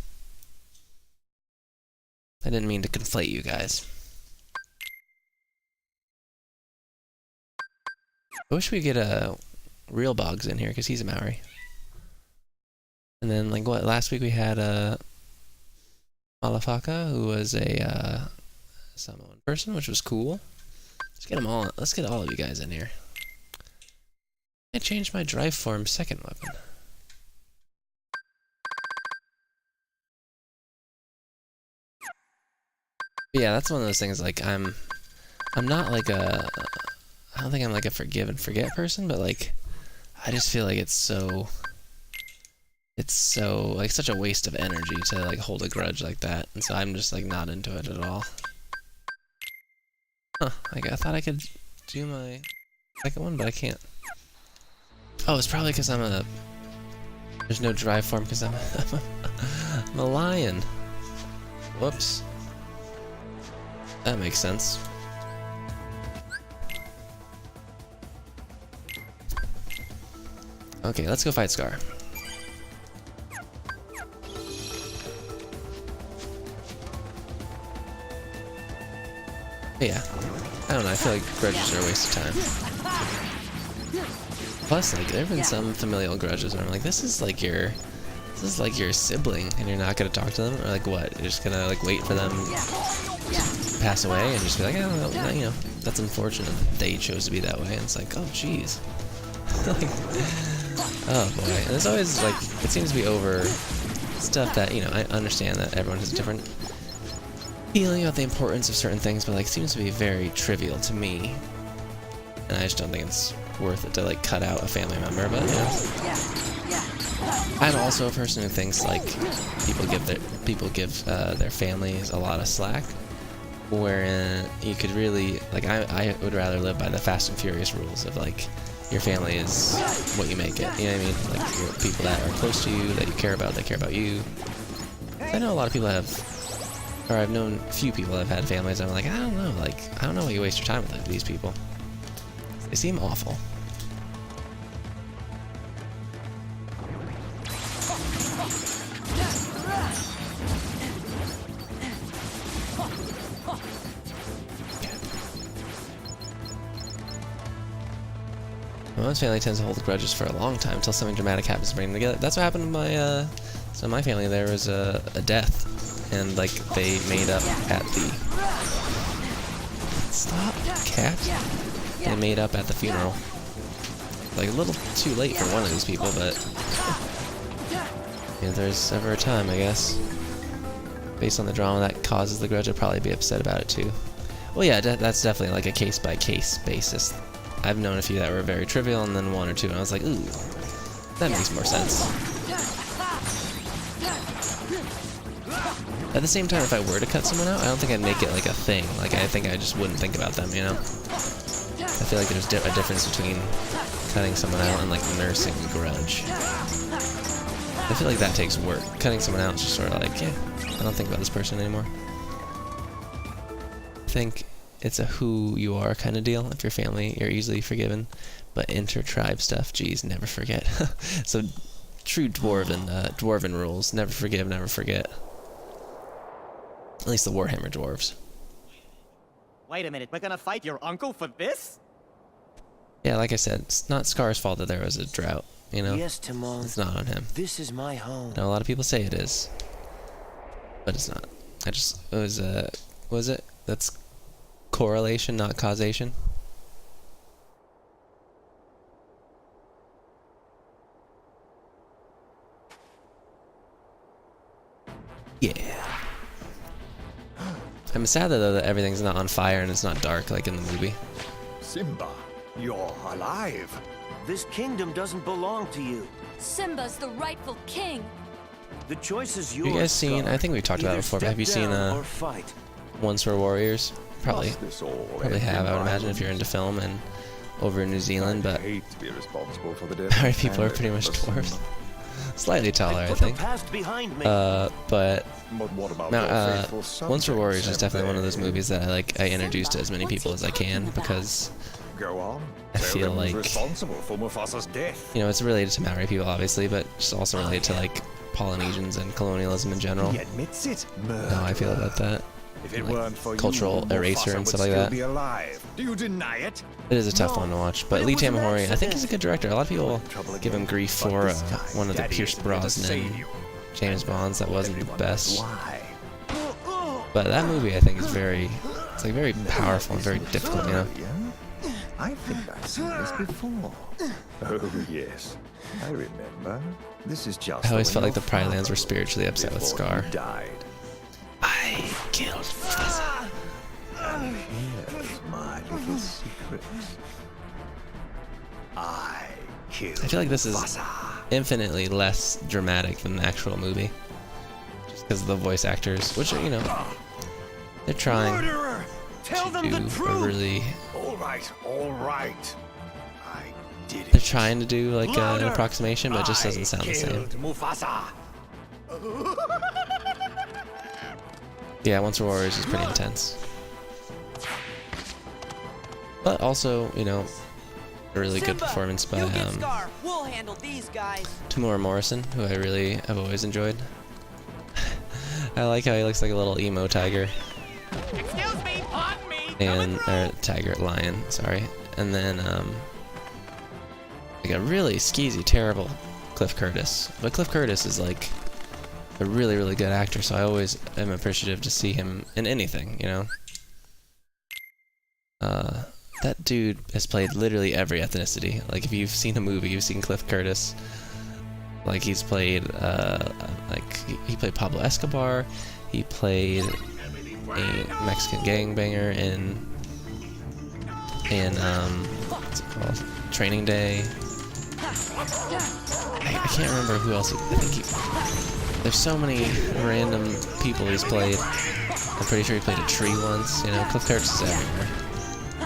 I didn't mean to conflate you guys. I wish we could get Real Boggs in here, because he's a Maori. And then, like, what, last week we had Malafaka, who was a Samoan person, which was cool. Let's get them all. Let's get all of you guys in here. I changed my drive form second weapon. But yeah, that's one of those things. Like, I'm not like a. I don't think I'm like a forgive and forget person, but like, I just feel like it's so like such a waste of energy to like hold a grudge like that, and so I'm just like not into it at all. Huh, like I thought I could do my second one, but I can't. Oh, it's probably because there's no drive form because I'm a lion. Whoops. That makes sense. Okay, let's go fight Scar. Yeah, I don't know, I feel like grudges are a waste of time. Plus, like, there have been some familial grudges where I'm like, this is like your sibling, and you're not gonna talk to them, or like what? You're just gonna like wait for them to pass away and just be like, oh, well, you know, that's unfortunate that they chose to be that way. And it's like, oh, jeez. Like, oh boy. And there's always like, it seems to be over stuff that, you know, I understand that everyone has a different feeling about the importance of certain things, but like, seems to be very trivial to me, and I just don't think it's worth it to like cut out a family member. But you know, I'm also a person who thinks like people give their families a lot of slack, wherein you could really like I would rather live by the Fast and Furious rules of like your family is what you make it. You know what I mean? Like your people that are close to you, that you care about, they care about you. I know a lot of people have, or I've known a few people that have had families. And I'm like, I don't know why you waste your time with like, these people. They seem awful. My mom's family tends to hold grudges for a long time until something dramatic happens to bring them together. That's what happened to my, so in my family there was a death, and like they made up at the... Stop, cat. They made up at the funeral. Like a little too late for one of these people, but... if there's ever a time, I guess. Based on the drama that causes the grudge, I'd probably be upset about it too. Well yeah, that's definitely like a case-by-case basis. I've known a few that were very trivial, and then one or two, and I was like, ooh, that makes more sense. At the same time, if I were to cut someone out, I don't think I'd make it like a thing. Like, I think I just wouldn't think about them, you know? I feel like there's a difference between cutting someone out and, like, nursing a grudge. I feel like that takes work. Cutting someone out is just sort of like, yeah, I don't think about this person anymore. I think it's a who you are kind of deal. If you're family, you're easily forgiven. But inter-tribe stuff, geez, never forget. So, true dwarven rules. Never forgive, never forget. At least the Warhammer dwarves. Wait a minute, we're gonna fight your uncle for this? Yeah, like I said, it's not Scar's fault that there was a drought, you know? Yes, Timon. It's not on him. This is my home. I know a lot of people say it is. But it's not. It was, what was it? That's correlation, not causation. Yeah. I'm sad though that everything's not on fire and it's not dark like in the movie. Simba, you're alive. This kingdom doesn't belong to you. Simba's the rightful king. The choice is yours. You guys seen? I think we talked about it before. But have you seen Once Were Warriors? Probably have. I would imagine if you're into film and over in New Zealand. But our people are pretty much dwarves. Slightly taller, I think. But Once Were Warriors is definitely one of those movies that I introduce to as many people as I can because I feel like, you know, it's related to Maori people obviously, but it's also related to like Polynesians and colonialism in general. He admits it. How I feel about that. If it Like, weren't for cultural you, eraser Mufasa and would stuff like still that. Be alive. Do you deny it? It is a tough one to watch, but Lee Tamahori, I think he's a good director. A lot of people give him grief for one of the Pierce Brosnan James Bonds that wasn't the best. But that movie, I think, is very powerful and very difficult, you know? I think I've seen this before. Oh, yes. I remember. This is just I always felt like the Pride Lands were spiritually upset with Scar. Died. I killed Mufasa. And here's my little secret. I killed I feel like this is Mufasa. infinitely less dramatic than the actual movie. Just because of the voice actors, which are, you know, they're trying to do a really... All right. I did it. They're trying to do like an approximation, but it just doesn't sound the same. Mufasa. Yeah, Once Were Warriors is pretty intense. But also, you know, a really good performance by We'll handle these guys. Tamora Morrison, who I really have always enjoyed. I like how he looks like a little emo tiger. Excuse me, pardon me. Or tiger, lion, sorry. And then, like a really skeezy, terrible Cliff Curtis. But Cliff Curtis is like a really, really good actor, so I always am appreciative to see him in anything, you know? That dude has played literally every ethnicity. Like, if you've seen a movie, you've seen Cliff Curtis. Like, he's played, he played Pablo Escobar. He played a Mexican gangbanger in what's it called? Training Day. I can't remember who else. There's so many random people he's played. I'm pretty sure he played a tree once. You know, Cliff Curtis is everywhere.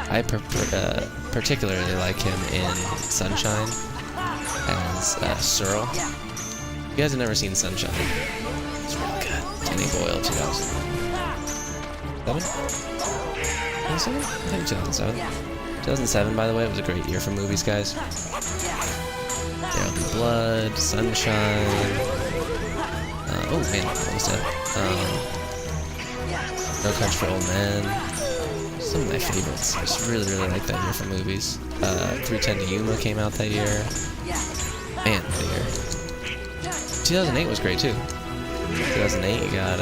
I particularly like him in Sunshine as Searle. You guys have never seen Sunshine? It's really good. Danny Boyle, 2007? 2007? I think 2007. 2007, by the way, was a great year for movies, guys. There'll Be Blood, Sunshine. Oh man, almost dead. No Country for Old Men. Some of my favorites. I just really, really like that year for movies. 310 to Yuma came out that year. Man, that year. 2008 was great too. 2008, you got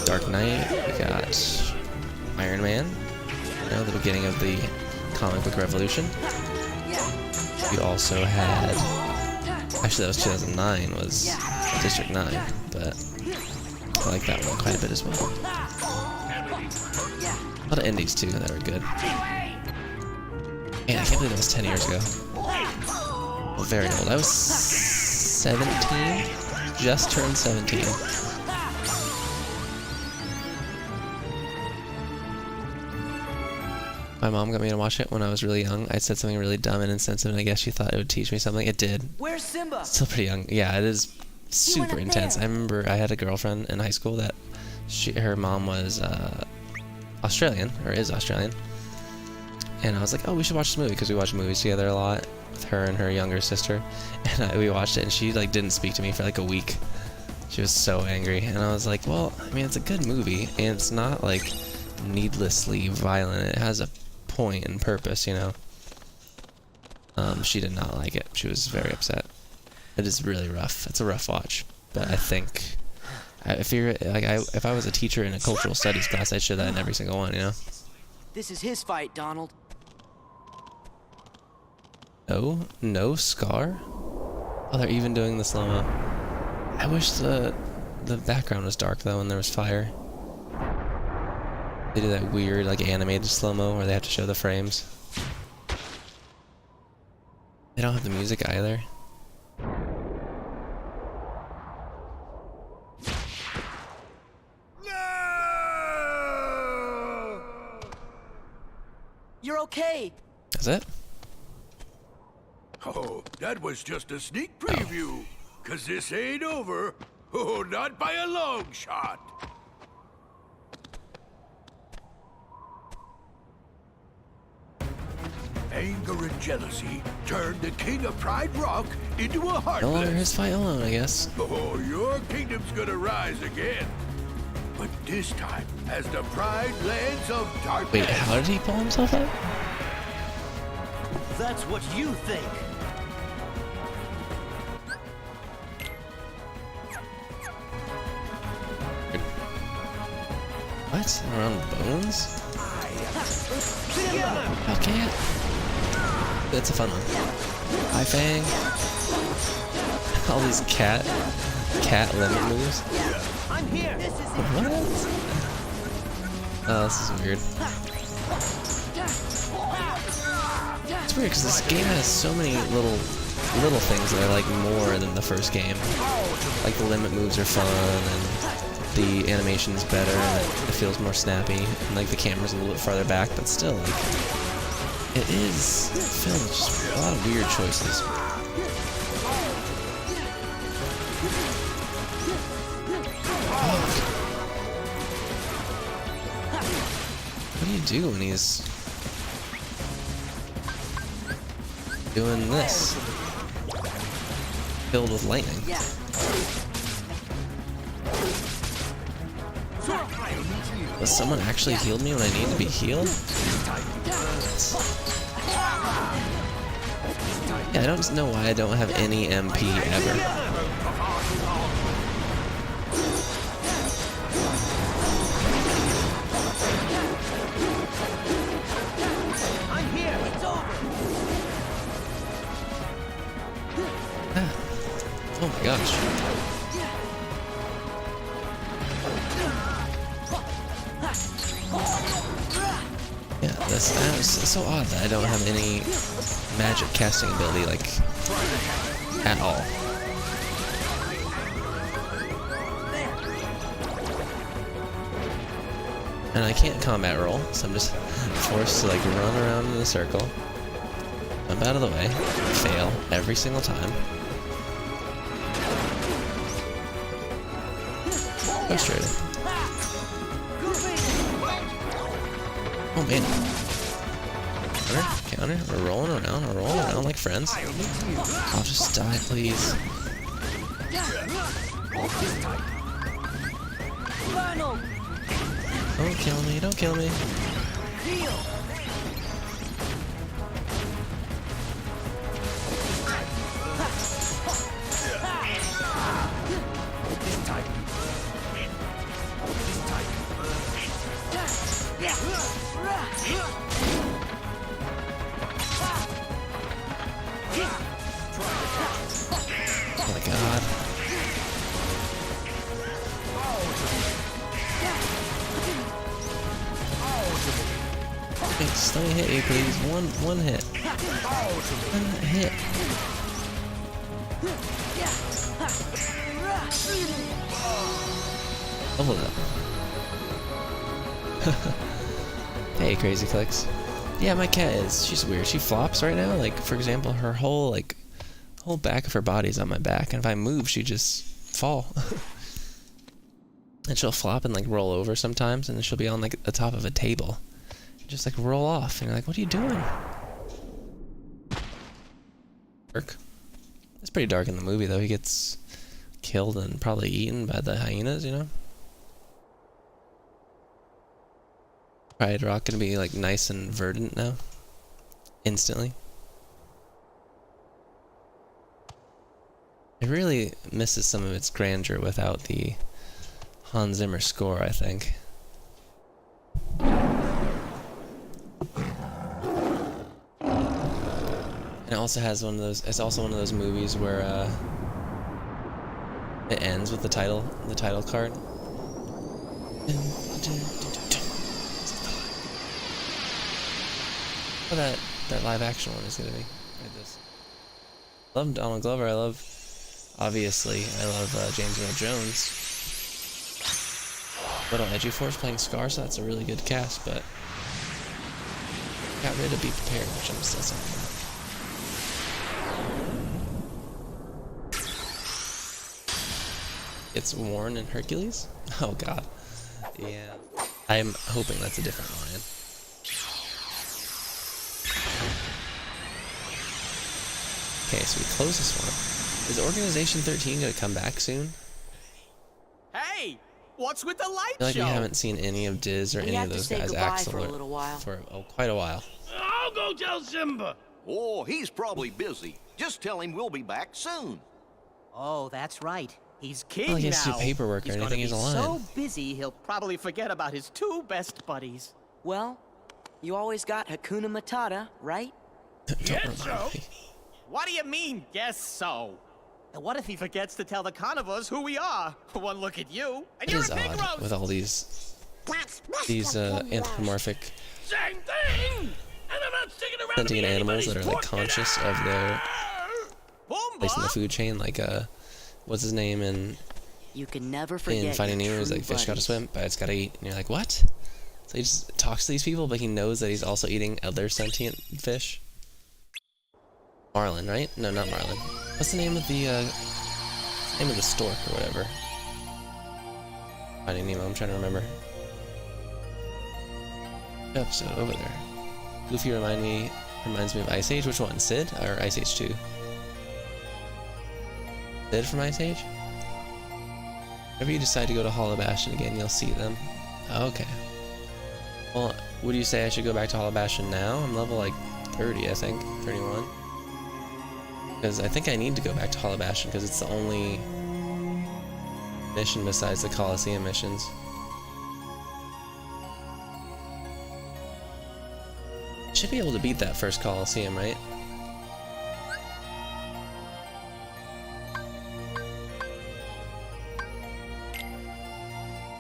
Dark Knight. You got Iron Man. You know, the beginning of the comic book revolution. You also had, actually that was 2009, was District 9, but I like that one quite a bit as well. A lot of indies too that were good. Man, I can't believe that was 10 years ago. Well, very old. I was 17, just turned 17. My mom got me to watch it when I was really young. I said something really dumb and insensitive, and I guess she thought it would teach me something. It did. Where's Simba? Still pretty young. Yeah, it is super intense. I remember I had a girlfriend in high school that her mom was Australian, or is Australian. And I was like, oh, we should watch this movie, because we watch movies together a lot with her and her younger sister. And we watched it, and she like didn't speak to me for like a week. She was so angry. And I was like, well, I mean, it's a good movie, and it's not like needlessly violent. It has a point and purpose, you know. She did not like it. She was very upset. It is really rough. It's a rough watch. But I think if I was a teacher in a cultural studies class, I'd show that in every single one, you know. This is his fight, Donald. Oh, no Scar? Oh, they're even doing the slow-mo. I wish the background was dark though, and there was fire. They do that weird, like, animated slow-mo where they have to show the frames. They don't have the music either. No! You're okay. That's it? Oh, that was just a sneak preview. 'Cause this ain't over. Oh, not by a long shot. Anger and jealousy turned the king of Pride Rock into a heartless. No longer his fight alone, I guess. Oh, your kingdom's gonna rise again. But this time as the Pride Lands of Darkness. Wait, how did he pull himself up? That's what you think. What? Around bones? Okay. That's a fun one. Hi, Fang. All these cat limit moves. I'm here. What? Oh, this is weird. It's weird because this game has so many little things that I like more than the first game. Like the limit moves are fun, and the animation's better, and it feels more snappy, and like the camera's a little bit farther back, but still, like, it is filled with just a lot of weird choices. What do you do when he's doing this? Filled with lightning. Has someone actually healed me when I need to be healed? Yeah, I don't know why I don't have any MP ever. I'm here. It's over. Ah. Oh my gosh. Yeah, it's so odd that I don't have any magic casting ability, like, at all. And I can't combat roll, so I'm just forced to, like, run around in a circle, jump out of the way, fail every single time. Frustrating. Oh man. Counter. We're rolling around like friends. I'll just die, please. Don't kill me, don't kill me. Oh my god. Wait, just let me hit you, please. One hit. One hit. Level it up. Hey, Crazy Clicks. Yeah, my cat she's weird. She flops right now. Like, for example, her whole back of her body is on my back, and if I move, she just fall. And she'll flop and like roll over sometimes, and then she'll be on like the top of a table, just like roll off, and you're like, what are you doing? Dark. It's pretty dark in the movie though. He gets killed and probably eaten by the hyenas, you know? Pride Rock gonna be like nice and verdant now. Instantly. It really misses some of its grandeur without the Hans Zimmer score, I think. And it also has one of those, it's also one of those movies where it ends with the title card. Oh, that live action one is gonna be like this. I love Donald Glover, obviously, I love James Earl Jones. Little Edgy-Force playing Scar, so that's a really good cast, but got rid of Be Prepared, which I'm still saying. It's Warren and Hercules? Oh god. Yeah. I'm hoping that's a different lion. Okay, so we close this one. Is Organization 13 gonna come back soon? Hey! What's with the light I feel like show? we haven't seen any of Diz or any of those guys Axel for quite a while. I'll go tell Simba. Oh, he's probably busy. Just tell him we'll be back soon. Oh, that's right. He's king Well, he now. has to do paperwork or anything. He's a lion. So busy, he'll probably forget about his two best buddies. Well, you always got Hakuna Matata, right? Guess so. What do you mean, guess so? And what if he forgets to tell the carnivores who we are? One look at you, and It you're is a pig odd roast. with all these anthropomorphic Same thing. And I'm not sticking around to sentient be animals that are like anybody's conscious of their place in the food chain. Like what's his name in You can never forget in Finding your Nemo? He's true like, fish gotta buddies. swim, but it's gotta eat. And you're like, what? So he just talks to these people, but he knows that he's also eating other sentient fish. Marlin, right? No, not Marlin. What's the name of the stork or whatever? Finding Nemo, I'm trying to remember. Episode over there. Goofy reminds me of Ice Age. Which one? Sid or Ice Age 2? Sid from Ice Age? Whenever you decide to go to Hollow Bastion again, you'll see them. Okay. Well, would you say I should go back to Hollow Bastion now? I'm level like 30, I think. 31. Because I think I need to go back to Hollow Bastion because it's the only mission besides the Colosseum missions. Should be able to beat that first Colosseum, right?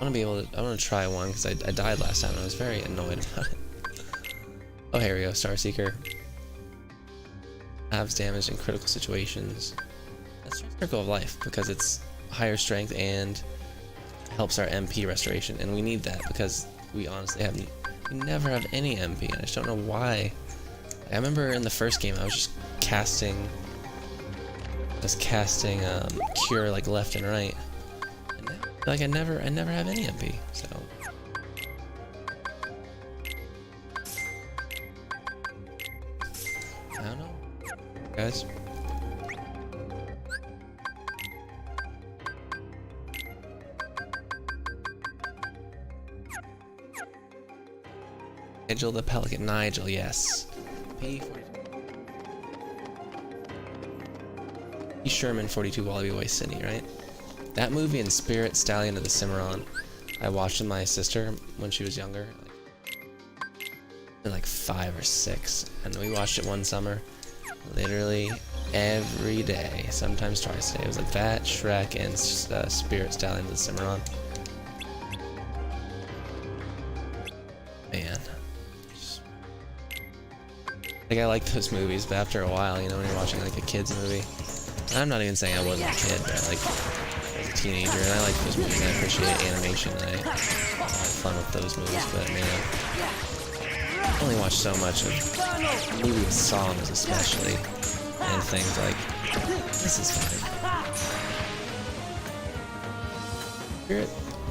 I want to try one because I died last time and I was very annoyed about it. Oh, here we go, Starseeker. Halves damage in critical situations. That's Circle of Life because it's higher strength and helps our MP restoration, and we need that because we honestly we never have any MP, and I just don't know why. I remember in the first game I was just casting Cure like left and right, and now, like I never have any MP. So I don't know, guys. Nigel the Pelican. Nigel, yes. P42. P. Sherman, 42 Wallaby Way City, right? That movie and Spirit Stallion of the Cimarron, I watched with my sister when she was younger. Like 5 or 6. And we watched it one summer. Literally every day. Sometimes twice a day. It was like that, Shrek, and Spirit Stallion of the Cimarron. Man. Like, I like those movies, but after a while, you know, when you're watching like a kid's movie, and I'm not even saying I wasn't a kid, but like, I was a teenager, and I like those movies. I appreciate animation, and I have fun with those movies. But man, I only watch so much of movie songs, especially, and things like this is fine.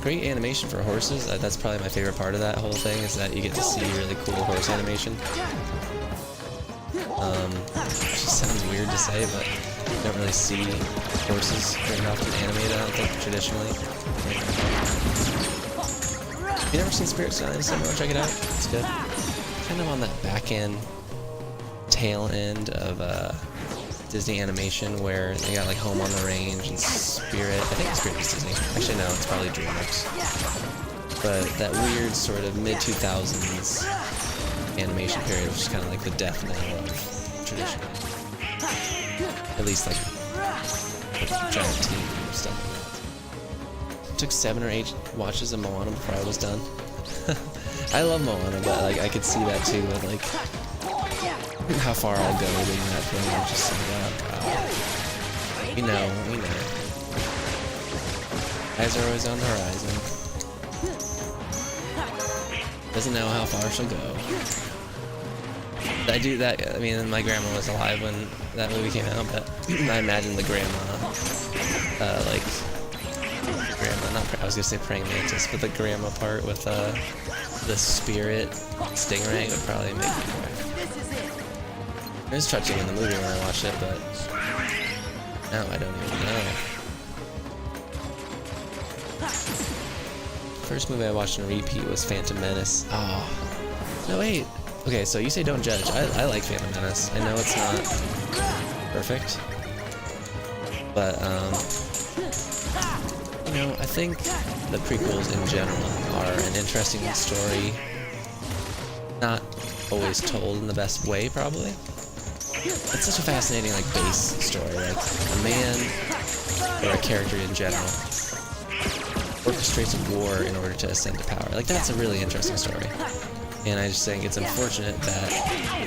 Great animation for horses. That's probably my favorite part of that whole thing, is that you get to see really cool horse animation. Which just sounds weird to say, but you don't really see horses very often animated, I don't think, traditionally. Have you never seen Spirit Stallion somewhere? Check it out. It's good. Kind of on that back end, tail end of Disney animation, where they got like Home on the Range and Spirit. I think Spirit is Disney. Actually, no, it's probably DreamWorks. But that weird sort of mid-2000s animation period, which is kind of like the death knell of tradition. At least like giant team and stuff like that. It took 7 or 8 watches of Moana before I was done. I love Moana, but like I could see that too with like how far I'll go doing that thing. I'm just like, oh god. We know. Eyes are always on the horizon. Doesn't know how far she'll go. I do that. I mean, my grandma was alive when that movie came out, but I imagine the grandma, like grandma. I was gonna say praying mantis, but the grandma part with the spirit stingray would probably make me cry. It was touching in the movie when I watched it, but now I don't even know. First movie I watched on repeat was Phantom Menace. Oh, no wait. Okay, so you say don't judge. I like Phantom Menace. I know it's not perfect, but you know, I think the prequels in general are an interesting story, not always told in the best way, probably. It's such a fascinating, like, base story, like a man, or a character in general, orchestrates a war in order to ascend to power. Like, that's a really interesting story. And I just think it's unfortunate that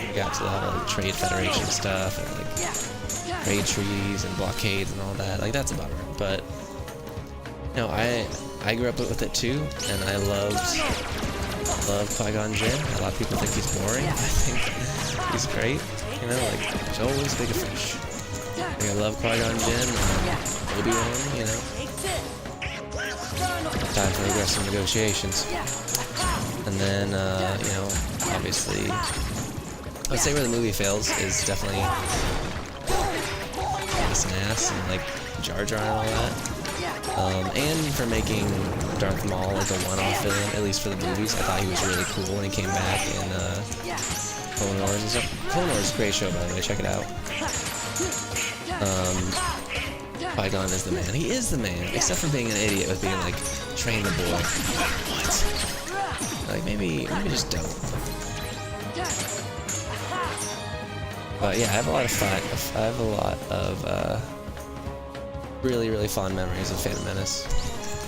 we got to a lot of trade federation stuff, and like trade treaties and blockades and all that. Like, that's a bummer. But no, I grew up with it too, and I love Qui-Gon Jinn. A lot of people think he's boring. I think he's great. You know, like, there's always bigger fish. Like, I love Qui-Gon Jinn, Obi-Wan, you know. Time for aggressive negotiations. And then, you know, obviously, I would say where the movie fails is definitely Ass and Ass and, like, Jar Jar and all that. And for making Darth Maul like a one-off villain, at least for the movies. I thought he was really cool when he came back in Clone Wars and stuff. Clone Wars is a great show, by the way, check it out. Qui-Gon is the man. He is the man, except for being an idiot with being like, train the boy. What? Like, maybe just don't. But yeah, I have a lot of fun. I have a lot of really, really fond memories of Phantom Menace.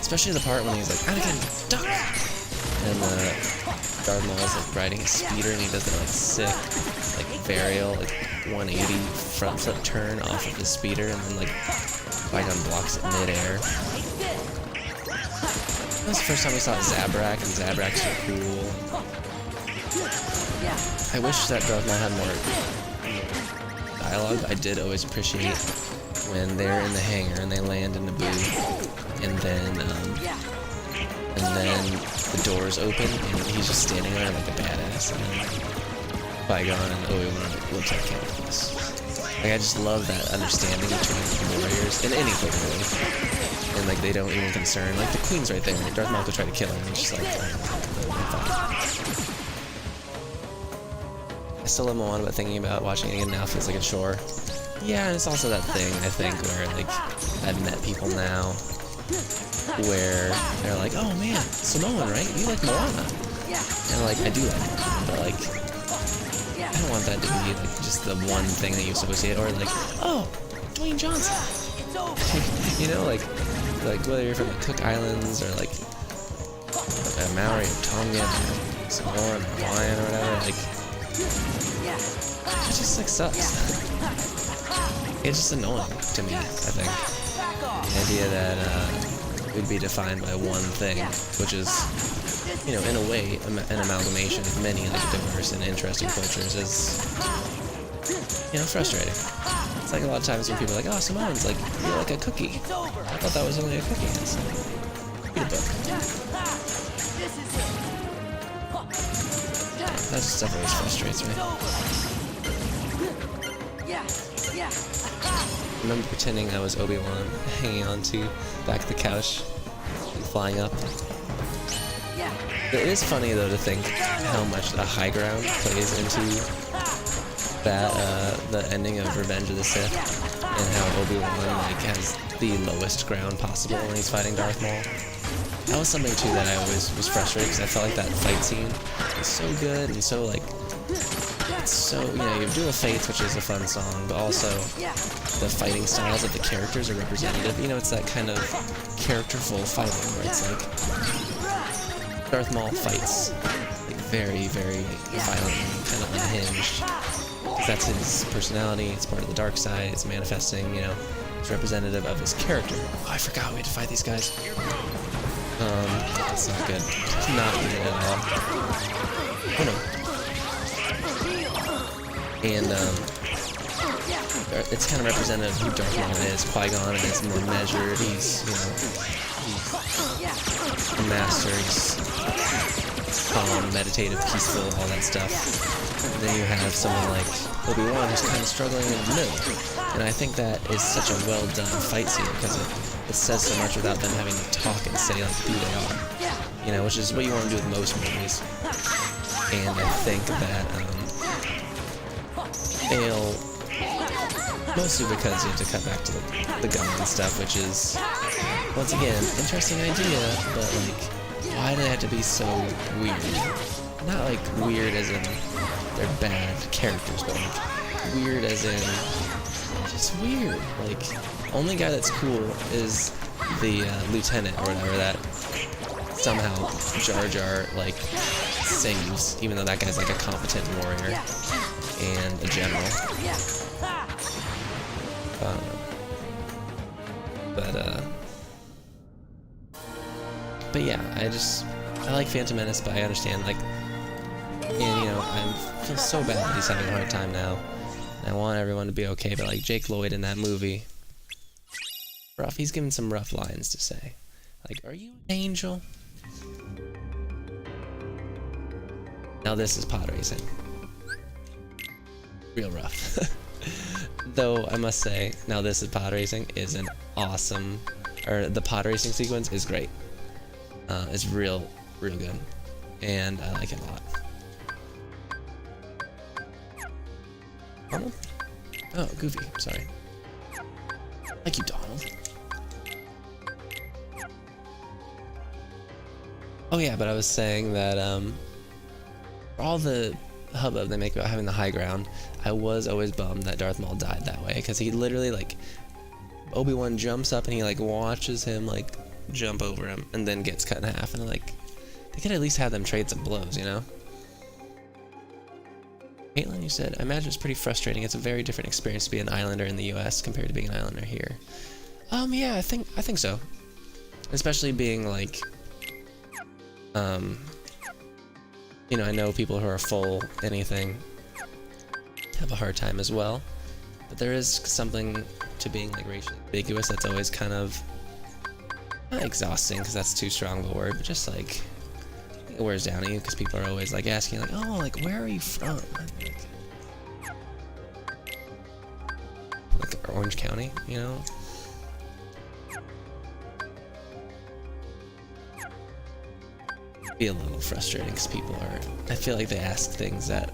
Especially the part when he's like, Anakin, duck! And Darth Maul's like riding a speeder and he does that like sick, like varial, like 180 front flip turn off of the speeder, and then like Qui-Gon blocks it mid-air. That was the first time we saw Zabrak, and Zabrak's so cool. I wish that Darth Maul had more dialogue. I did always appreciate when they're in the hangar and they land in Naboo, and then the doors open and he's just standing there like a badass, and then Qui-Gon and Obi-Wan like, looks like cannibals. Like, I just love that understanding between the warriors in anything really, and like they don't even concern. Like the Queen's right there. Darth Maul could try to kill him, and he's just like, I still love Moana, but thinking about watching it again now feels like a chore. Yeah, and it's also that thing, I think, where, like, I've met people now where they're like, oh man, Samoan, right? You like Moana? And, like, I do like Moana, but, like, I don't want that to be, like, just the one thing that you associate, or, like, oh, Dwayne Johnson. You know, like, whether you're from the Cook Islands, or, like, Maori, or Tongan, or Samoan, or Hawaiian, or whatever, like, it just, like, sucks. It's just annoying to me, I think. The idea that we'd be defined by one thing, which is, you know, in a way, an amalgamation of many like diverse and interesting cultures is, you know, frustrating. It's like a lot of times when people are like, oh, Samoan's like, you're like a cookie. I thought that was only a cookie. It's like, read a book. That stuff always frustrates me. I remember pretending I was Obi-Wan, hanging on to back of the couch, and flying up. It is funny though to think how much the high ground plays into that the ending of Revenge of the Sith, and how Obi-Wan like has the lowest ground possible when he's fighting Darth Maul. That was something too that I always was frustrated because I felt like that fight scene was so good and so like, it's so, you know, you have Duel of Fates, which is a fun song, but also the fighting styles of the characters are representative. You know, it's that kind of characterful fighting where it's like Darth Maul fights like very, very violently, kind of unhinged. Because that's his personality, it's part of the dark side, it's manifesting, you know, it's representative of his character. Oh, I forgot we had to fight these guys. That's not good. Not good at all. Oh no. And, it's kind of representative of who Darth Maul is. Qui-Gon is more measured, he's, you know, he's a master, he's calm, meditative, peaceful, all that stuff. And then you have someone like Obi-Wan who's kind of struggling in the middle. And I think that is such a well-done fight scene because it says so much without them having to talk and say like who they are. You know, which is what you want to do with most movies. And I think that, fail mostly because you have to cut back to the gun and stuff, which is, once again, interesting idea, but like, why do they have to be so weird? Not like weird as in they're bad characters, but like weird as in just weird. Like, only guy that's cool is the lieutenant or whatever that somehow Jar Jar like saves, even though that guy's like a competent warrior and a general. But yeah, I like Phantom Menace, but I understand, like, and you know, I feel so bad that he's having a hard time now. And I want everyone to be okay, but like Jake Lloyd in that movie, rough. He's given some rough lines to say, like, "Are you an angel?" Now this is pod racing. Real rough. Though I must say, Now This Is Pod Racing is an awesome, or the pod racing sequence is great. It's real good, and I like it a lot. Donald? Oh, Goofy. Sorry. Thank you, Donald. Oh yeah, but I was saying that for all the hubbub they make about having the high ground, I was always bummed that Darth Maul died that way, because he literally, like, Obi-Wan jumps up and he like watches him like jump over him and then gets cut in half, and like, they could at least have them trade some blows, you know? Caitlin, you said, I imagine it's pretty frustrating. It's a very different experience to be an islander in the US compared to being an islander here. Yeah, I think so. Especially being like, you know, I know people who are full anything have a hard time as well, but there is something to being like racially ambiguous that's always kind of not exhausting, because that's too strong of a word, but just like it wears down on you because people are always like asking like, oh, like, where are you from? Like Orange County, you know? Be a little frustrating because people are, I feel like they ask things that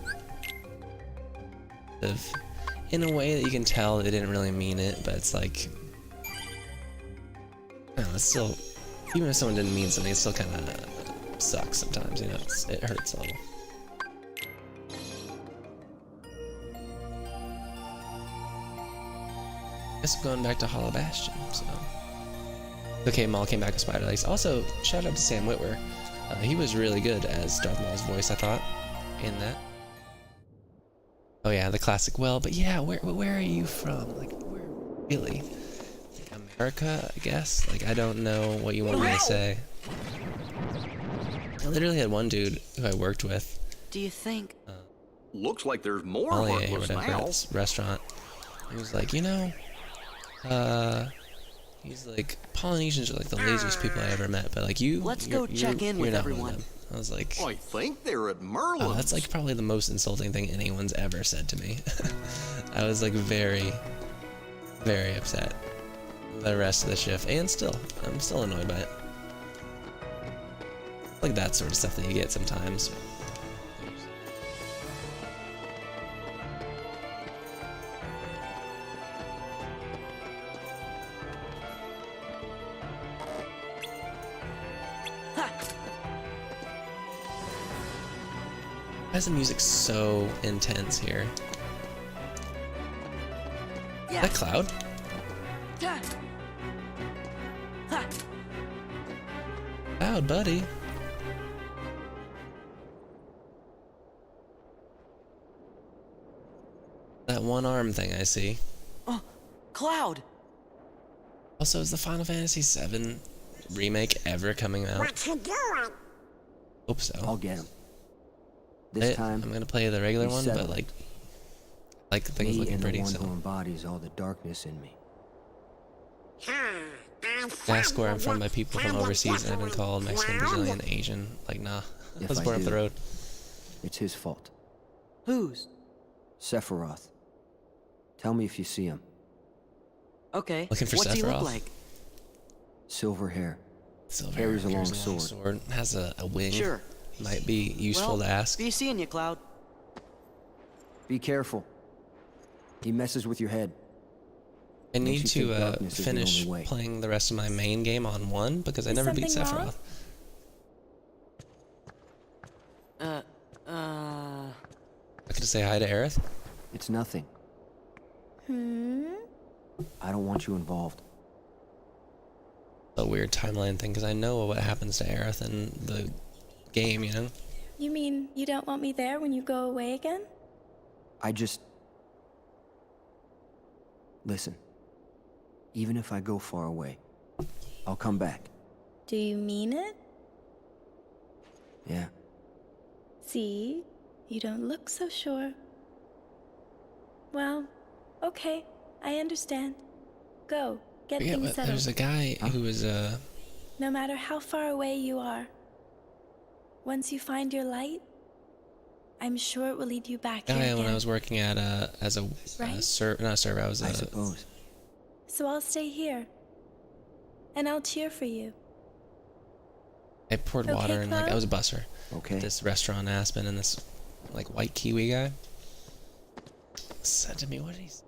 in a way that you can tell they didn't really mean it, but it's like, I don't know, it's still, even if someone didn't mean something, it still kind of sucks sometimes, you know, it hurts a little. I guess I'm going back to Hollow Bastion, so. Okay, Maul came back with spider legs. Also, shout out to Sam Witwer. He was really good as Darth Maul's voice, I thought, in that. Oh yeah, the classic, well, but yeah, where are you from? Like, where, really? America, I guess. Like, I don't know what you want me to say. I literally had one dude who I worked with. Do you think? Looks like there's more Or heartless whatever, now. at this restaurant. He was like, you know, he's like, Polynesians are like the laziest people I ever met, but like you, Let's go check in with everyone. I was like, I think they're at Merlin's. oh, that's like probably the most insulting thing anyone's ever said to me. I was like very, very upset the rest of the shift, and I'm still annoyed by it. Like that sort of stuff that you get sometimes. Why is the music so intense here? Is that Cloud? Cloud, buddy. That one arm thing I see. Oh, Cloud! Also, is the Final Fantasy VII remake ever coming out? What you doing? Hope so. I'll get him. This time, I'm gonna play the regular we one, settle but it. like things Me looking and pretty. the one So who embodies all the darkness in me. ask where I'm from by people from overseas, and I've been called Mexican, Brazilian, Asian. Like, nah, I was born up the road. It's his fault. Whose? Sephiroth. Tell me if you see him. Okay. Looking for What's he look Sephiroth? like? Silver hair. Silver Carries a long carries sword. Has a wing. Sure. Might be useful well, to ask. Be seeing you, Cloud. Be careful. He messes with your head. I need Makes you think to darkness is the finish only way. playing the rest of my main game on 1 because I Is never beat something wrong? Sephiroth. I could say hi to Aerith. It's nothing. Hmm? I don't want you involved. A weird timeline thing because I know what happens to Aerith in the game, you know? You mean you don't want me there when you go away again? I just... Listen. Even if I go far away, I'll come back. Do you mean it? Yeah. See? You don't look so sure. Well, okay. I understand. Go. Get Yeah, things but settled. there's a guy who was No matter how far away you are, once you find your light, I'm sure it will lead you back here guy again. when I was working at as a Right? not a server. I was I suppose. So I'll stay here. And I'll cheer for you. I poured Okay, water and like I Cloud? was a busser. Okay. This restaurant in Aspen, and this like white Kiwi guy said to me, "What did he say?"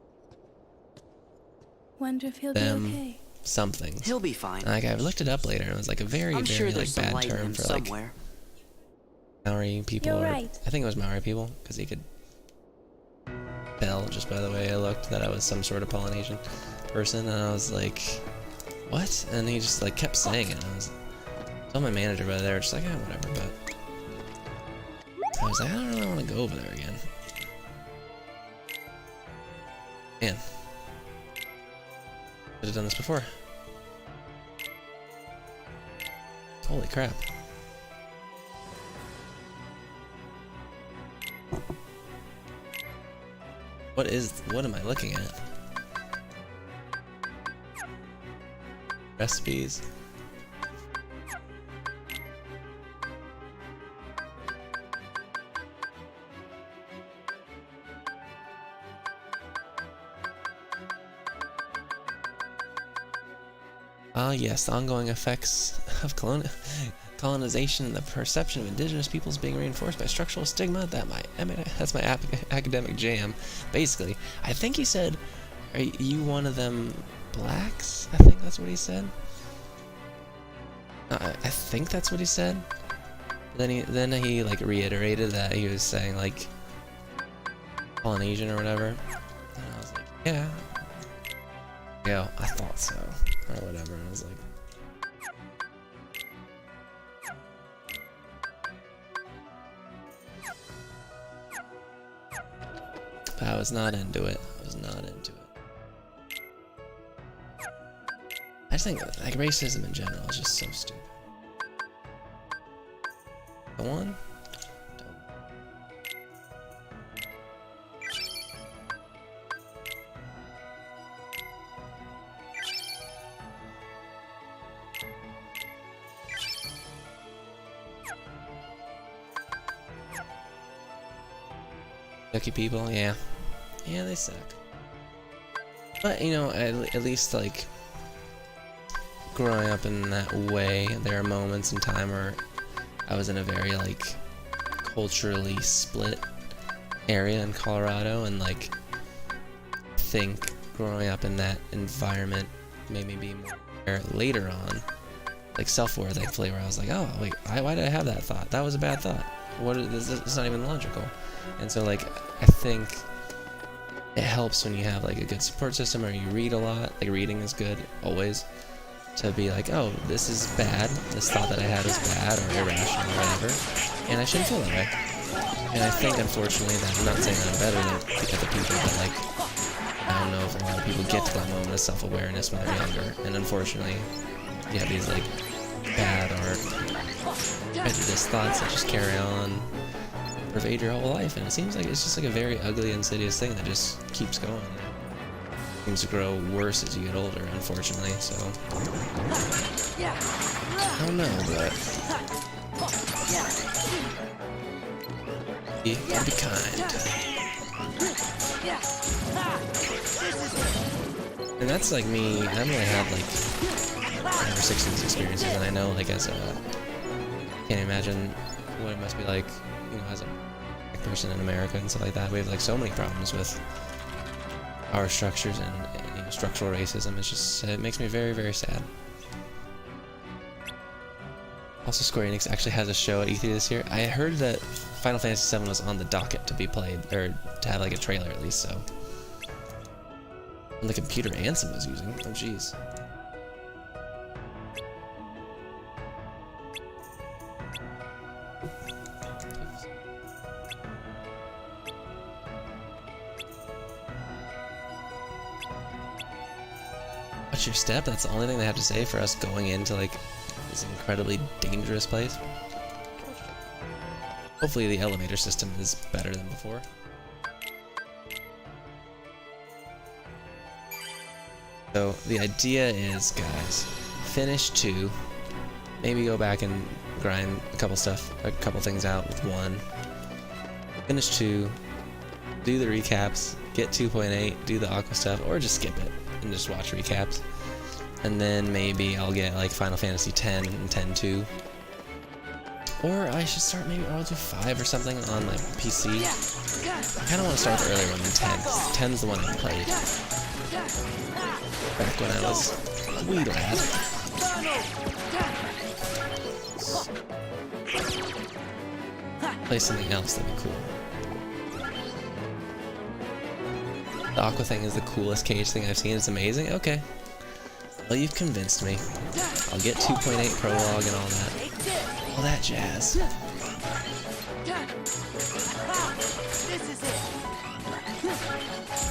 Wonder if he'll Them be okay. something. He'll be fine. Like I looked it up later, and it was like a very, I'm very sure like there's some bad light in term him for like somewhere. Maori people. You're or- right. I think it was Maori people because he could tell just by the way I looked that I was some sort of Polynesian person, and I was like, "What?" And he just like kept saying it. And I was told my manager, but they were just like, "Oh, whatever." But I was like, I don't really want to go over there again. Man, should have done this before. Holy crap. What am I looking at? Recipes. Yes, the ongoing effects of colonization and the perception of indigenous peoples being reinforced by structural stigma. That's my academic jam. Basically, I think he said, "Are you one of them blacks?" I think that's what he said. I think that's what he said. Then he like reiterated that he was saying like Polynesian or whatever. And I was like, yeah. Yeah, I thought so. Or whatever. And I was like, but I was not into it. I was not into it. just think like racism in general is just so stupid. Go on. Yucky people, yeah. Yeah, they suck. But, you know, at least, like, growing up in that way, there are moments in time where I was in a very, like, culturally split area in Colorado, and, like, I think growing up in that environment made me be more aware later on, like, self-aware, thankfully, where I was like, oh, wait, why did I have that thought? That was a bad thought. It's not even logical. And so, like, I think it helps when you have, like, a good support system, or you read a lot. Like, reading is good, always. To be like, oh, this is bad. This thought that I had is bad, or irrational, or whatever. And I shouldn't feel that way. And I think, unfortunately, that I'm not saying that I'm better than the other people, but, like, I don't know if a lot of people get to that moment of self-awareness when they're younger. And unfortunately, you have these, like, bad or prejudiced thoughts that just carry on, pervade your whole life, and it seems like it's just like a very ugly, insidious thing that just keeps going. It seems to grow worse as you get older, unfortunately, so I don't know, but be kind. And that's like me. I've only had like 5 or 6 of these experiences, and I know, like, as a, can't imagine what it must be like, you know, as a black person in America and stuff like that. We have like so many problems with power structures and you know, structural racism. It's just, it makes me very, very sad. Also, Square Enix actually has a show at E3 this year. I heard that Final Fantasy VII was on the docket to be played, or to have like a trailer at least, so. And the computer Ansem was using. Oh jeez. Watch your step? That's the only thing they have to say for us going into like this incredibly dangerous place. Hopefully the elevator system is better than before. So the idea is, guys, finish 2, maybe go back and grind a couple things out with 1, finish 2, do the recaps, get 2.8, do the Aqua stuff, or just skip it and just watch recaps. And then maybe I'll get like Final Fantasy X and 10-2. Or I should start, maybe I'll do 5 or something on my PC. I kind of want to start the earlier one than 10, because 10's the one I played back when I was a wee lad. Play something else, that'd be cool. The Aqua thing is the coolest cage thing I've seen. It's amazing. Okay. Well, you've convinced me. I'll get 2.8 prologue and all that. All that jazz.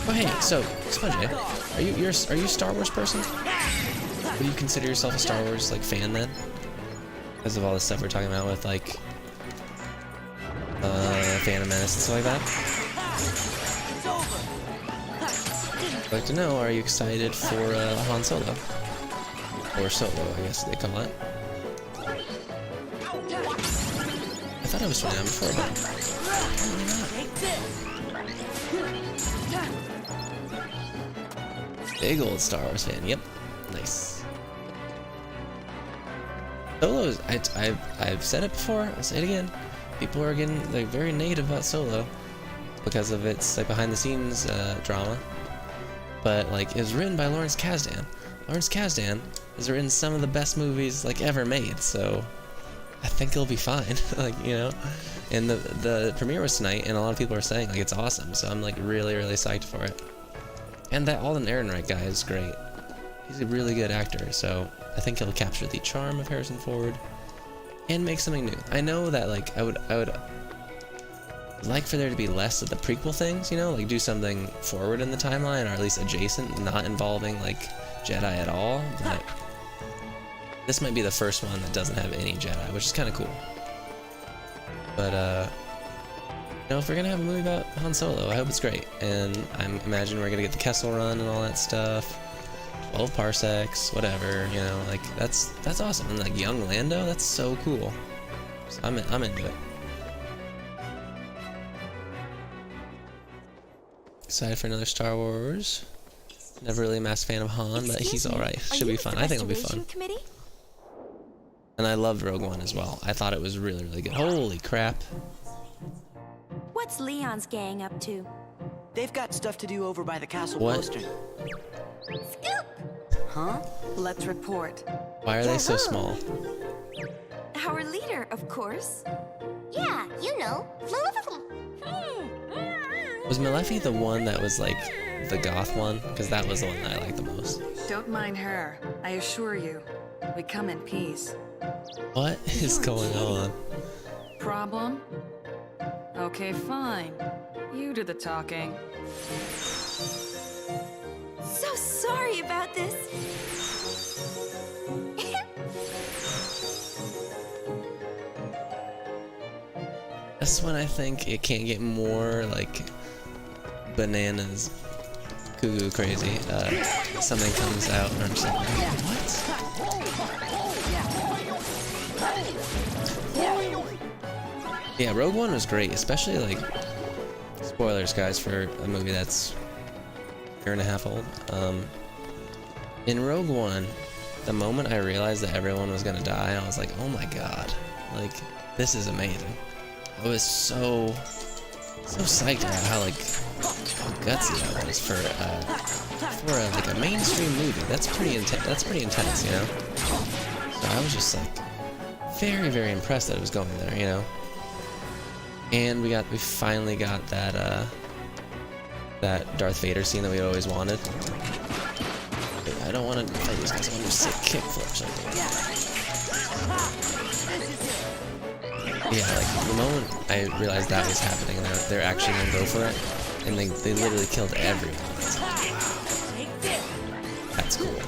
Oh hey, so Sponge, are you a Star Wars person? Would you consider yourself a Star Wars like fan then? Because of all the stuff we're talking about with like Phantom Menace and stuff like that. I'd like to know, are you excited for Han Solo? Or Solo, I guess they call it. I thought I was from down before, but apparently not. Big old Star Wars fan, yep. Nice. Solo is, I've said it before, I'll say it again. People are getting like very negative about Solo because of its like behind the scenes drama. But like, it was written by Lawrence Kasdan. Lawrence Kasdan has written some of the best movies like ever made, so I think it'll be fine. Like, you know, and the premiere was tonight, and a lot of people are saying like it's awesome. So I'm like really, really psyched for it. And that Alden Ehrenreich guy is great. He's a really good actor, so I think he'll capture the charm of Harrison Ford and make something new. I know that like I would like for there to be less of the prequel things, you know, like do something forward in the timeline, or at least adjacent, not involving like Jedi at all. But This might be the first one that doesn't have any Jedi, which is kind of cool. But you know, if we're gonna have a movie about Han Solo, I hope it's great. And I'm imagining we're gonna get the Kessel Run and all that stuff. 12 parsecs, whatever. You know, like that's awesome. And like young Lando, that's so cool. So I'm into it. Excited for another Star Wars. Never really a massive fan of Han, but he's alright. Should be fun. I think it'll be fun. And I loved Rogue One as well. I thought it was really, really good. Holy crap. What's Leon's gang up to? They've got stuff to do over by the castle What? postern. Scoop! Huh? Let's report. Why are they so small? Our leader, of course. Yeah, you know. Was Malefi the one that was like the goth one? Because that was the one that I liked the most. Don't mind her. I assure you, we come in peace. What is going on? Problem? Okay, fine. You do the talking. So sorry about this. That's when I think it can't get more like bananas, cuckoo crazy. Something comes out and I'm just like, what? Yeah, Rogue One was great, especially like, spoilers guys for a movie that's a year and a half old. In Rogue One, the moment I realized that everyone was gonna die, I was like, oh my god, like, this is amazing. I was so psyched about how like gutsy that was for like a mainstream movie. That's pretty intense, you know. So I was just like very, very impressed that it was going there, you know. And we finally got that that Darth Vader scene that we always wanted. I don't want to fight these guys. I want to sick kickflip or something. Yeah, like the moment I realized that was happening, and they're actually gonna go for it, and they literally killed everyone. That's cool.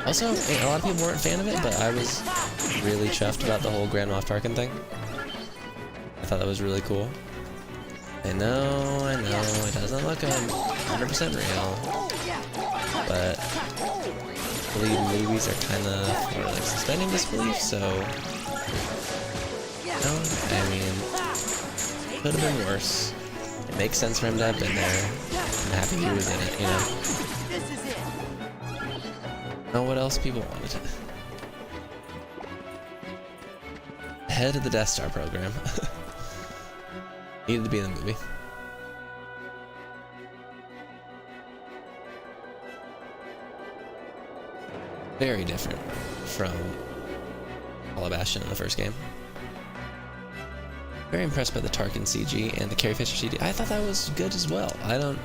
Also, a lot of people weren't a fan of it, but I was really chuffed about the whole Grand Moff Tarkin thing. I thought that was really cool. I know, it doesn't look 100% real, but I believe movies are kind of for like suspending disbelief, so no, I mean, could have been worse. It makes sense for him to have been there. I'm happy he was in it, you know. Know what else people wanted? Head of the Death Star program. Needed to be in the movie. Very different from Hollow Bastion in the first game. Very impressed by the Tarkin CG and the Carrie Fisher CG. I thought that was good as well. I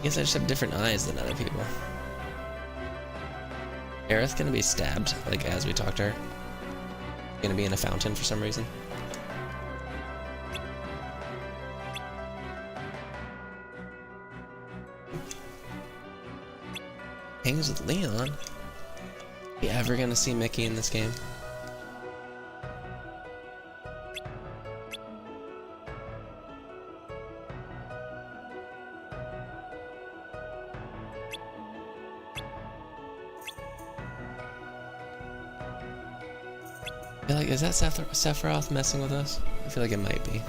guess I just have different eyes than other people. Aerith's gonna be stabbed, like, as we talk to her. Gonna be in a fountain for some reason. Hangs with Leon? Are we ever gonna see Mickey in this game? I feel like, is that Sephiroth messing with us? I feel like it might be.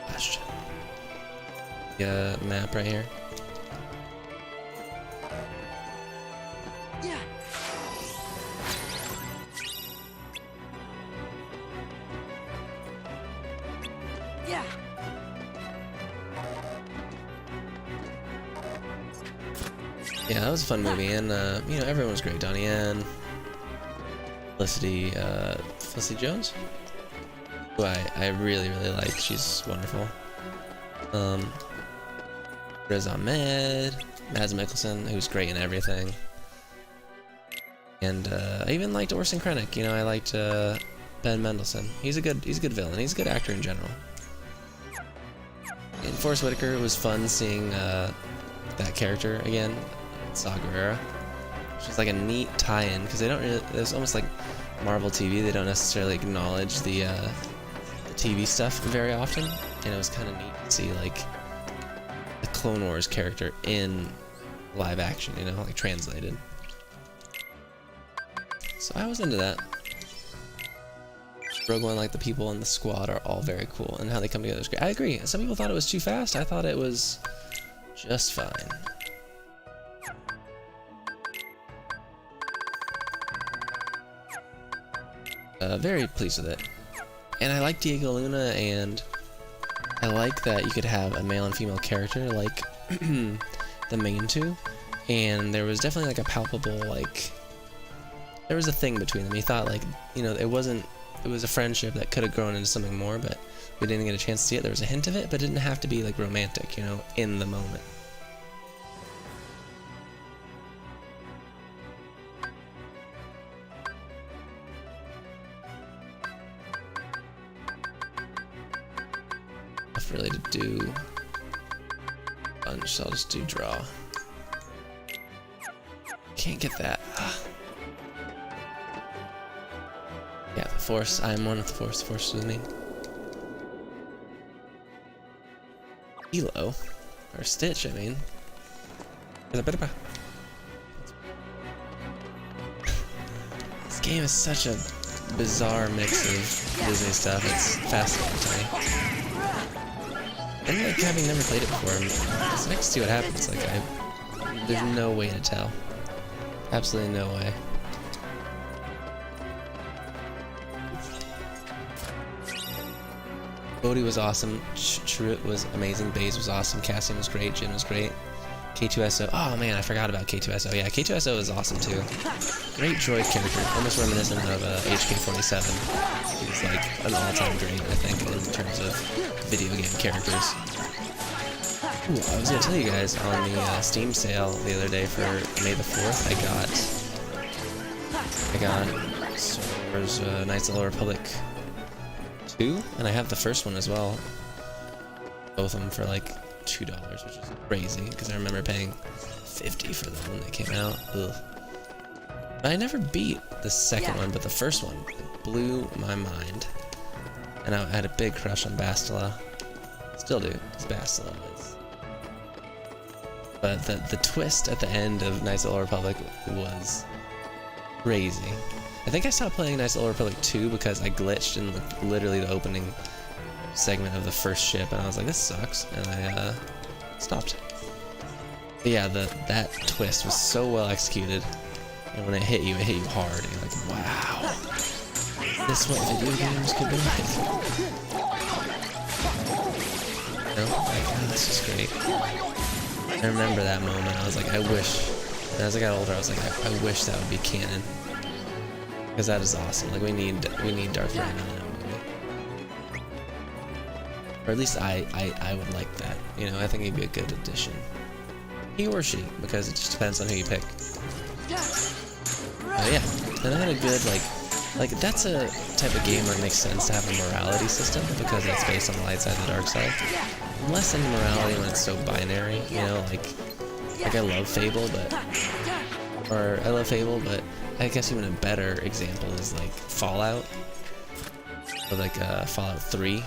Question. Yeah, map right here. Yeah. Yeah. Yeah, that was a fun movie, and you know, everyone was great. Donnie Yen, Felicity Jones, who I really like. She's wonderful. Riz Ahmed, Mads Mikkelsen, who's great in everything. And I even liked Orson Krennic. You know, I liked Ben Mendelsohn. He's a good villain. He's a good actor in general. And Forrest Whitaker, it was fun seeing that character again, Saw Gerrera, which is like a neat tie-in because they don't really, there's almost like Marvel TV, they don't necessarily acknowledge the TV stuff very often, and it was kind of neat to see like the Clone Wars character in live action, you know, like translated. So I was into that. Rogue One, like the people in the squad are all very cool, and how they come together is great. I agree. Some people thought it was too fast. I thought it was just fine. Very pleased with it. And I like Diego Luna, and I like that you could have a male and female character like the main two, and there was definitely like a palpable, like, there was a thing between them. You thought, like, you know, it was a friendship that could have grown into something more, but we didn't get a chance to see it. There was a hint of it, but it didn't have to be like romantic, you know, in the moment. Really to do bunch, so I'll just do draw. Can't get that. Yeah, the Force. I am one with the Force. The Force is with me. Elo. Or Stitch, I mean. This game is such a bizarre mix of Disney stuff. It's fascinating to me. And like having never played it before, it's nice to see what happens. Like there's no way to tell. Absolutely no way. Bodhi was awesome. Chirrut was amazing. Baze was awesome. Cassian was great. Jin was great. K2SO. Oh man, I forgot about K2SO. Yeah, K2SO was awesome too. Great droid character. Almost reminiscent of HK-47. He's like an all-time great, I think, in terms of video game characters. Ooh, I was gonna tell you guys on the Steam sale the other day for May the 4th, I got Star Wars Knights of the Old Republic 2, and I have the first one as well. Both of them for like $2, which is crazy because I remember paying $50 for them when they came out. Ugh. I never beat the second one, but the first one blew my mind. And I had a big crush on Bastila. Still do. It's Bastila. But the twist at the end of Knights of the Old Republic was crazy. I think I stopped playing Knights of the Old Republic 2 because I glitched in literally the opening segment of the first ship, and I was like, this sucks, and I stopped. But yeah, that twist was so well executed, and when it hit you hard, and you're like, wow, is this what video games could be like? You know, like, oh, this is great. I remember that moment. I was like, I wish. And as I got older, I was like, I wish that would be canon, because that is awesome. Like we need Darth Vader in that movie, or at least I would like that. You know, I think he'd be a good addition. He or she, because it just depends on who you pick. Yeah, and I had a good like that's a type of game where it makes sense to have a morality system because it's based on the light side and the dark side. Less into morality when it's so binary, you know, like I love Fable, but I guess even a better example is like Fallout, or like Fallout 3,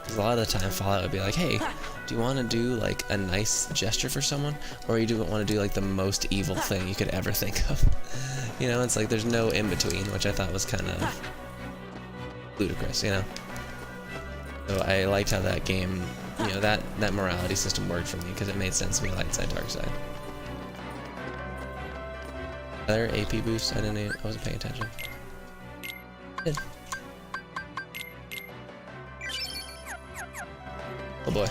because a lot of the time Fallout would be like, hey, do you want to do like a nice gesture for someone, or you do want to do like the most evil thing you could ever think of? You know, it's like there's no in between, which I thought was kind of ludicrous, you know. So I liked how that game, you know, that morality system worked for me because it made sense to me, light side, dark side. Other AP boost? I wasn't paying attention. Good. Oh boy.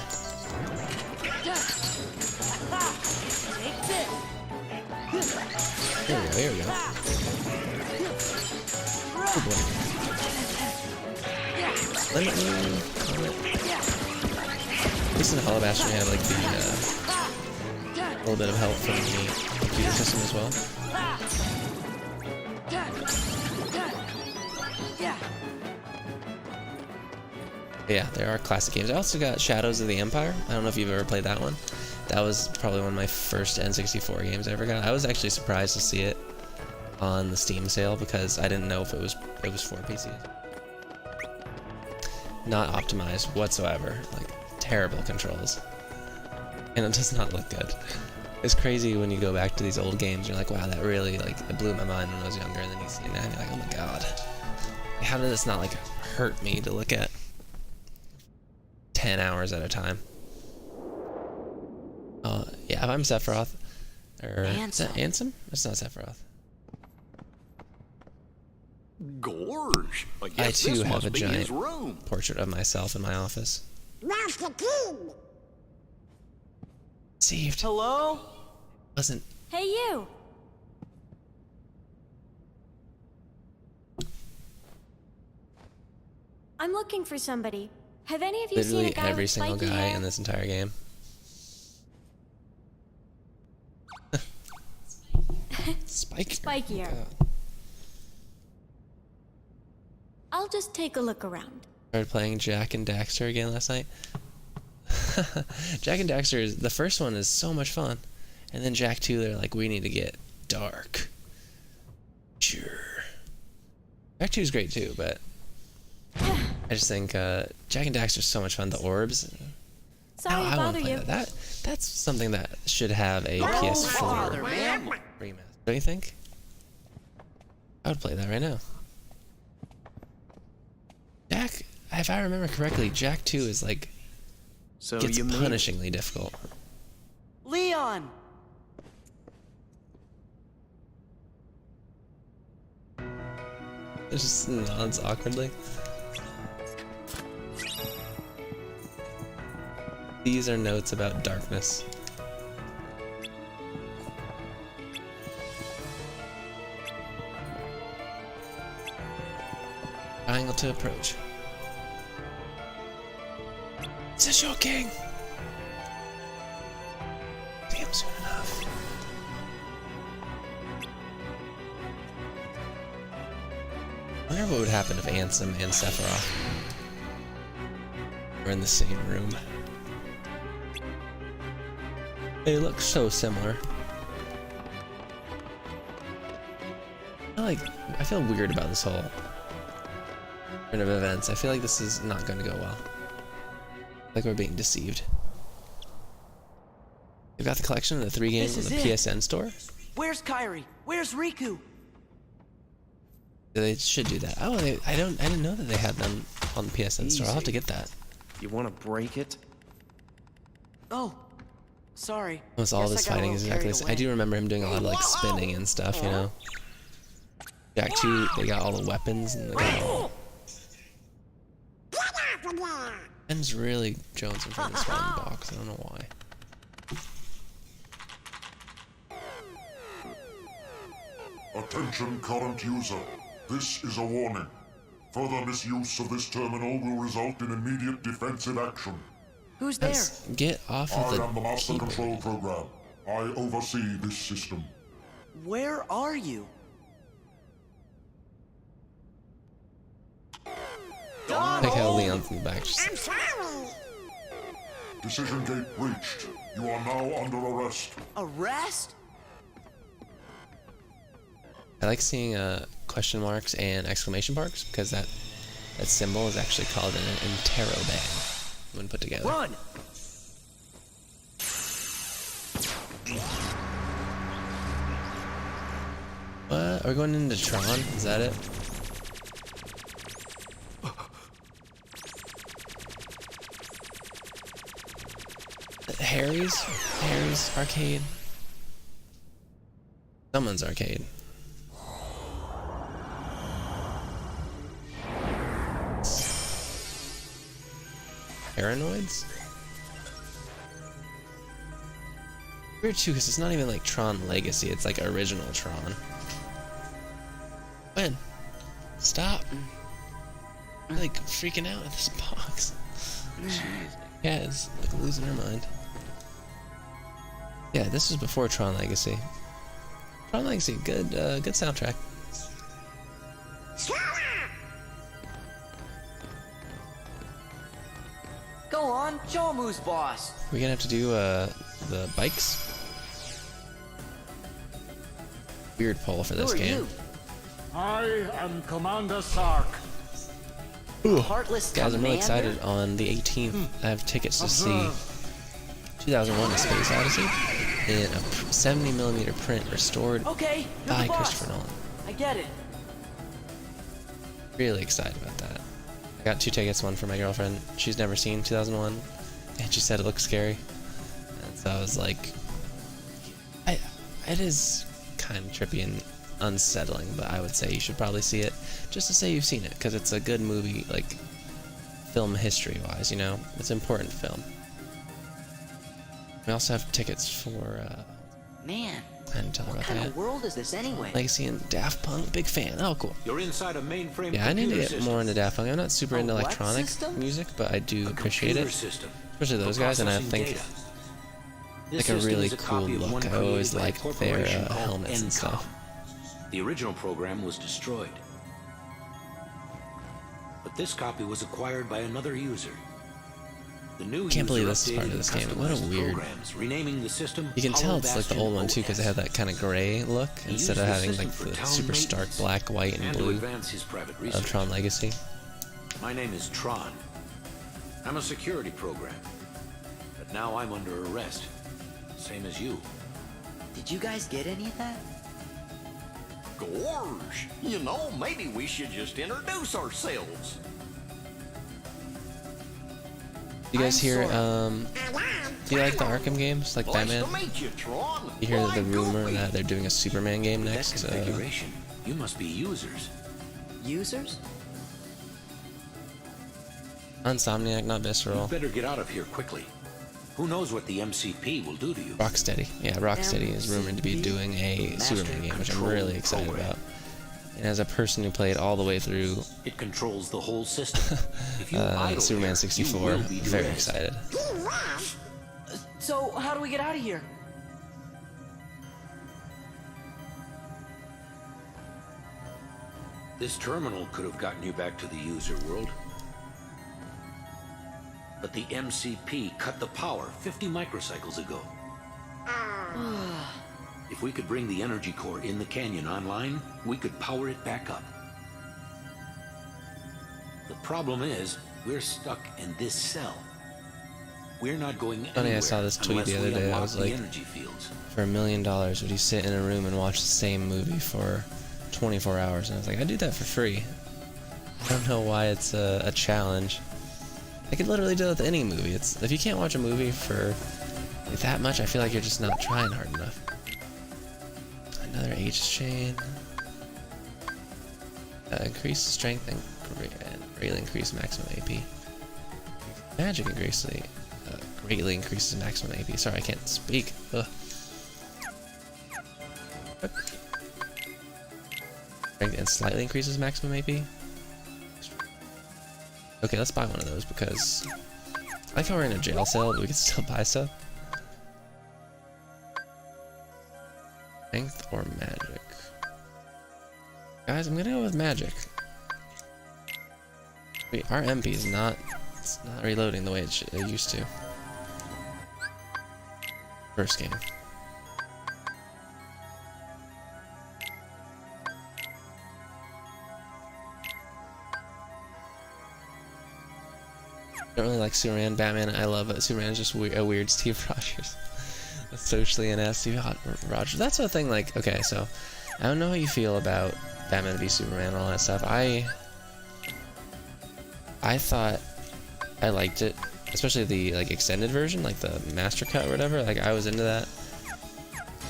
Here we go. Oh boy. Let me comment. At least in the Hollow Bastion, we have like the little bit of help from the computer system as well. Yeah, there are classic games. I also got Shadows of the Empire. I don't know if you've ever played that one. That was probably one of my first N64 games I ever got. I was actually surprised to see it on the Steam sale because I didn't know if it was for PC. Not optimized whatsoever. Like, terrible controls. And it does not look good. It's crazy when you go back to these old games, you're like, wow, that really, like, it blew my mind when I was younger, and then you see it now, and you're like, oh my god. How did this not, like, hurt me to look at 10 hours at a time? Yeah, if I'm Sephiroth, or... Is that Ansem? It's not Sephiroth. Gorge! I too have a giant portrait of myself in my office. Master King! Deceived. Hello? Wasn't. Hey, you! I'm looking for somebody. Have any of you seen a Literally guy every with single spiky guy hair? in this entire game. Spikier. I'll just take a look around. Started playing Jak and Daxter again last night. Jak and Daxter, the first one is so much fun. And then Jak 2, they're like, we need to get dark. Sure. Jak 2 is great too, but I just think Jak and Daxter is so much fun. The orbs. Sorry to I want bother to play you. that. That's something that should have a PS4 remaster. Don't you think? I would play that right now. Jak, if I remember correctly, Jak 2 is like gets punishingly difficult. Leon! It just nods awkwardly. These are notes about darkness. Triangle to approach. Is this your king? See him soon enough. I wonder what would happen if Ansem and Sephiroth were in the same room. They look so similar. I feel weird about this whole turn of events. I feel like this is not going to go well. Like we're being deceived. We've got the collection of the 3 games on the PSN store. Where's Kairi? Where's Riku? They should do that. Oh, I didn't know that they had them on the PSN store. I'll have to get that. You want to break it? Oh, sorry. Almost all of his fighting is exactly the same. I do remember him doing a lot of like spinning and stuff, you know. Jak 2, they got all the weapons and they got all. Ben's really jonesing for this one box. I don't know why. Attention current user. This is a warning. Further misuse of this terminal will result in immediate defensive action. Who's there? Get off of the I am the Master keyboard. Control Program. I oversee this system. Where are you? Like how Leon's in the back. I'm sorry. Decision gate breached. You are now under arrest. Arrest? I like seeing question marks and exclamation marks because that symbol is actually called an interrobang when put together. Run! What? Are we going into Tron? Is that it? Harry's arcade. Someone's arcade. Paranoids? Weird too, because it's not even like Tron Legacy, it's like original Tron. When? Stop. I'm like freaking out at this box. Yeah, it's like losing her mind. Yeah, this is before Tron Legacy. Tron Legacy, good soundtrack. Go on, show him who's boss. We're gonna have to do the bikes. Weird poll for this game. You? I am Commander Sark. Ooh, Heartless guys, I'm really commander? excited. On the 18th, I have tickets to see 2001: A Space Odyssey in a 70mm print restored Okay, you're by the boss. Christopher Nolan. I get it. Really excited about that. I got 2 tickets, one for my girlfriend. She's never seen 2001, and she said it looks scary. And so I was like, it is kind of trippy and unsettling, but I would say you should probably see it just to say you've seen it, because it's a good movie, like film history wise, you know? It's an important film. We also have tickets for Man, I didn't tell her what about kind that. of world is this anyway? Legacy and Daft Punk, big fan. Oh, cool. You're inside a mainframe. Yeah, I need to get system. more into Daft Punk. I'm not super into what electronic system? music, but I do appreciate it. System Especially those guys, and I think This like a system really is a cool copy of one look. I always created by a liked their corporation called helmets and Encom. stuff. The original program was destroyed, but this copy was acquired by another user. The new Can't believe user this is part of updated this and game. What a customized weird. programs, renaming the system You can tell Hollow it's like the Bastion old one too, because they have that kind of gray look He instead used of the having system like for the town super stark maintenance black, white, and and to blue advance his private of research. Tron Legacy. My name is Tron. I'm a security program, but now I'm under arrest, same as you. Did you guys get any of that? Gorge. You know, maybe we should just introduce ourselves. You guys I'm hear? sorry. Do you like the Arkham games, like Nice Batman? to meet you, Tron. You hear Why, the rumor Goofy? that they're doing a Superman game With next? that configuration, you must be users. Users? Insomniac, not You Visceral. better get out of here quickly. Who knows what the MCP will do to you? Rocksteady. Yeah, Rocksteady is rumored to be doing a Master Superman game, which I'm Control really excited Program. about. And as a person who played all the way through It controls the whole system. If you idle Superman here, 64, you will be very dressed. excited. So, how do we get out of here? This terminal could have gotten you back to the user world. But the MCP cut the power 50 microcycles ago. If we could bring the energy core in the canyon online, we could power it back up. The problem is, we're stuck in this cell. We're not going Funny, anywhere I saw this tweet unless the other we day. I unlock was the like, energy fields. for $1 million, would you sit in a room and watch the same movie for 24 hours? And I was like, I'd do that for free. I don't know why it's a challenge. I could literally do it with any movie. It's if you can't watch a movie for like, that much, I feel like you're just not trying hard enough. Another H chain. Increase strength and greatly increase maximum AP. Magic greatly increases maximum AP. Sorry, I can't speak. Ugh. Strength and slightly increases maximum AP. Okay, let's buy one of those because I like how we're in a jail cell, but we can still buy stuff. Strength or magic? Guys, I'm gonna go with magic. Wait, our MP is not reloading the way it used to. First game. I don't really like Superman. Batman, I love it. Superman is just a weird Steve Rogers. A socially inept Steve Rogers. That's the thing, like, okay, so I don't know how you feel about Batman v Superman and all that stuff. I thought I liked it, especially the like extended version, like the master cut or whatever. Like I was into that,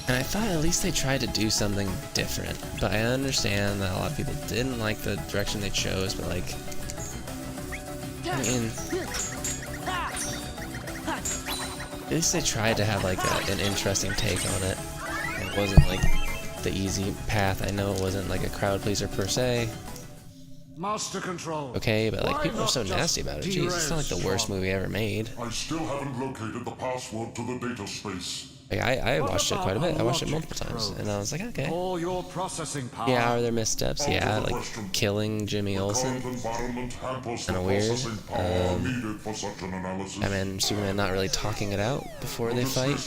and I thought at least they tried to do something different. But I understand that a lot of people didn't like the direction they chose. But like, I mean, at least they tried to have like an interesting take on it. It wasn't like the easy path. I know it wasn't like a crowd pleaser per se. Master Control. Okay, but like Why people are not so just nasty about it. Jeez, it's not like the worst movie ever made. I still haven't located the password to the data space. Like, I watched it quite a bit. I watched it multiple times, and I was like, okay. All your processing power. Yeah, are there missteps? Yeah, like killing Jimmy Olsen. Kind of weird. I mean, Superman not really talking it out before they fight.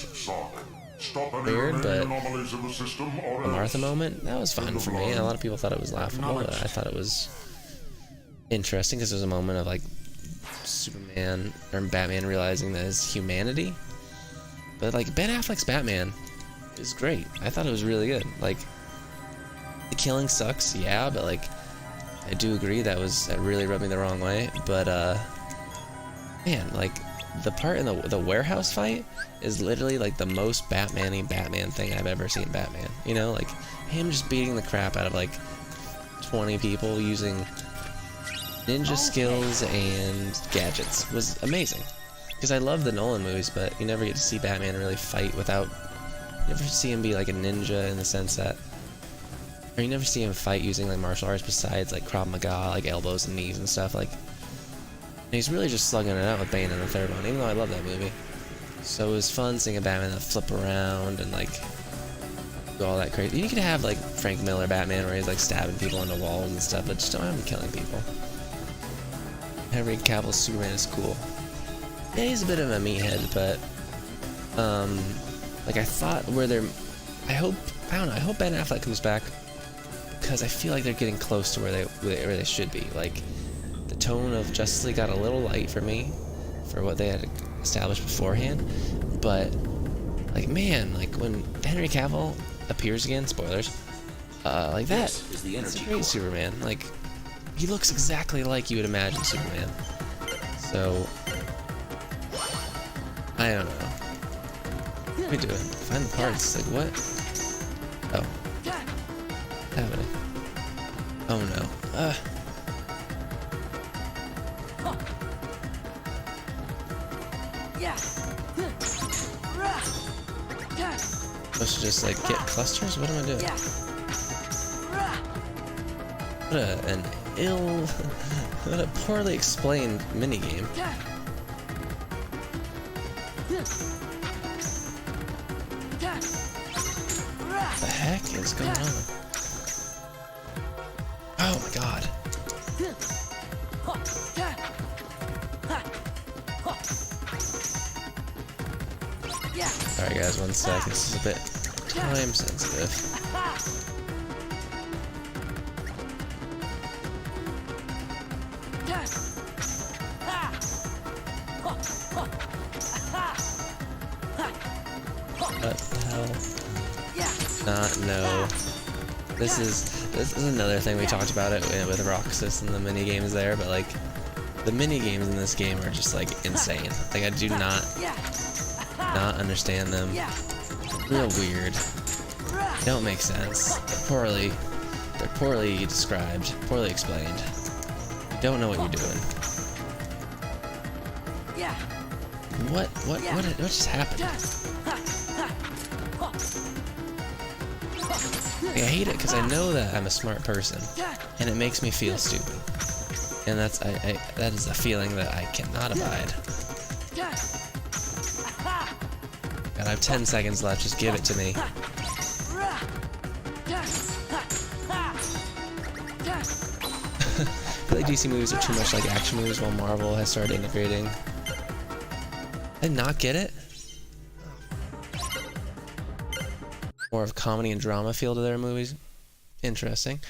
Weird, but the Martha moment, that was fun for me. A lot of people thought it was laughable, but I thought it was interesting because it was a moment of like Superman or Batman realizing that his humanity. But like Ben Affleck's Batman is great. I thought it was really good. Like the killing sucks, yeah, but like I do agree that really rubbed me the wrong way. But man, like the part in the warehouse fight is literally like the most Batman-y Batman thing I've ever seen Batman. You know, like him just beating the crap out of like 20 people using ninja skills and gadgets was amazing. Because I love the Nolan movies, but you never get to see Batman really fight without... You never see him be like a ninja in the sense that... Or you never see him fight using like martial arts besides like Krav Maga, like elbows and knees and stuff. Like, and he's really just slugging it out with Bane in the third one, even though I love that movie. So it was fun seeing a Batman that flip around and like do all that crazy. You could have like Frank Miller Batman where he's like stabbing people into walls and stuff, but just don't have him killing people. Henry Cavill's Superman is cool. Yeah, he's a bit of a meathead, but like I thought I hope Ben Affleck comes back because I feel like they're getting close to where they should be. Like the tone of Justice League got a little light for me for what they had established beforehand, but like man, like when Henry Cavill appears again, spoilers, like that is a great Superman. Like he looks exactly like you would imagine Superman. So I don't know. What are we doing? Find the parts. Like, what? Oh. What's happening? Oh, no. Supposed to just, like, get clusters? What am I doing? What a poorly explained minigame. What the heck is going on? Oh my god. Alright guys, 1 sec. This is a bit time sensitive. What the hell? No. This is another thing we talked about it with Roxas and the mini games there, but like the mini games in this game are just like insane. Like I do not understand them. Real weird. They don't make sense. They're poorly described, poorly explained. You don't know what you're doing. What just happened? I hate it because I know that I'm a smart person, and it makes me feel stupid. And that is a feeling that I cannot abide. God, I have 10 seconds left. Just give it to me. I feel like DC movies are too much like action movies, while Marvel has started integrating. Did I not get it? More of comedy and drama feel to their movies. Interesting.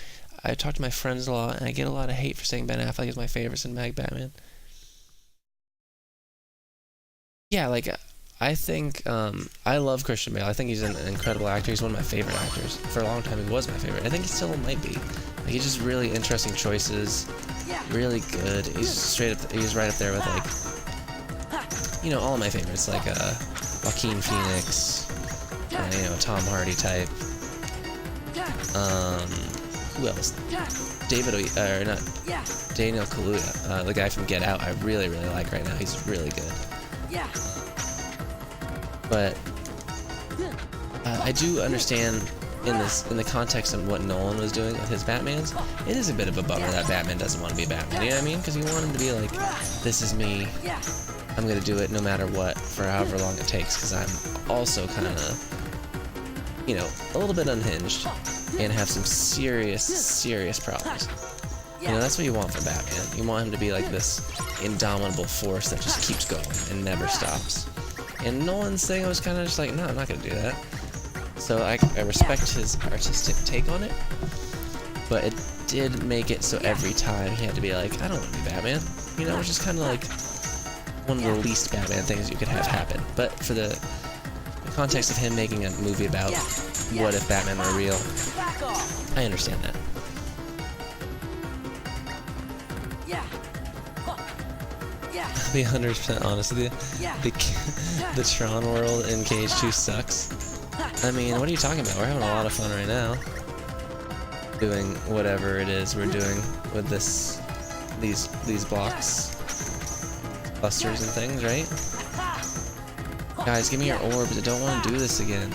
I talk to my friends a lot, and I get a lot of hate for saying Ben Affleck is my favorite Cinematic Batman. Yeah, like, I think, I love Christian Bale. I think he's an incredible actor. He's one of my favorite actors. For a long time, he was my favorite. I think he still might be. Like, he's just really interesting choices. Really good. He's right up there with, like, you know, all of my favorites. Like, Joaquin Phoenix, you know, Tom Hardy type. Who else? Daniel Kaluuya, the guy from Get Out. I really like right now. He's really good. But I do understand in the context of what Nolan was doing with his Batmans, it is a bit of a bummer that Batman doesn't want to be Batman. You know what I mean? Because you want him to be like, this is me. I'm gonna do it no matter what for however long it takes, because I'm also kind of, you know, a little bit unhinged and have some serious problems. You know, that's what you want from Batman. You want him to be like this indomitable force that just keeps going and never stops. And Nolan's thing, I was kind of just like, no, I'm not gonna do that. So I respect his artistic take on it, but it did make it so every time he had to be like, I don't want to be Batman. You know, it's just kind of like one of the least Batman things you could have happen. But for the context of him making a movie about what if Batman were real, I understand that. To be 100% honest with you, the Tron world in Cage 2 sucks. I mean, what are you talking about? We're having a lot of fun right now. Doing whatever it is we're doing with these blocks, clusters and things, right? Guys, give me your orbs. I don't want to do this again.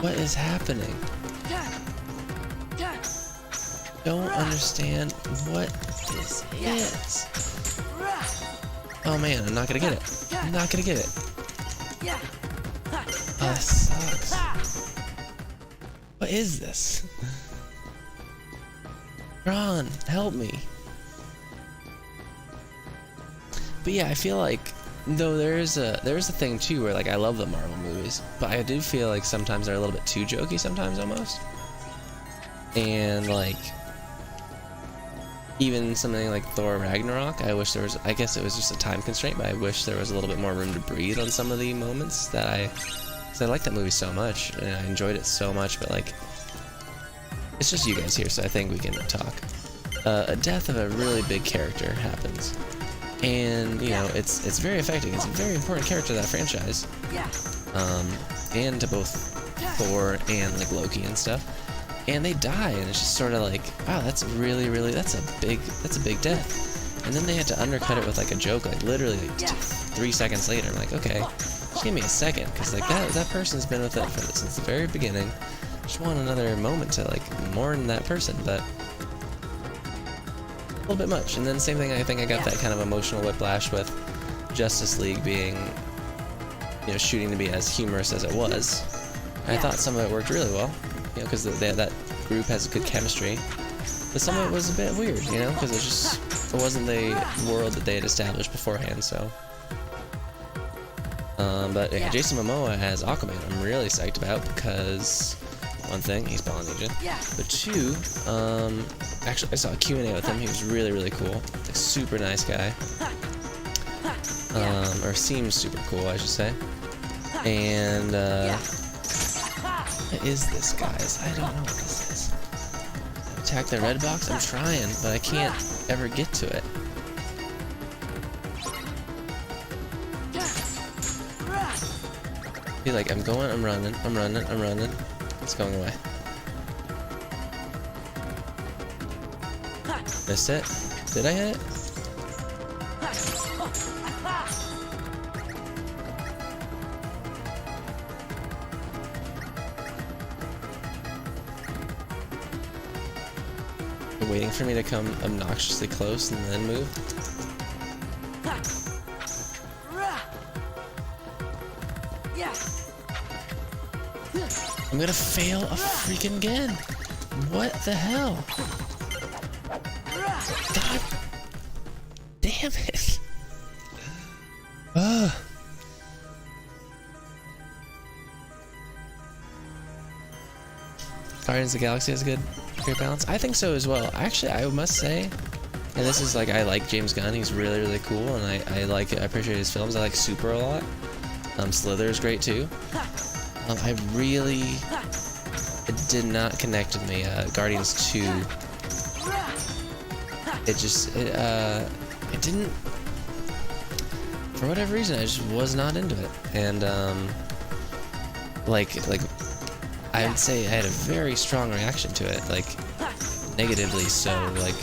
What is happening? Don't understand what this is. Oh man, I'm not gonna get it. I'm not gonna get it. Oh, this sucks. What is this? Ron, help me. But yeah, I feel like, though there's a thing too where like I love the Marvel movies, but I do feel like sometimes they're a little bit too jokey sometimes almost. And like even something like Thor Ragnarok, I wish there was, I guess it was just a time constraint, but I wish there was a little bit more room to breathe on some of the moments that because I like that movie so much, and I enjoyed it so much, but like, it's just you guys here, so I think we can talk. A death of a really big character happens, and, you know, it's very affecting. It's a very important character to that franchise, and to both Thor and, like, Loki and stuff. And they die, and it's just sort of like, wow, that's really, that's a big death. And then they had to undercut it with like a joke, like literally like 3 seconds later. I'm like, okay, just give me a second, because like that person's been with it since the very beginning. Just want another moment to like mourn that person, but a little bit much. And then same thing, I think I got that kind of emotional whiplash with Justice League being, you know, shooting to be as humorous as it was. I thought some of it worked really well. You know, because that group has good chemistry, but some of it was a bit weird, you know, because it wasn't the world that they had established beforehand. So, but yeah, Jason Momoa as Aquaman, I'm really psyched about, because one thing, he's Polynesian, but two, actually I saw a Q&A with him. He was really cool, like, super nice guy, or seems super cool, I should say, and what is this, guys? I don't know what this is. Attack the red box? I'm trying, but I can't ever get to it. Be like, I'm running. It's going away. Missed it? Did I hit it? Waiting for me to come obnoxiously close and then move. I'm gonna fail a freaking again. What the hell? God damn it. Ugh. Guardians of the Galaxy has a great balance. I think so as well. Actually, I must say, and this is like, I like James Gunn. He's really cool, and I appreciate his films. I like Super a lot. Slither is great too. I really, it did not connect with me. Guardians 2. It just, it didn't. For whatever reason, I just was not into it, and like. I would say I had a very strong reaction to it, like, negatively so, like,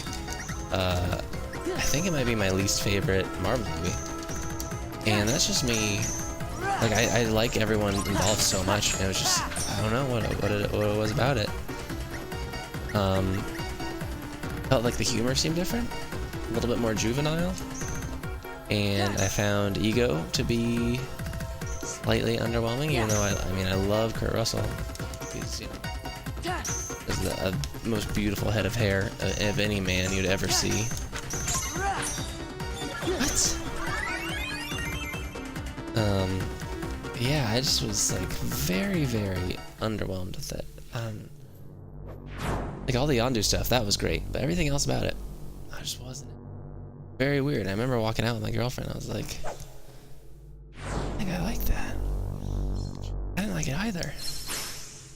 I think it might be my least favorite Marvel movie, and that's just me. Like, I like everyone involved so much, and it was just, I don't know what it was about it. Felt like the humor seemed different, a little bit more juvenile, and I found Ego to be slightly underwhelming, even though I mean I love Kurt Russell. He's, you know, is the most beautiful head of hair of any man you'd ever see. What? Yeah, I just was like very, very underwhelmed with it. Like all the Yondu stuff, that was great, but everything else about it, I just wasn't. Very weird. I remember walking out with my girlfriend. I was like, I think I like that. I didn't like it either,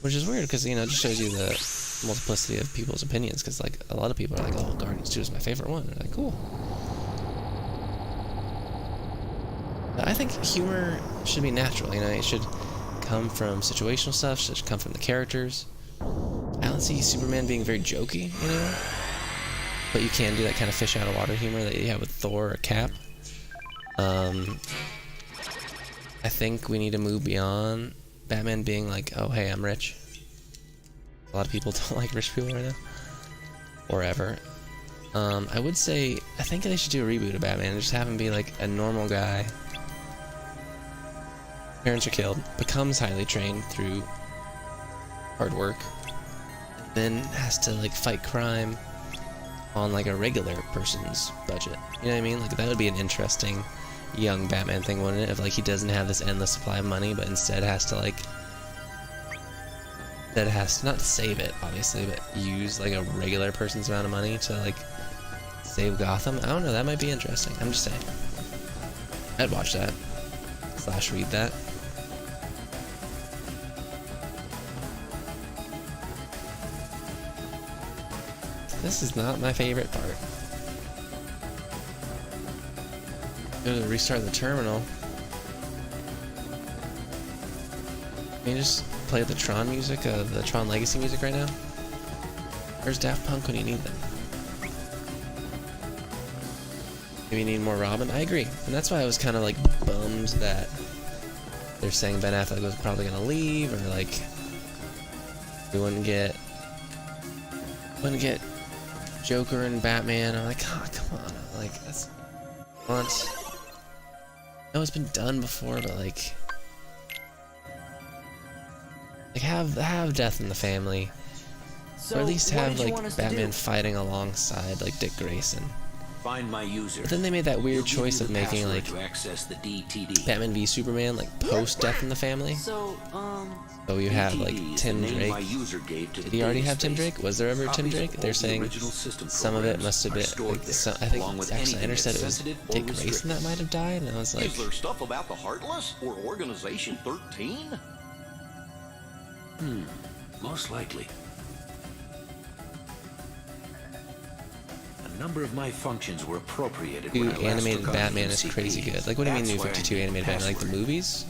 which is weird because, you know, it just shows you the multiplicity of people's opinions. Because like a lot of people are like, oh, Guardians 2 is my favorite one. And I'm like, cool. But I think humor should be natural. You know, it should come from situational stuff. It should come from the characters. I don't see Superman being very jokey, you know. But you can do that kind of fish out of water humor that you have with Thor or Cap. I think we need to move beyond Batman being like, oh hey, I'm rich. A lot of people don't like rich people right now. Or ever. I would say, I think they should do a reboot of Batman and just have him be like a normal guy. Parents are killed, becomes highly trained through hard work, and then has to like fight crime on like a regular person's budget. You know what I mean? Like that would be an interesting young Batman thing, wouldn't it? If like he doesn't have this endless supply of money, but instead has to like not save it, obviously, but use like a regular person's amount of money to like save Gotham. I don't know, that might be interesting. I'm just saying. I'd watch that. / read that. This is not my favorite part. Go to restart the terminal. Can you just play the Tron music, the Tron Legacy music right now? Where's Daft Punk when you need them? Maybe you need more Robin? I agree. And that's why I was kind of like bummed that they're saying Ben Affleck was probably going to leave, or like we wouldn't get Joker and Batman. I'm like, oh, come on. Like, that's once. I know it's been done before, but like have Death in the Family. So, or at least have like Batman do? Fighting alongside like Dick Grayson. Find my user. But then they made that weird choice of making like Batman v Superman like post Death in the Family. So you have like Tim Drake. Did he already have Tim Drake? Was there ever Tim Drake? They're saying some of it must have been like I think Zack Snyder said it was Dick Grayson that might have died, and I was like, is there stuff about the Heartless or Organization 13? Most likely. A number of my functions were appropriated. New animated Batman is crazy good. Like, what do you mean New 52 animated Batman? Like the movies?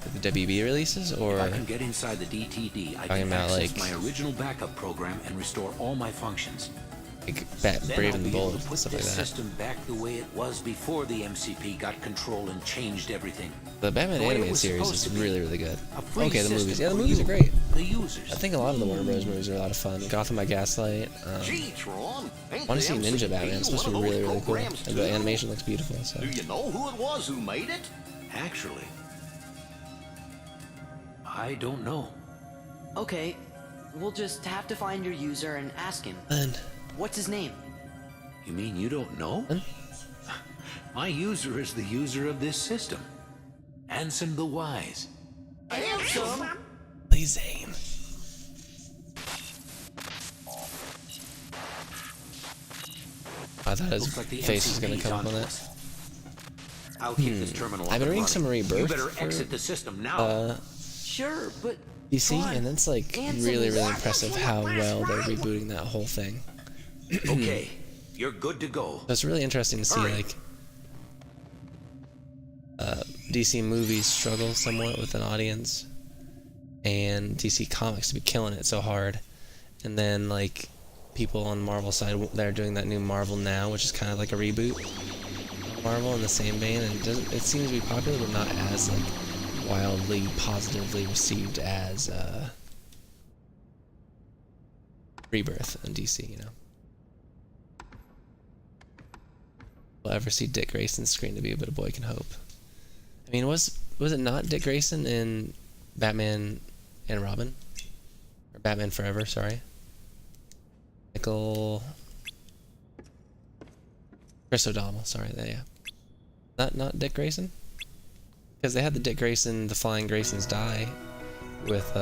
Like the WB releases? Or if I can get inside the DTD, I can access my original backup program and restore all my functions. Like Brave and the Bold and stuff like that. System back the way it was before the MCP got control and changed everything. The Batman animated series is really, really good. Okay, the movies. Yeah, the movies are great. The users. I think a lot of the Warner Bros. Movies are a lot of fun. Gotham by Gaslight. I want to see Ninja Batman. It's supposed to be really, really cool. And the animation looks beautiful. So. Do you know who it was who made it? Actually, I don't know. Okay, we'll just have to find your user and ask him. What's his name? You mean you don't know? My user is the user of this system. Ansem the Wise. Ansem? Please aim. I thought his face was gonna come up on that. I'll keep this terminal I've been reading some Rebirth. You better exit the system now. Sure, but you see, and that's like really, really impressive how well they're rebooting that whole thing. Okay, you're good to go. It's really interesting to see like DC movies struggle somewhat with an audience, and DC Comics to be killing it so hard, and then like people on Marvel side, they're doing that new Marvel Now, which is kind of like a reboot of Marvel in the same vein, and it seems to be popular, but not as like wildly positively received as Rebirth in DC, you know. we'll ever see Dick Grayson's screen to be, but a boy can hope. I mean, was it not Dick Grayson in Batman and Robin? Or Batman Forever, sorry. Chris O'Donnell, sorry, yeah. Not Dick Grayson? Because they had the Dick Grayson, the Flying Graysons die with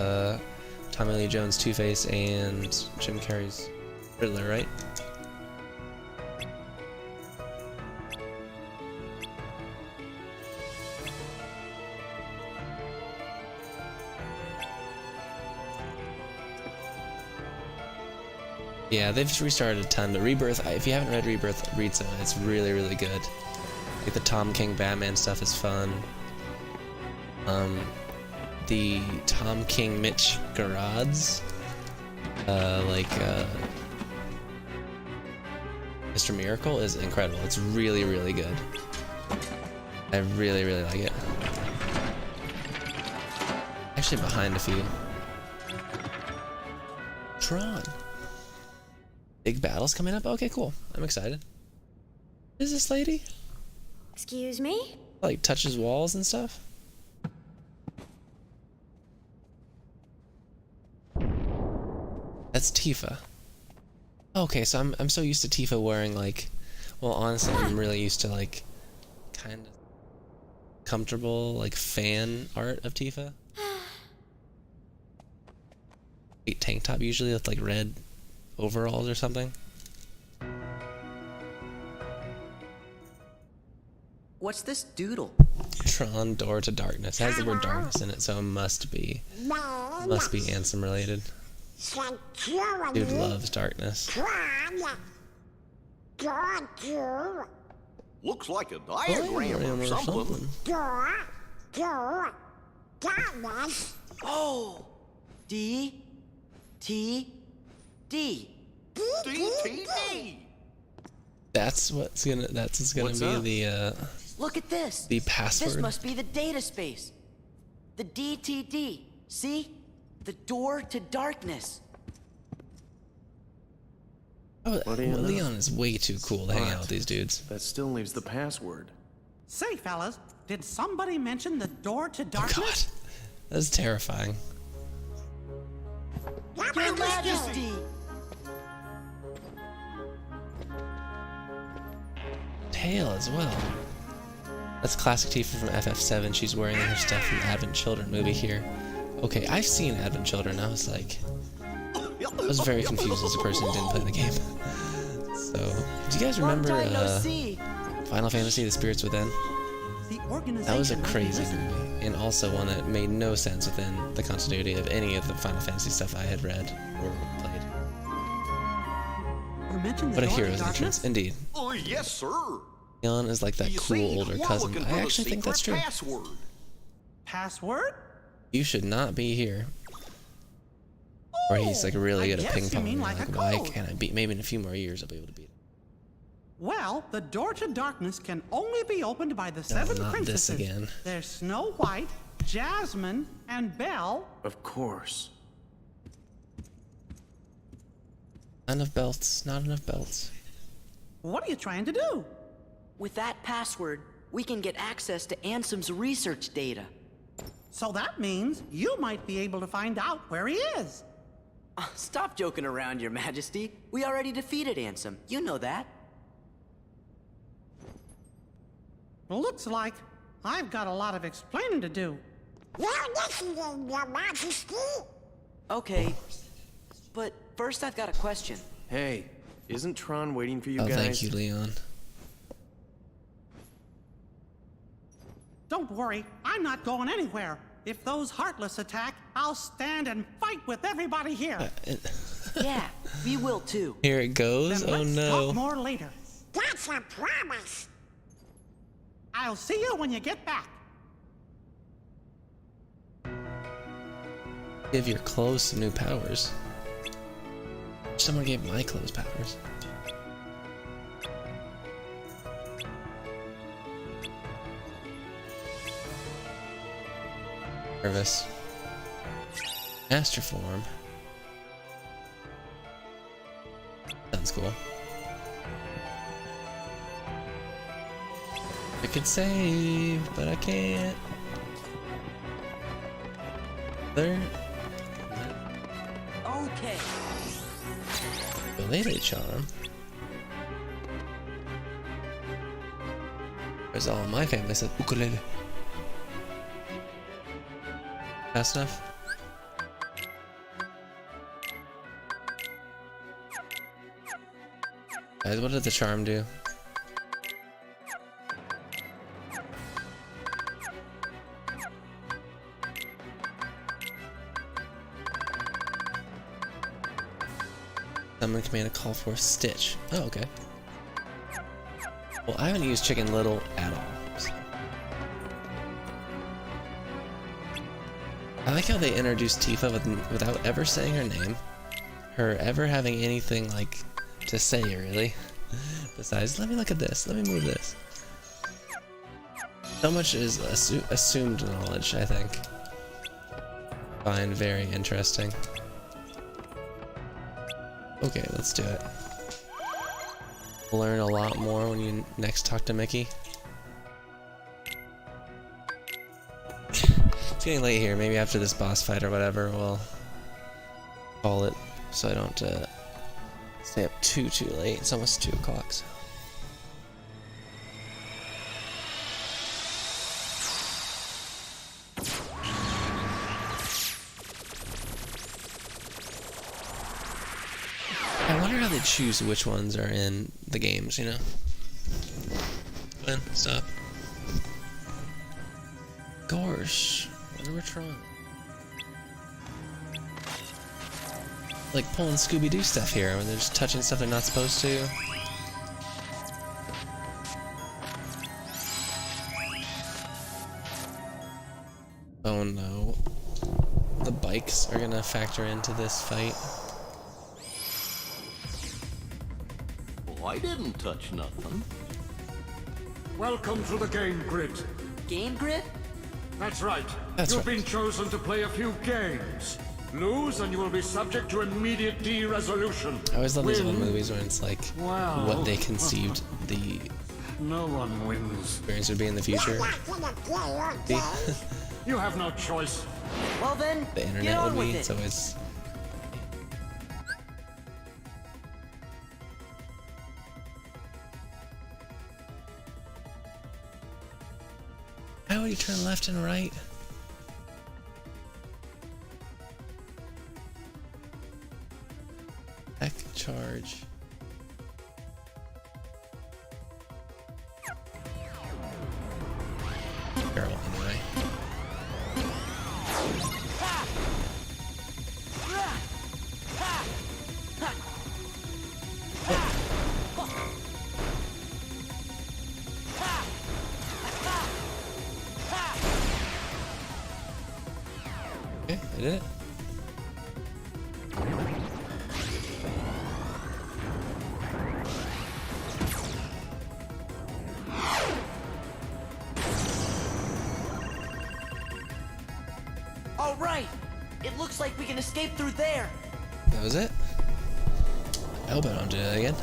Tommy Lee Jones' Two-Face and Jim Carrey's Riddler, right? Yeah, they've restarted a ton. The Rebirth, if you haven't read Rebirth, read some of it. It's really, really good. Like the Tom King Batman stuff is fun. The Tom King Mitch Gerads, Mr. Miracle is incredible. It's really, really good. I really, really like it. Actually behind a few. Tron. Big battles coming up? Okay, cool. I'm excited. Who is this lady? Excuse me? Like touches walls and stuff? That's Tifa. Okay, so I'm so used to Tifa wearing like, well, honestly, I'm really used to like kind of comfortable like fan art of Tifa. Tank top usually with like red overalls or something. What's this doodle? Tron Door to Darkness. It has the word darkness in it, so it must be Ansem related. Dude loves darkness. Looks like a diagram or something. Oh! D. T. D. D. That's what's gonna be the Look at this. The password. This must be the data space. The DTD. See? The door to darkness. Oh, Leon is way too cool to hang out with these dudes. That still leaves the password. Say, fellas, did somebody mention the door to Oh darkness? god, that's terrifying. Your Majesty! Tail as well. That's classic Tifa from FF7. She's wearing her stuff from Advent Children movie here. Okay, I've seen Advent Children. I was very confused as a person who didn't play the game. So, do you guys remember Final Fantasy: The Spirits Within? That was a crazy movie, and also one that made no sense within the continuity of any of the Final Fantasy stuff I had read or played. But a hero's entrance, indeed. Oh, yes, sir. Leon is like that cool older cousin. I actually think that's true. Password? You should not be here. Or he's like really good at ping pong. Like, why can't I beat? Maybe in a few more years I'll be able to beat him. Well, the door to darkness can only be opened by the seven princesses. This again. There's Snow White, Jasmine, and Belle. Of course. Not enough belts. Not enough belts. What are you trying to do? With that password, we can get access to Ansem's research data. So that means you might be able to find out where he is. Stop joking around, Your Majesty. We already defeated Ansem. You know that. Looks like I've got a lot of explaining to do. You're listening, Your Majesty. Okay, but first I've got a question. Hey, isn't Tron waiting for you guys? Oh, thank you, Leon. Don't worry, I'm not going anywhere. If those Heartless attack, I'll stand and fight with everybody here. Yeah, we will too. Here it goes. Then Oh let's no. talk more later. That's a promise. I'll see you when you get back. Give your clothes some new powers. Someone gave my clothes powers. Nervous. Master form. Sounds cool. I could save, but I can't. There. Okay. Related charm. Whereas all my family said ukulele. Fast enough? Guys, what did the charm do? Summon command to call for Stitch. Oh, okay. Well, I haven't used Chicken Little at all. So. I like how they introduced Tifa without ever saying her name, her ever having anything like to say really, besides let me look at this, let me move this. So much is assumed knowledge, I think. Find very interesting. Okay, let's do it. We'll learn a lot more when you next talk to Mickey. It's getting late here. Maybe after this boss fight or whatever, we'll call it so I don't stay up too late. It's almost 2 o'clock. So. I wonder how they choose which ones are in the games, you know? Glenn, stop. Gosh, wonder where Tron. Like pulling Scooby-Doo stuff here when they're just touching stuff they're not supposed to. Oh no. The bikes are gonna factor into this fight. I didn't touch nothing. Welcome to the game grid. Game grid? That's right. That's You've right. been chosen to play a few games. Lose and you will be subject to immediate de-resolution. I always love these old Win. movies where it's like Well, what they conceived the no one wins. experience would be in the future. You have no choice. Well then, The get internet on would with be, it. so it's... How would you turn left and right? Back charge. Terrible anyway. Okay, I did it. All right. It looks like we can escape through there. That was it. I hope I don't do that again.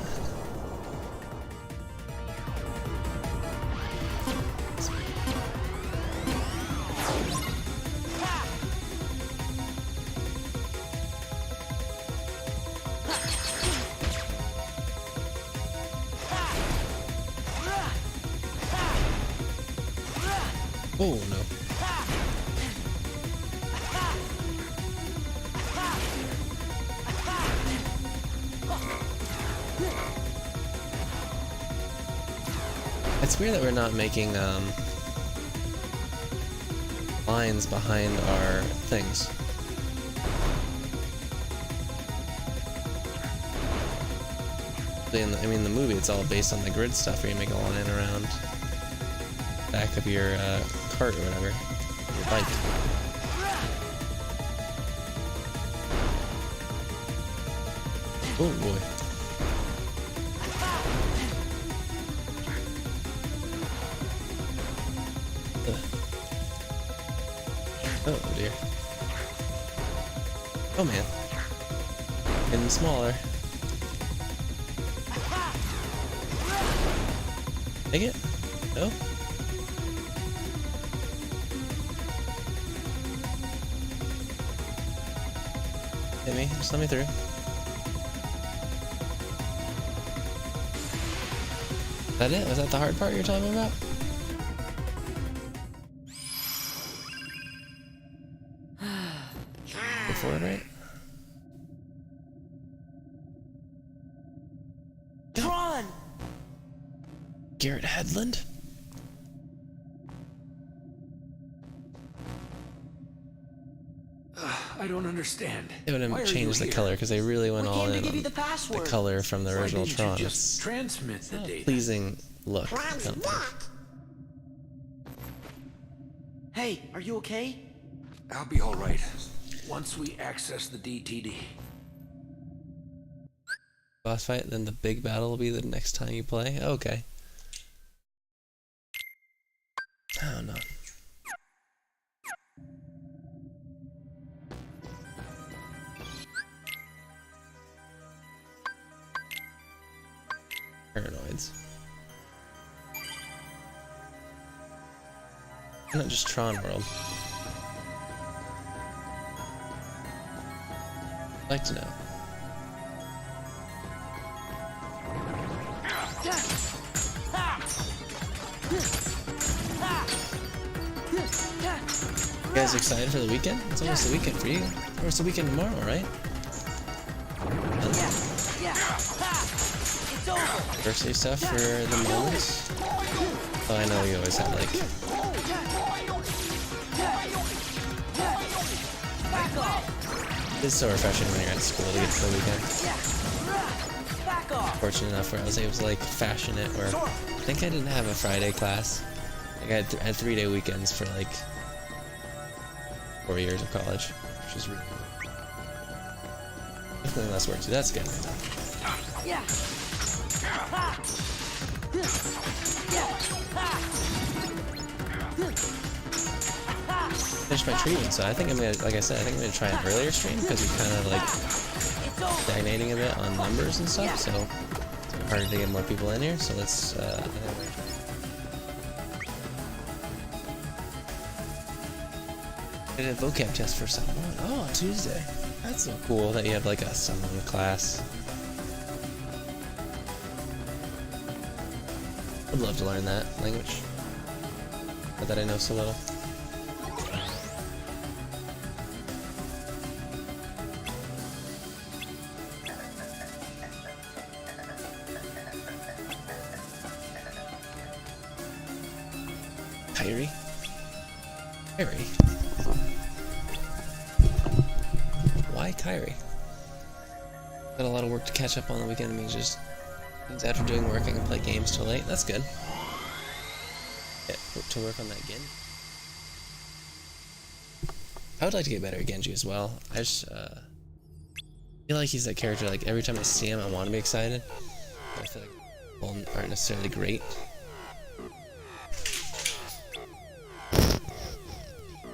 Oh no. It's weird that we're not making lines behind our things. I mean, the movie, it's all based on the grid stuff where you make a line around back of your cart or whatever, your bike. Oh boy. Oh dear. Oh man. Getting smaller. Take it? No? let me. Just let me through. Is that it? Was that the hard part you're talking about? Go forward, right? Tron! Garrett Hedlund? I don't understand. They would have changed the color because they really went all in on the color from the original Tron. Just transmit the data. Pleasing look. Hey, are you okay? I'll be all right once we access the DTD. Boss fight, then the big battle will be the next time you play? Okay. I don't know. Paranoids. Not just Tron World. I'd like to know. You guys excited for the weekend? It's almost the weekend for you. Or it's the weekend tomorrow, right? Birthday stuff for the moments. Oh, I know you always have like. It's so refreshing when you're at school to get to the weekend. Fortunate enough where I was able to like fashion it where I think I didn't have a Friday class. Like I had 3-day weekends for like 4 years of college, which is really cool. Definitely less work, so that's good. Finished my treatment, so I think I'm gonna, like I said, I think I'm gonna try an earlier stream because we're kind of like stagnating a bit on numbers and stuff, so it's harder to get more people in here. So let's. I did a vocab test for someone. Oh, Tuesday. That's so cool that you have like a someone class. I'd love to learn that language, but that I know so little. Kyrie? Kyrie? Why Kyrie? Got a lot of work to catch up on the weekend. Means after doing work I can play games till late. That's good. Get to work on that again. I would like to get better at Genji as well. I just feel like he's that character, like every time I see him I want to be excited. I feel like people aren't necessarily great.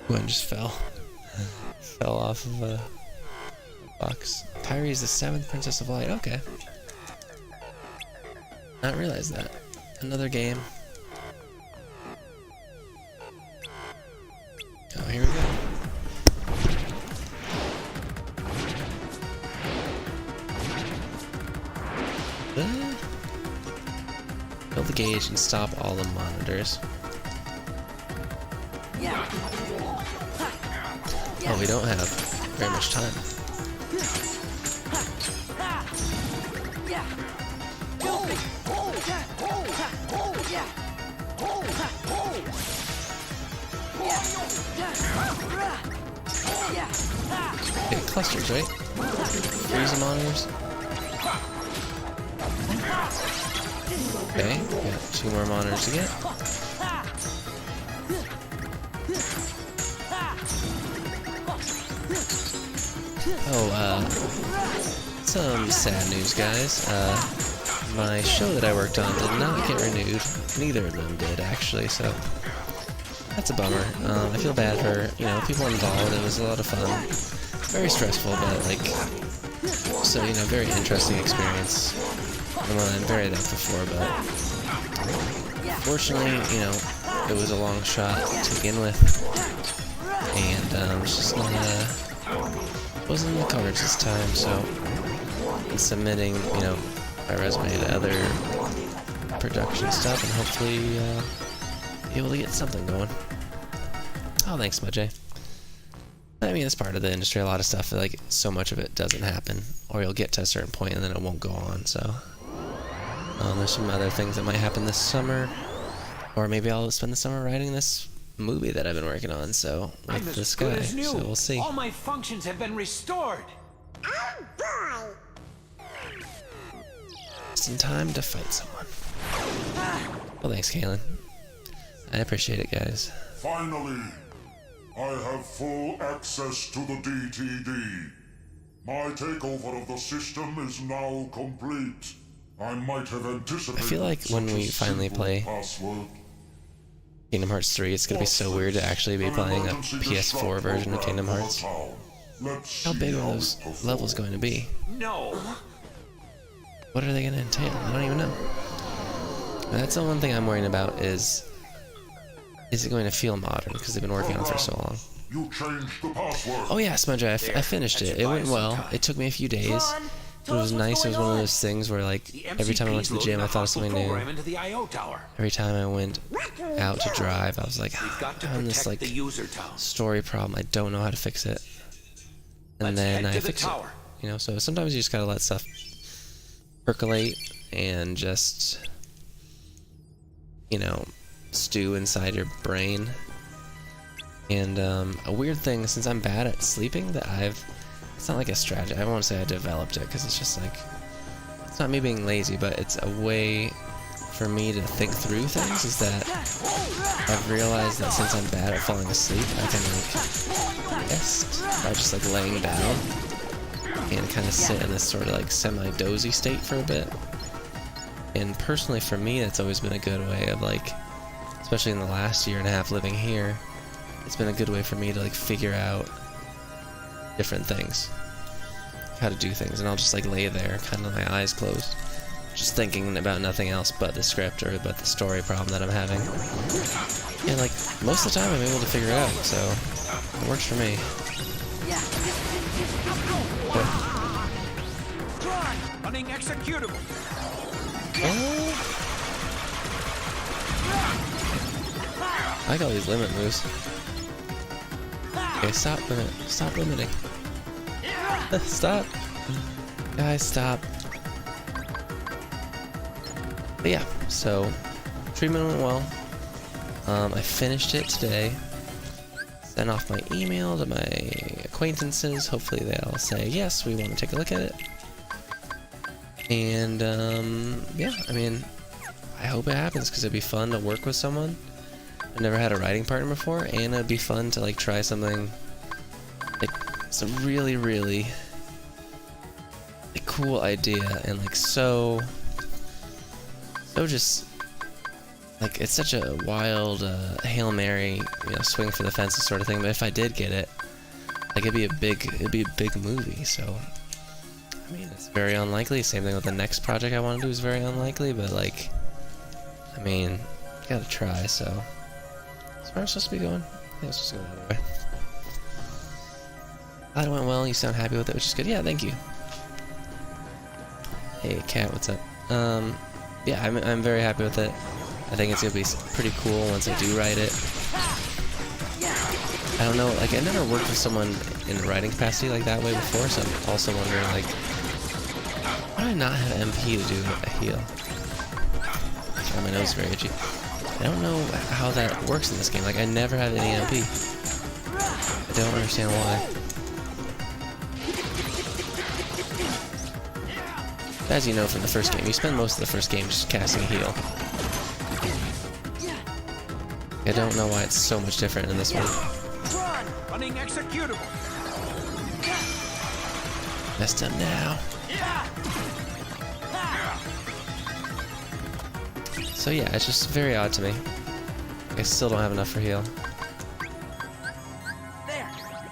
One just fell. Fell off of a box. Kyrie is the 7th Princess of Light. Okay. Not realize that. Another game. Oh, here we go. Fill the gauge and stop all the monitors. Oh, we don't have very much time. Okay, clusters, right? Freeze the monitors. Okay, we got 2 more monitors to get. Oh, some sad news, guys. My show that I worked on did not get renewed. Neither of them did, actually, so that's a bummer. I feel bad for, people involved. It was a lot of fun. Very stressful, but, so, very interesting experience. I'm very adept before, but fortunately, it was a long shot to begin with, and it's just not wasn't in the cards this time, so I'm submitting, you know, my resume to other production stuff, and hopefully be able to get something going. Oh, thanks, Smudge. I mean, it's part of the industry. A lot of stuff, like, so much of it doesn't happen, or you'll get to a certain point and then it won't go on, so. There's some other things that might happen this summer, or maybe I'll spend the summer writing this movie that I've been working on, so, with this guy, so we'll see. All my functions have been restored. Oh boy! Just in time to fight someone. Well, thanks, Kaylin. I appreciate it, guys. Finally, I have full access to the DTD. My takeover of the system is now complete. I might have anticipated. I feel like when we finally play Kingdom Hearts 3, it's gonna be so weird to actually be playing a PS4 version of Kingdom Hearts. How big are those levels going to be? No. What are they going to entail? I don't even know. That's the one thing I'm worrying about is it going to feel modern? Because they've been working on it for so long. Oh yeah, Smudge, I finished it. It went well. It took me a few days. It was nice. It was one of those things where, like, every time I went to the gym, I thought of something new. Every time I went out to drive, I was like, I'm having this, like, story problem. I don't know how to fix it. And then I fix it. You know, so sometimes you just gotta let stuff percolate and just, you know, stew inside your brain. And a weird thing, since I'm bad at sleeping, that it's not like a strategy. I don't want to say I developed it, because it's just like, it's not me being lazy, but it's a way for me to think through things, is that I've realized that since I'm bad at falling asleep, I can, like, rest by just, like, laying down and kind of sit in this sort of, like, semi-dozy state for a bit. And personally, for me, that's always been a good way of, like, especially in the last year and a half living here, it's been a good way for me to, like, figure out different things, how to do things, and I'll just, like, lay there, kind of my eyes closed, just thinking about nothing else but the script or about the story problem that I'm having. And, like, most of the time I'm able to figure it out, so it works for me. Running executable. I like all these limit moves. Okay, stop limiting. Stop. Guys, stop. But yeah, so treatment went well. I finished it today. Sent off my email to my acquaintances. Hopefully they all say, yes, we want to take a look at it. And yeah, I mean, I hope it happens, because it'd be fun to work with someone. I've never had a writing partner before, and it'd be fun to, like, try something, like, some really, really, like, cool idea, and, like, so just, like, it's such a wild, Hail Mary, you know, swing for the fences sort of thing, but if I did get it, like, it'd be a big movie, so, I mean, it's very unlikely. Same thing with the next project I want to do is very unlikely, but, like, I mean, you gotta try, so. As far as supposed to be going? Yeah, it's just going the other way. Glad it went well, you sound happy with it, which is good. Yeah, thank you. Hey, Kat, what's up? Yeah, I'm very happy with it. I think it's gonna be pretty cool once I do write it. I don't know, like, I never worked with someone in a writing capacity like that way before, so I'm also wondering, like, why do I not have MP to do a heal? Sorry, my nose is very itchy. I don't know how that works in this game. Like, I never have any MP. I don't understand why. As you know from the first game, you spend most of the first game just casting a heal. I don't know why it's so much different in this one. Running executable. Messed up now. So yeah, it's just very odd to me. I still don't have enough for heal.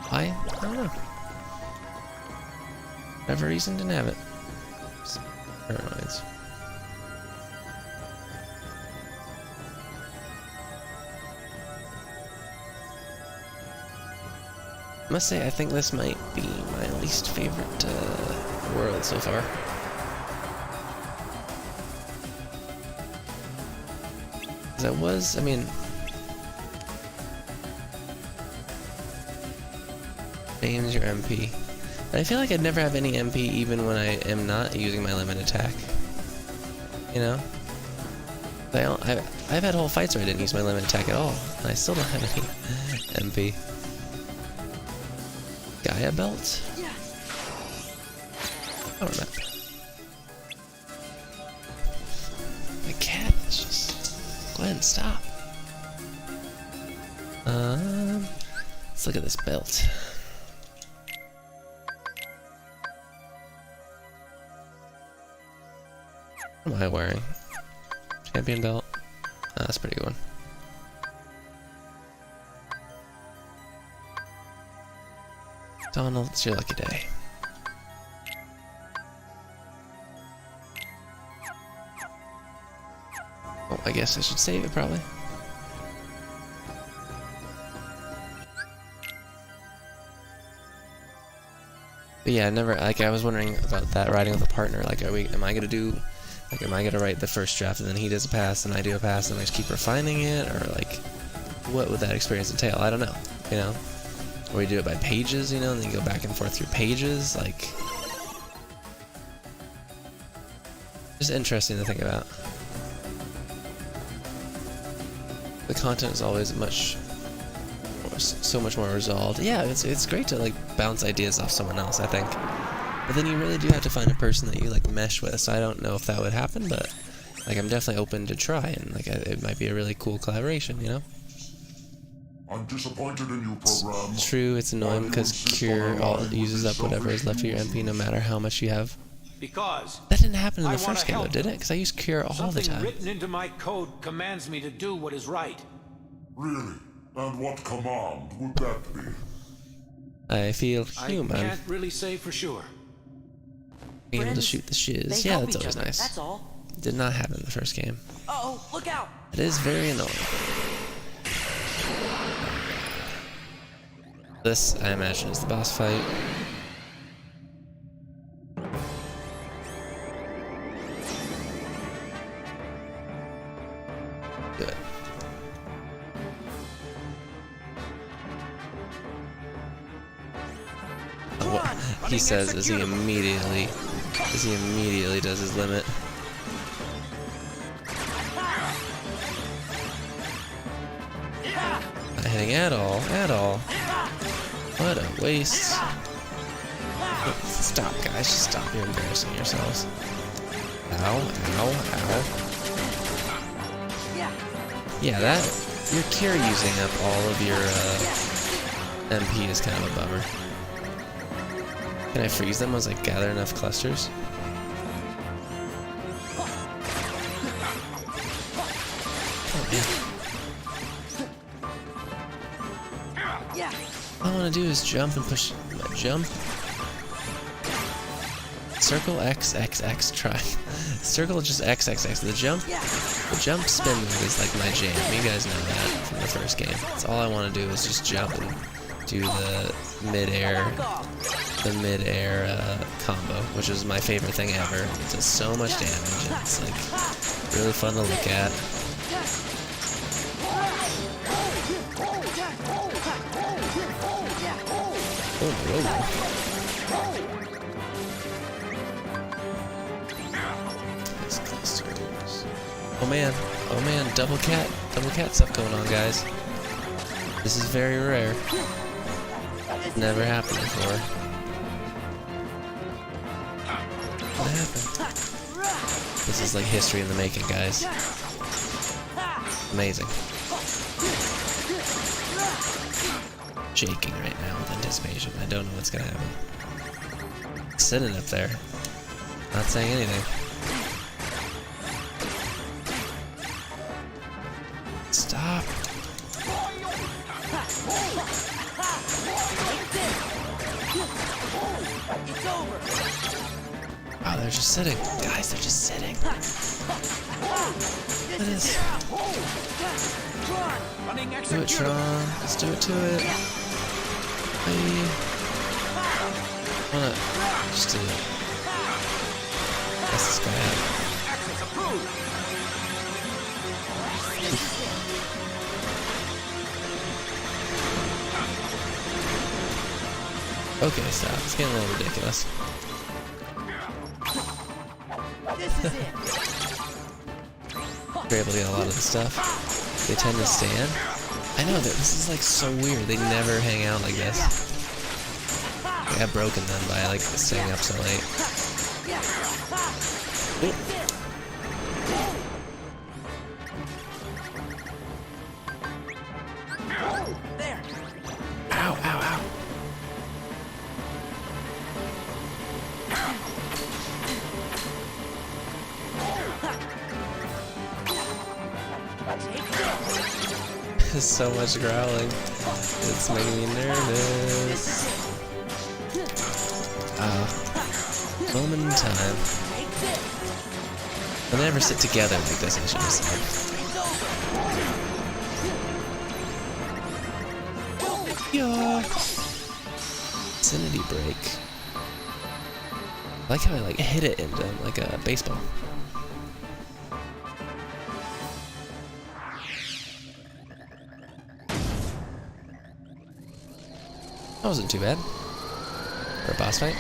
Why? I don't know. Whatever reason, didn't have it. Paranoids. I must say, I think this might be my least favorite world so far. I mean, names your MP. And I feel like I'd never have any MP even when I am not using my limit attack. You know? I've had whole fights where I didn't use my limit attack at all, and I still don't have any MP. Gaia belt? Oh, map. My cat is just... Gwen, stop. Let's look at this belt. What am I wearing? Champion belt? That's a pretty good one. Donald, it's your lucky day. Oh, I guess I should save it probably. But yeah, I was wondering about that, riding with a partner. Like, am I gonna write the first draft and then he does a pass and I do a pass and I just keep refining it, or like, what would that experience entail? I don't know, you know? Or we do it by pages, you know, and then you go back and forth through pages, like... Just interesting to think about. The content is always so much more resolved. Yeah, it's great to like bounce ideas off someone else, I think. But then you really do have to find a person that you like mesh with. So I don't know if that would happen, but like I'm definitely open to try, and like it might be a really cool collaboration, you know? I'm disappointed in you, program. True, it's annoying because Cure uses up whatever is left of your MP no matter how much you have. Because that didn't happen in the first game though, did it? Because I used Cure all the time. Something written into my code commands me to do what is right. Really? And what command would that be? I feel human. I can't really say for sure. Being able to shoot the shiz. Yeah, that's always nice. That's all. Did not happen in the first game. Uh-oh, look out! It is very annoying. This, I imagine, is the boss fight. Good. What he says as he immediately does his limit. Not hitting at all. What a waste. Stop, guys, just stop. You're embarrassing yourselves. Ow. Yeah, your cure using up all of your MP is kind of a bummer. Can I freeze them once I gather enough clusters? Oh, man. All I want to do is jump and push. Jump. Circle X, X, X, try. Circle just X, X, X. The jump spin move is like my jam. You guys know that from the first game. That's all I want to do is just jump and do the mid-air combo, which is my favorite thing ever. It does so much damage, and it's like really fun to look at. Oh man, double cat stuff going on, guys. This is very rare. Never happened before. What happened? This is like history in the making, guys. Amazing. Shaking right now with anticipation. I don't know what's gonna happen. Sitting up there, not saying anything. Stop. Wow, they're just sitting. Guys, they're just sitting. What is... Do it, Tron. Let's do it to it. Hey. wanna just do it. That's this guy out. Access approved. Okay, stop. It's getting a little ridiculous. This is it. You're able to get a lot of the stuff. They tend to stand. I know that this is like so weird. They never hang out like this. I got broken then by like staying up so late. Ooh. There. Ow, ow, ow. There's so much growling. It's making me nervous. Moment in time. They never sit together like this, I should have said. Yeah. Vicinity break. I like how I like hit it into like a baseball. That wasn't too bad for a boss fight.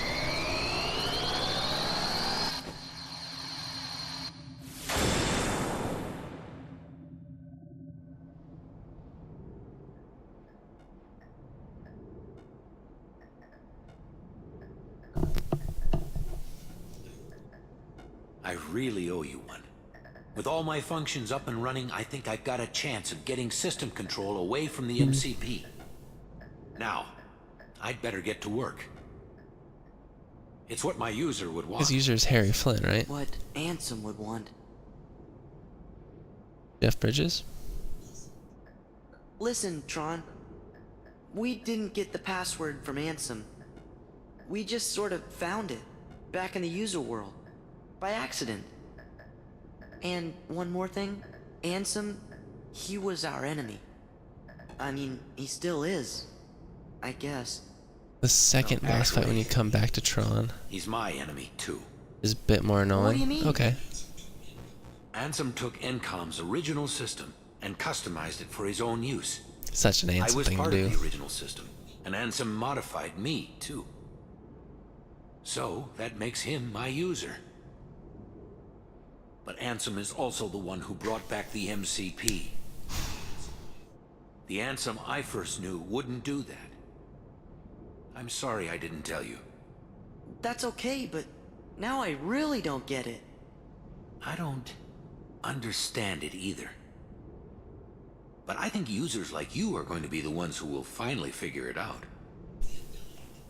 I really owe you one. With all my functions up and running, I think I've got a chance of getting system control away from the MCP. Now, I'd better get to work. It's what my user would want. His user is Harry Flynn, right? What Ansem would want. Jeff Bridges? Listen, Tron. We didn't get the password from Ansem. We just sort of found it, back in the user world, by accident. And one more thing, Ansem, he was our enemy. I mean, he still is, I guess. The second boss fight when you come back to Tron He's my enemy, too. is a bit more annoying. What do you mean? Okay. Ansem took Encom's original system and customized it for his own use. Such an I Ansem was thing to part do. of the original system, and Ansem modified me, too. So, that makes him my user. But Ansem is also the one who brought back the MCP. The Ansem I first knew wouldn't do that. I'm sorry I didn't tell you. That's okay, but now I really don't get it. I don't understand it either. But I think users like you are going to be the ones who will finally figure it out.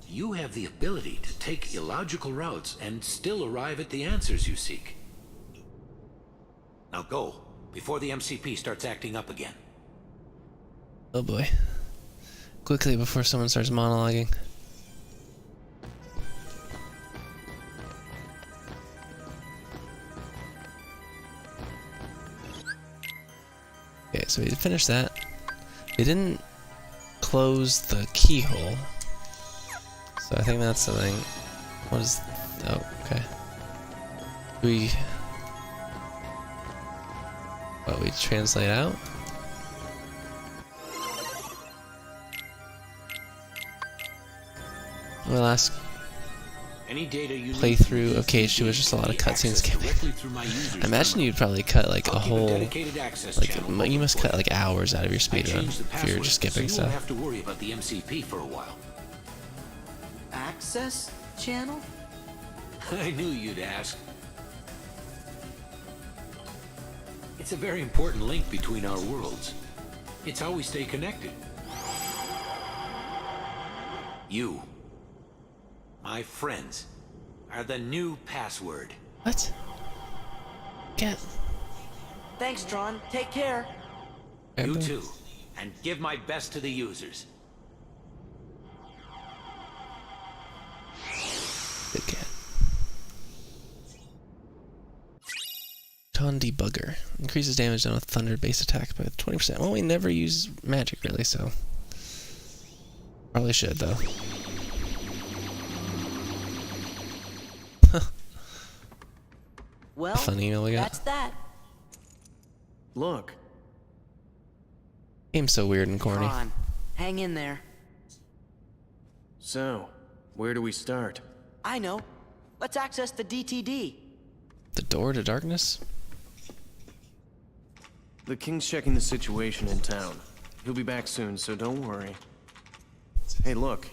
You have the ability to take illogical routes and still arrive at the answers you seek. Now go, before the MCP starts acting up again. Oh boy. Quickly before someone starts monologuing. Okay, so we finished that. We didn't close the keyhole. So I think that's something. What is... Oh, okay. We translate out? My last playthrough of KH2 was just a lot of cutscene skipping. I imagine you'd probably cut like a whole, like you must cut like hours out of your speedrun if you're just skipping so you stuff. won't have to worry about the MCP for a while. Access channel? I knew you'd ask. It's a very important link between our worlds. It's how we stay connected. You, my friends, are the new password. What? Get. Thanks, Tron. Take care. You too. And give my best to the users. Good cat. Ton debugger. Increases damage done with thunder-based attacks by 20%. Well, we never use magic really, so probably should though. Well, fun email we got. that's that. Look. Game's so weird and corny. Come on, hang in there. So, where do we start? I know. Let's access the DTD. The door to darkness? The king's checking the situation in town. He'll be back soon, so don't worry. Hey, look.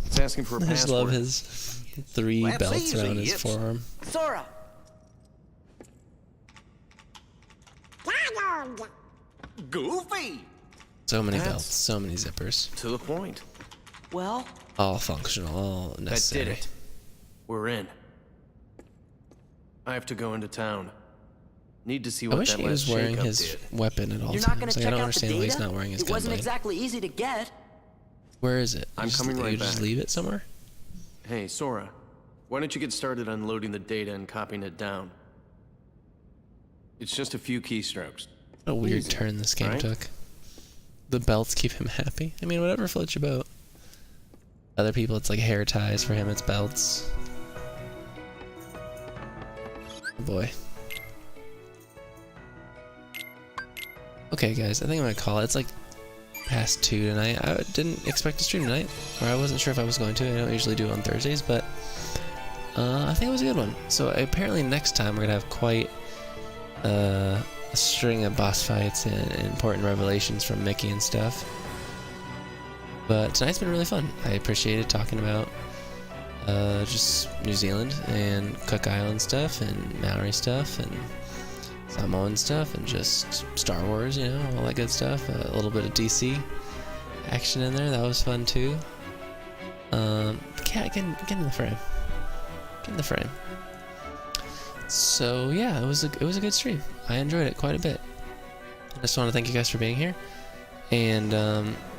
It's asking for a I just password. love his 3 That's belts easy, around his it's- forearm. Sora! Donald! Goofy! So many That's- belts, so many zippers. To the point. Well, All functional, all necessary. That did it. We're in. I have to go into town. Need to see I what wish that he last was wearing shakeup his did. weapon at all you're not gonna times. Like, check I don't out the understand why he's data? not wearing his It wasn't gunblade. exactly easy to get. Where is it? I'm You coming just, right you just back. leave it somewhere? Hey, Sora. Why don't you get started unloading the data and copying it down? It's just a few keystrokes. What a weird Easy, turn this game right? took. The belts keep him happy. I mean, whatever floats your boat. Other people, it's like hair ties. For him, it's belts. Oh boy. Okay, guys, I think I'm gonna call it. It's like past 2 tonight. I didn't expect to stream tonight, or I wasn't sure if I was going to. I don't usually do it on Thursdays, but I think it was a good one. So apparently next time we're gonna have quite a string of boss fights and important revelations from Mickey and stuff. But tonight's been really fun. I appreciated talking about just New Zealand and Cook Island stuff and Maori stuff and Samoan stuff and just Star Wars, you know, all that good stuff. A little bit of DC action in there. That was fun too. Get in the frame. Get in the frame. So yeah, it was a good stream. I enjoyed it quite a bit. I just want to thank you guys for being here. And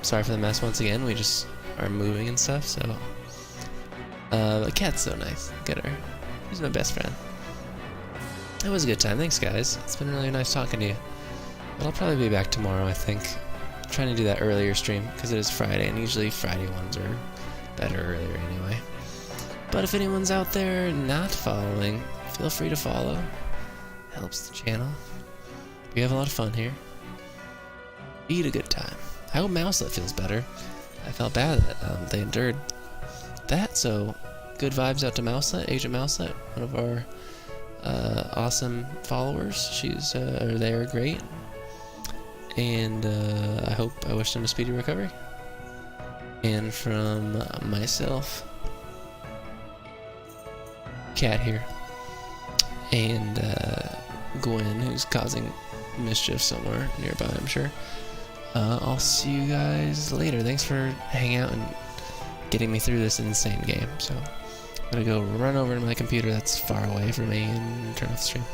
sorry for the mess once again. We just are moving and stuff. So, but Kat's so nice. Get her. She's my best friend. It was a good time. Thanks, guys. It's been really nice talking to you. But I'll probably be back tomorrow, I think. I'm trying to do that earlier stream because it is Friday, and usually Friday ones are better earlier anyway. But if anyone's out there not following, feel free to follow. Helps the channel. We have a lot of fun here. Eat a good time. I hope Mouselet feels better. I felt bad that they endured that, so good vibes out to Mouselet, Agent Mouselet, one of our awesome followers. She's they are great, and I wish them a speedy recovery. And from myself, Cat here, and Gwen, who's causing mischief somewhere nearby, I'm sure. I'll see you guys later. Thanks for hanging out and getting me through this insane game. So I'm gonna go run over to my computer that's far away from me and turn off the stream.